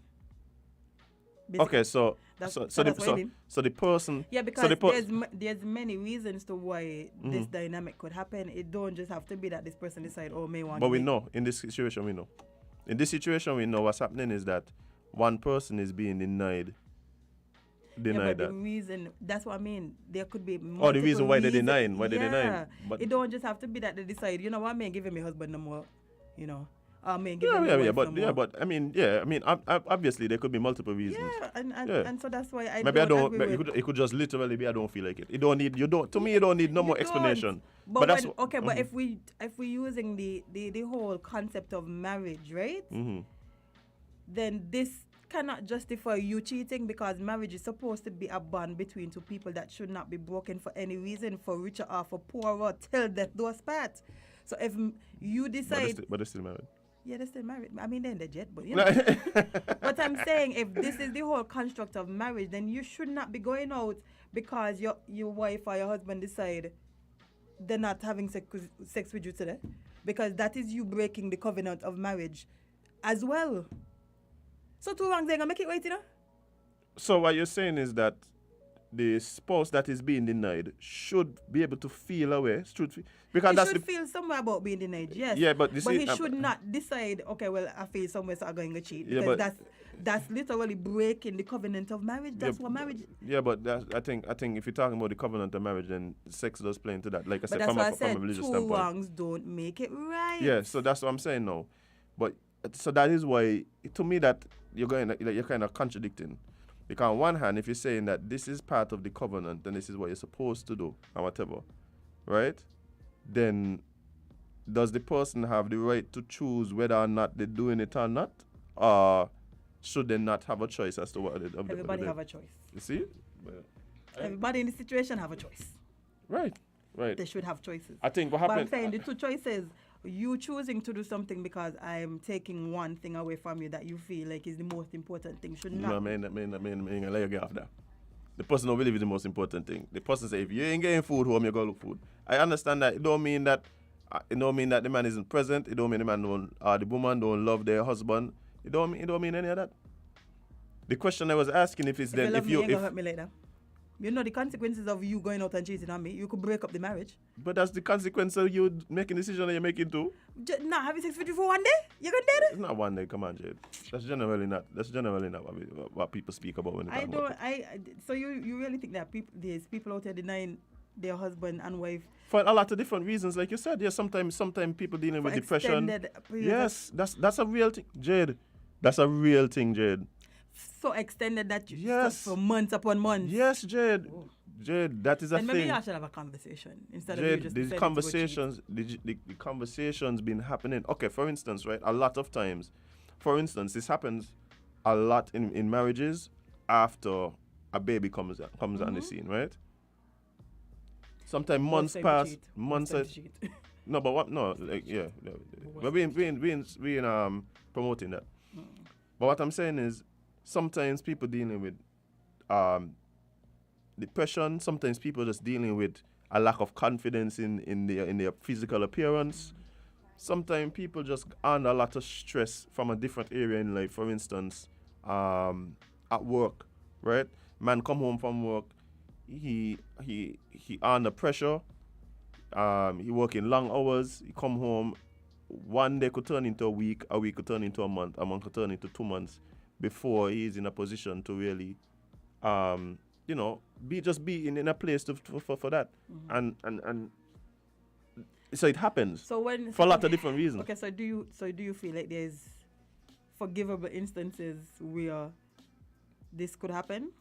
[SPEAKER 1] Okay, so the person...
[SPEAKER 2] Yeah, because there's many reasons to why this dynamic could happen. It don't just have to be that this person decide, may want.
[SPEAKER 1] But we know, in this situation, we know. In this situation, we know what's happening is that one person is being denied
[SPEAKER 2] but
[SPEAKER 1] that.
[SPEAKER 2] The reason, that's what I mean. There could be multiple
[SPEAKER 1] the reason why they're denying.
[SPEAKER 2] They're denying.
[SPEAKER 1] But
[SPEAKER 2] it don't just have to be that they decide, you know what, I ain't giving my husband no more,
[SPEAKER 1] but I mean, obviously there could be multiple reasons.
[SPEAKER 2] And so that's why I
[SPEAKER 1] it could just literally be I don't feel like it. You don't need no more explanation.
[SPEAKER 2] But if we using the whole concept of marriage, right?
[SPEAKER 1] Mm-hmm.
[SPEAKER 2] Then this cannot justify you cheating because marriage is supposed to be a bond between two people that should not be broken for any reason, for richer or for poorer, till death do us part. So if you decide...
[SPEAKER 1] But they're still married.
[SPEAKER 2] Yeah, they're still married. I mean, they're in the jet, but you know. But I'm saying if this is the whole construct of marriage, then you should not be going out because your wife or your husband decide they're not having sex with you today. Because that is you breaking the covenant of marriage as well. So two wrongs ain't gonna make it right, you know?
[SPEAKER 1] So what you're saying is that the spouse that is being denied should be able to feel away. Because
[SPEAKER 2] he should feel somewhere about being denied, yes.
[SPEAKER 1] Yeah, but
[SPEAKER 2] he should not decide, okay, well, I feel somewhere, so I'm going to cheat. Because that's literally breaking the covenant of marriage. That's what marriage...
[SPEAKER 1] Yeah, but I think if you're talking about the covenant of marriage, then sex does play into that. Like I said,
[SPEAKER 2] from a religious
[SPEAKER 1] standpoint.
[SPEAKER 2] Two wrongs don't make it right.
[SPEAKER 1] Yeah, so that's what I'm saying now. But so that is why, to me, that you're kind of contradicting. Because on one hand, if you're saying that this is part of the covenant, then this is what you're supposed to do, or whatever, right? Then does the person have the right to choose whether or not they're doing it or not? Or should they not have a choice as to what they do?
[SPEAKER 2] Everybody have a choice.
[SPEAKER 1] You see?
[SPEAKER 2] Everybody in the situation have a choice.
[SPEAKER 1] Right.
[SPEAKER 2] They should have choices.
[SPEAKER 1] I think what
[SPEAKER 2] But I'm
[SPEAKER 1] happened...
[SPEAKER 2] saying the two choices, you choosing to do something because I'm taking one thing away from you that you feel like is the most important thing should not.
[SPEAKER 1] No, I ain't let you get off that. The person don't believe it's the most important thing. The person say, if you ain't getting food home, you go look food. I understand that. It don't mean that the man isn't present. It don't mean the woman don't love their husband. It don't mean any of that. The question I was asking if
[SPEAKER 2] you love me, you ain't gonna hurt me later. You know the consequences of you going out and cheating on me. You could break up the marriage.
[SPEAKER 1] But that's the consequence of you making a decision that you're making too.
[SPEAKER 2] Not having sex with you for one day? You gonna do it?
[SPEAKER 1] It's not one day. Come on, Jade. That's generally not what people speak about when they talk about it.
[SPEAKER 2] So you really think that there's people out there denying their husband and wife
[SPEAKER 1] for a lot of different reasons, like you said? Yes, sometimes people dealing with depression. Yes, that's a real thing, Jade. That's a real thing, Jade.
[SPEAKER 2] So extended that you just for months upon months.
[SPEAKER 1] Yes, Jade. Oh. Jade, that is a thing.
[SPEAKER 2] Maybe you should have a conversation instead
[SPEAKER 1] Jade,
[SPEAKER 2] of you just
[SPEAKER 1] the conversations been happening. Okay, for instance, right? A lot of times, for instance, this happens a lot in marriages after a baby comes on the scene, right? Sometimes months pass. No, but what? No, like yeah. But we promoting that. But what I'm saying is, sometimes people dealing with depression. Sometimes people just dealing with a lack of confidence in their physical appearance. Sometimes people just under a lot of stress from a different area in life. For instance, at work, right? Man come home from work, he under pressure. He working long hours. He come home. One day could turn into a week could turn into a month could turn into 2 months before he's in a position to really, be in a place for that. Mm-hmm. And so it happens. For a lot of different reasons.
[SPEAKER 2] Okay, so do you feel like there's forgivable instances where this could happen?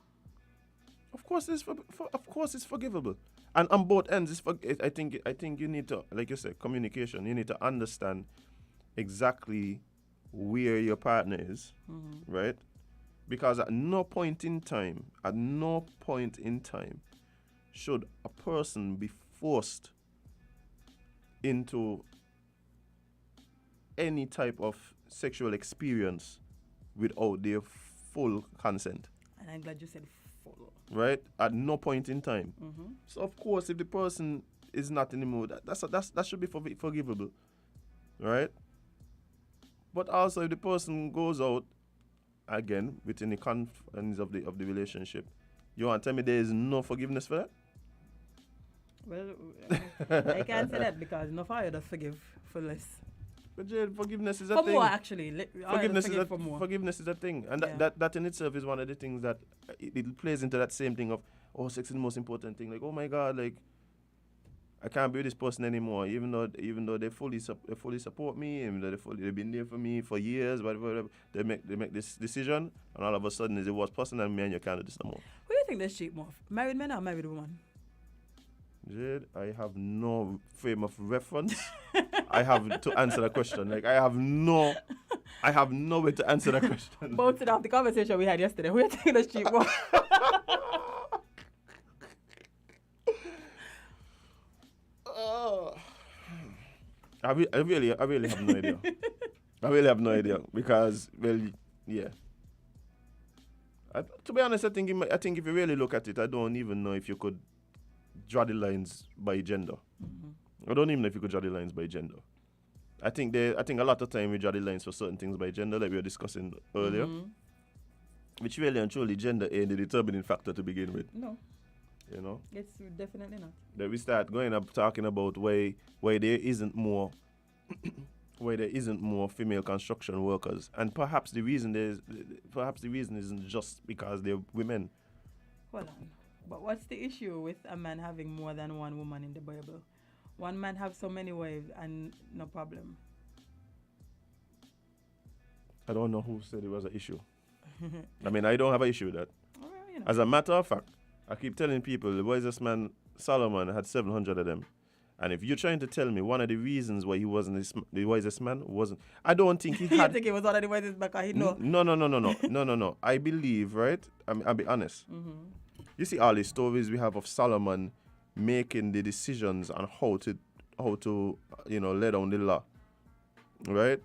[SPEAKER 1] Of course, it's forgivable. And on both ends, I think you need to, like you said, communication. You need to understand exactly where your partner is, right? Because at no point in time, should a person be forced into any type of sexual experience without their full consent.
[SPEAKER 2] And I'm glad you said full.
[SPEAKER 1] Right? At no point in time.
[SPEAKER 2] Mm-hmm.
[SPEAKER 1] So of course, if the person is not in the mood, that should be forgivable, right? But also, if the person goes out again within the confines of the relationship, you want to tell me there is no forgiveness for that?
[SPEAKER 2] Well, I can't say that because no fire does forgive for less.
[SPEAKER 1] But Jade, forgiveness is a
[SPEAKER 2] for
[SPEAKER 1] thing.
[SPEAKER 2] More, actually.
[SPEAKER 1] Forgiveness is a thing. And that in itself is one of the things that it plays into that same thing of, oh, sex is the most important thing. Like, oh my God, like, I can't be with this person anymore, even though they fully support me, and they've been there for me for years, whatever. They make this decision, and all of a sudden it's the worst person, and me and you can't do this no more.
[SPEAKER 2] Who do you think that's cheap more? Married men or married women?
[SPEAKER 1] Jade, I have no frame of reference. I have to answer that question. Like, I have no way to answer that question.
[SPEAKER 2] Bouncing off the conversation we had yesterday, who do you think that's cheap more?
[SPEAKER 1] I really have no idea. I really have no idea because, well, yeah. To be honest, I think if you really look at it, I don't even know if you could draw the lines by gender. Mm-hmm. I don't even know if you could draw the lines by gender. I think a lot of time we draw the lines for certain things by gender, like we were discussing earlier, which really and truly gender ain't the determining factor to begin with.
[SPEAKER 2] No.
[SPEAKER 1] You know?
[SPEAKER 2] It's definitely not.
[SPEAKER 1] Then we start going up talking about why there isn't more female construction workers, and perhaps the reason isn't just because they're women.
[SPEAKER 2] Hold on, but what's the issue with a man having more than one woman in the Bible? One man have so many wives and no problem.
[SPEAKER 1] I don't know who said it was an issue. I mean, I don't have an issue with that.
[SPEAKER 2] Well, you know.
[SPEAKER 1] As a matter of fact, I keep telling people the wisest man, Solomon, had 700 of them. And if you're trying to tell me one of the reasons why he wasn't the wisest man wasn't, I don't think he
[SPEAKER 2] You
[SPEAKER 1] had.
[SPEAKER 2] think he was one of the wisest because he know?
[SPEAKER 1] No. I believe, right? I'll be honest. You see all these stories we have of Solomon making the decisions on how to lay down the law, right?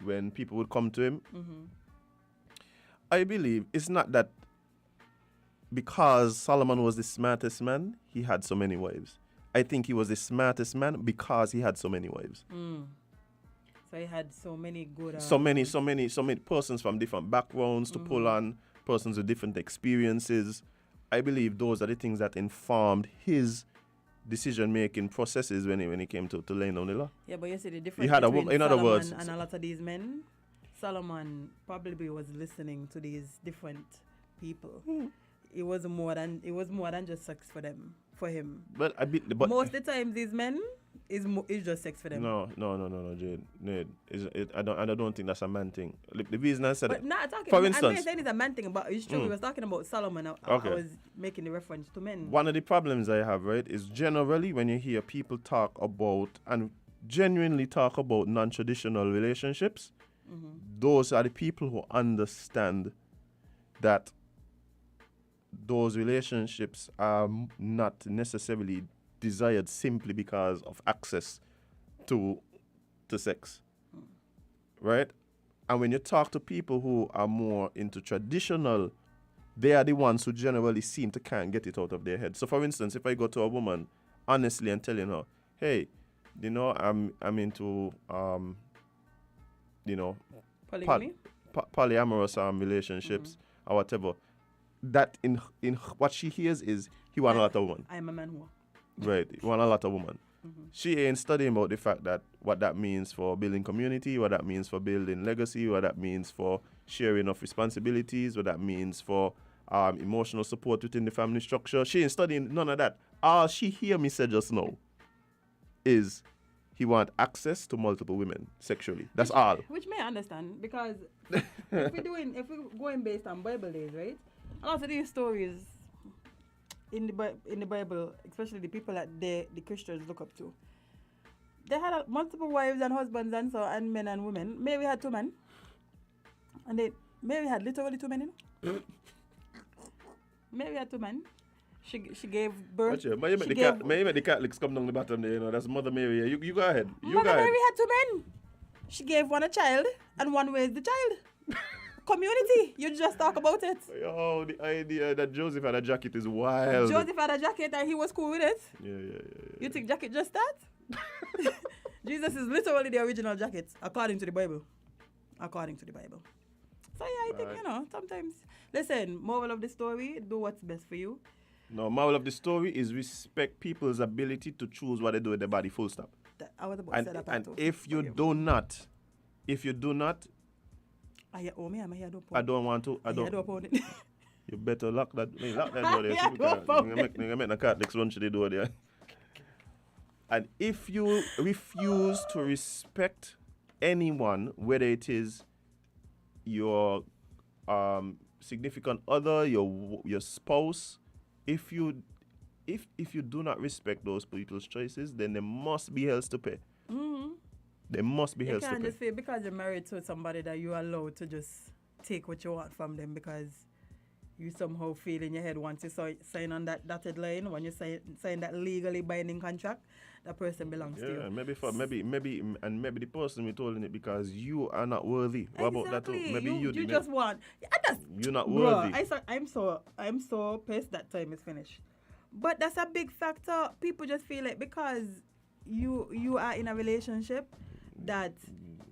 [SPEAKER 1] When people would come to him, I believe it's not that because Solomon was the smartest man, he had so many wives. I think he was the smartest man because he had so many wives.
[SPEAKER 2] So he had so many good.
[SPEAKER 1] So many persons from different backgrounds to pull on, persons with different experiences. I believe those are the things that informed his decision-making processes when he came to laying down the law.
[SPEAKER 2] Yeah, but you see the difference
[SPEAKER 1] He had
[SPEAKER 2] between
[SPEAKER 1] in other
[SPEAKER 2] Solomon
[SPEAKER 1] words,
[SPEAKER 2] and a lot of these men. Solomon probably was listening to these different people. It was more than just sex for him.
[SPEAKER 1] But
[SPEAKER 2] most of the time, these men is just sex for them.
[SPEAKER 1] No, Jade. I don't think that's a man thing. The reason I said
[SPEAKER 2] But
[SPEAKER 1] that,
[SPEAKER 2] not talking.
[SPEAKER 1] for
[SPEAKER 2] I'm
[SPEAKER 1] instance,
[SPEAKER 2] not saying it's a man thing, but it's true. We was talking about Solomon. I was making the reference to men.
[SPEAKER 1] one of the problems I have, right, is generally when you hear people talk about and genuinely talk about non-traditional relationships, those are the people who understand that those relationships are not necessarily desired simply because of access to sex, right? And when you talk to people who are more into traditional, they are the ones who generally seem to can't get it out of their head. So, for instance, if I go to a woman honestly and telling her, "Hey, I'm into
[SPEAKER 2] polygamy,
[SPEAKER 1] polyamorous relationships or whatever," that in what she hears is he want a lot of women.
[SPEAKER 2] I am a man who.
[SPEAKER 1] Right, he want a lot of women. She ain't studying about the fact that what that means for building community, what that means for building legacy, what that means for sharing of responsibilities, what that means for emotional support within the family structure. She ain't studying none of that. All she hear me say just now is he want access to multiple women sexually. That's all.
[SPEAKER 2] Which may I understand, because if we're going based on Bible days, right? A lot of these stories in the Bible, especially the people that the Christians look up to, they had multiple wives and husbands and men and women. Mary had 2 men, and Mary had literally 2 men. Mary had 2 men. She gave birth.
[SPEAKER 1] May you make the Catholics come down the bottom there, That's Mother Mary. You go ahead.
[SPEAKER 2] Mother Mary had 2 men. She gave one a child and one raised the child. Community, you just talk about it.
[SPEAKER 1] Oh, the idea that Joseph had a jacket is wild.
[SPEAKER 2] Joseph had a jacket and he was cool with it.
[SPEAKER 1] Yeah.
[SPEAKER 2] You think jacket just that? Jesus is literally the original jacket, according to the Bible. So yeah, I think, sometimes, listen, moral of the story, do what's best for you.
[SPEAKER 1] No, moral of the story is respect people's ability to choose what they do with their body, full stop.
[SPEAKER 2] I was about to say that part too.
[SPEAKER 1] If you do not, I don't want to. You better lock that door there. You make the Catholics run to the door there. And if you refuse to respect anyone, whether it is your significant other, your spouse, if you do not respect those people's choices, then there must be hells to pay. There must be hells to pay.
[SPEAKER 2] You can't just feel because you're married to somebody that you're allowed to just take what you want from them because you somehow feel in your head once you sign on that dotted line, when you sign that legally binding contract, that person belongs to you.
[SPEAKER 1] Yeah, maybe the person we're holding it because you are not worthy. What about that too? Maybe you
[SPEAKER 2] just want.
[SPEAKER 1] You're not worthy.
[SPEAKER 2] I'm so pissed that time is finished. But that's a big factor. People just feel like because you are in a relationship, that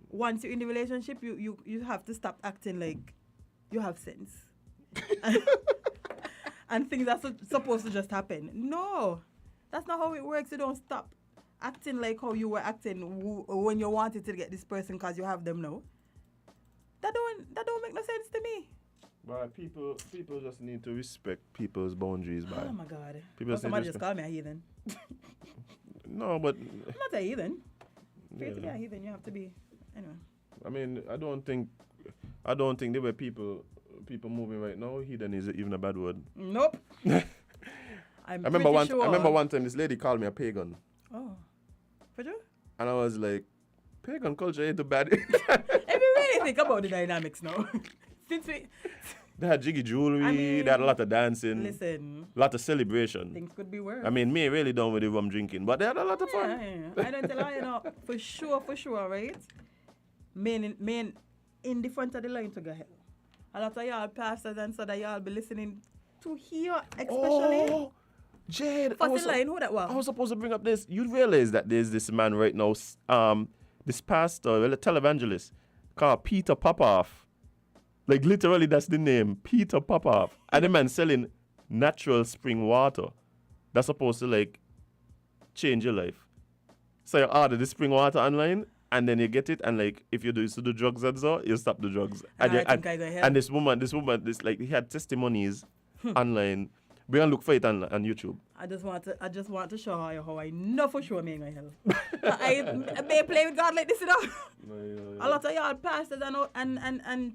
[SPEAKER 2] once you're in the relationship, you have to stop acting like you have sense. And things are supposed to just happen. No, that's not how it works. You don't stop acting like how you were acting when you wanted to get this person because you have them now. That don't make no sense to me.
[SPEAKER 1] But people just need to respect people's boundaries.
[SPEAKER 2] Oh my God! Somebody just call me a heathen.
[SPEAKER 1] No, but
[SPEAKER 2] I'm not a heathen. For you to be a heathen, you have to be. Anyway.
[SPEAKER 1] I mean, I don't think I don't think there were people moving right now. Hidden is even a bad word.
[SPEAKER 2] Nope.
[SPEAKER 1] I remember one time this lady called me a pagan.
[SPEAKER 2] Oh. For sure?
[SPEAKER 1] And I was like, pagan culture ain't too bad.
[SPEAKER 2] If you really think about the dynamics now. Since we...
[SPEAKER 1] They had jiggy jewelry, they had a lot of dancing.
[SPEAKER 2] Listen.
[SPEAKER 1] A lot of celebration.
[SPEAKER 2] Things could be worse.
[SPEAKER 1] I mean, me really done with the rum drinking, but they had a lot of fun.
[SPEAKER 2] Yeah. I don't tell you, for sure, right? Men in the front of the line to go hell. A lot of y'all pastors and so that y'all be listening to hear, especially.
[SPEAKER 1] Oh, Jade.
[SPEAKER 2] First in line, who that was?
[SPEAKER 1] I was supposed to bring up this. You realize that there's this man right now, this pastor, a televangelist, called Peter Popoff. Like, literally, that's the name, Peter Popoff. And the man selling natural spring water. That's supposed to, like, change your life. So you order the spring water online, and then you get it, and, like, if you do drugs and so, you stop the drugs. And this woman, like, he had testimonies online. We can look for it on YouTube.
[SPEAKER 2] I just want to show you how I know for sure me going hell. I may play with God like this, you know. A lot of y'all pastors and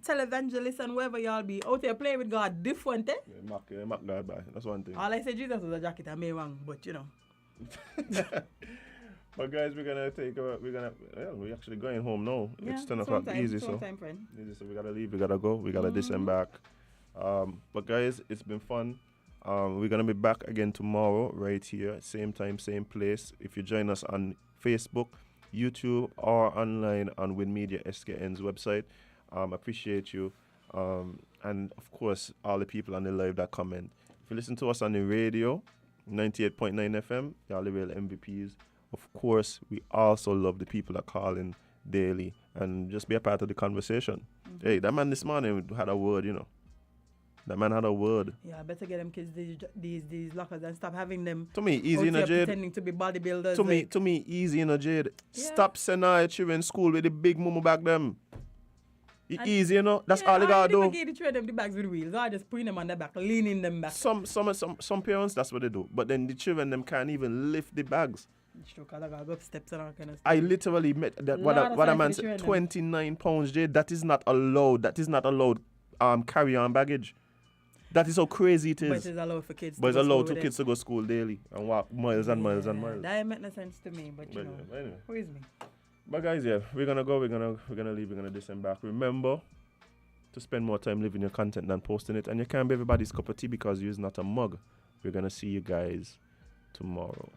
[SPEAKER 2] televangelists and whoever y'all be out here playing with God different, eh?
[SPEAKER 1] Yeah, mock God by. That's one thing.
[SPEAKER 2] All I say Jesus was a jacket, I may wrong, but you know.
[SPEAKER 1] But guys, we're actually going home now.
[SPEAKER 2] Yeah,
[SPEAKER 1] it's 10 o'clock, easy, so we gotta leave, we gotta go, we gotta disembark. But guys, it's been fun. We're going to be back again tomorrow, right here, same time, same place. If you join us on Facebook, YouTube, or online on Win Media SKN's website, appreciate you. And, of course, all the people on the live that comment. If you listen to us on the radio, 98.9 FM, y'all the real MVPs. Of course, we also love the people that call in daily and just be a part of the conversation. Mm-hmm. Hey, that man this morning had a word, you know. That man had a word.
[SPEAKER 2] Yeah, I better get them kids these lockers and stop having them.
[SPEAKER 1] To me, easy in a Jade.
[SPEAKER 2] Pretending to be bodybuilders.
[SPEAKER 1] To me, easy in a Jade. Yeah. Stop sending our children in school with the big mumu back them. Easy, you know. That's all you gotta do.
[SPEAKER 2] I give the children the bags with wheels. I just putting them on the back, leaning them back.
[SPEAKER 1] Some parents, that's what they do. But then the children them can't even lift the bags.
[SPEAKER 2] It's true, because I gotta go up steps and all kind of stuff.
[SPEAKER 1] I literally met that. What a man said. 29 pounds, Jade. That is not allowed. Carry-on baggage. That is how crazy it is.
[SPEAKER 2] But it's allowed for kids.
[SPEAKER 1] But it's allowed for kids to go to school daily and walk miles and miles and miles.
[SPEAKER 2] That make no sense to me, but anyway. Who is me?
[SPEAKER 1] But guys, yeah, we're gonna go. We're gonna leave. We're gonna disembark. Remember to spend more time living your content than posting it, and you can't be everybody's cup of tea because you're not a mug. We're gonna see you guys tomorrow.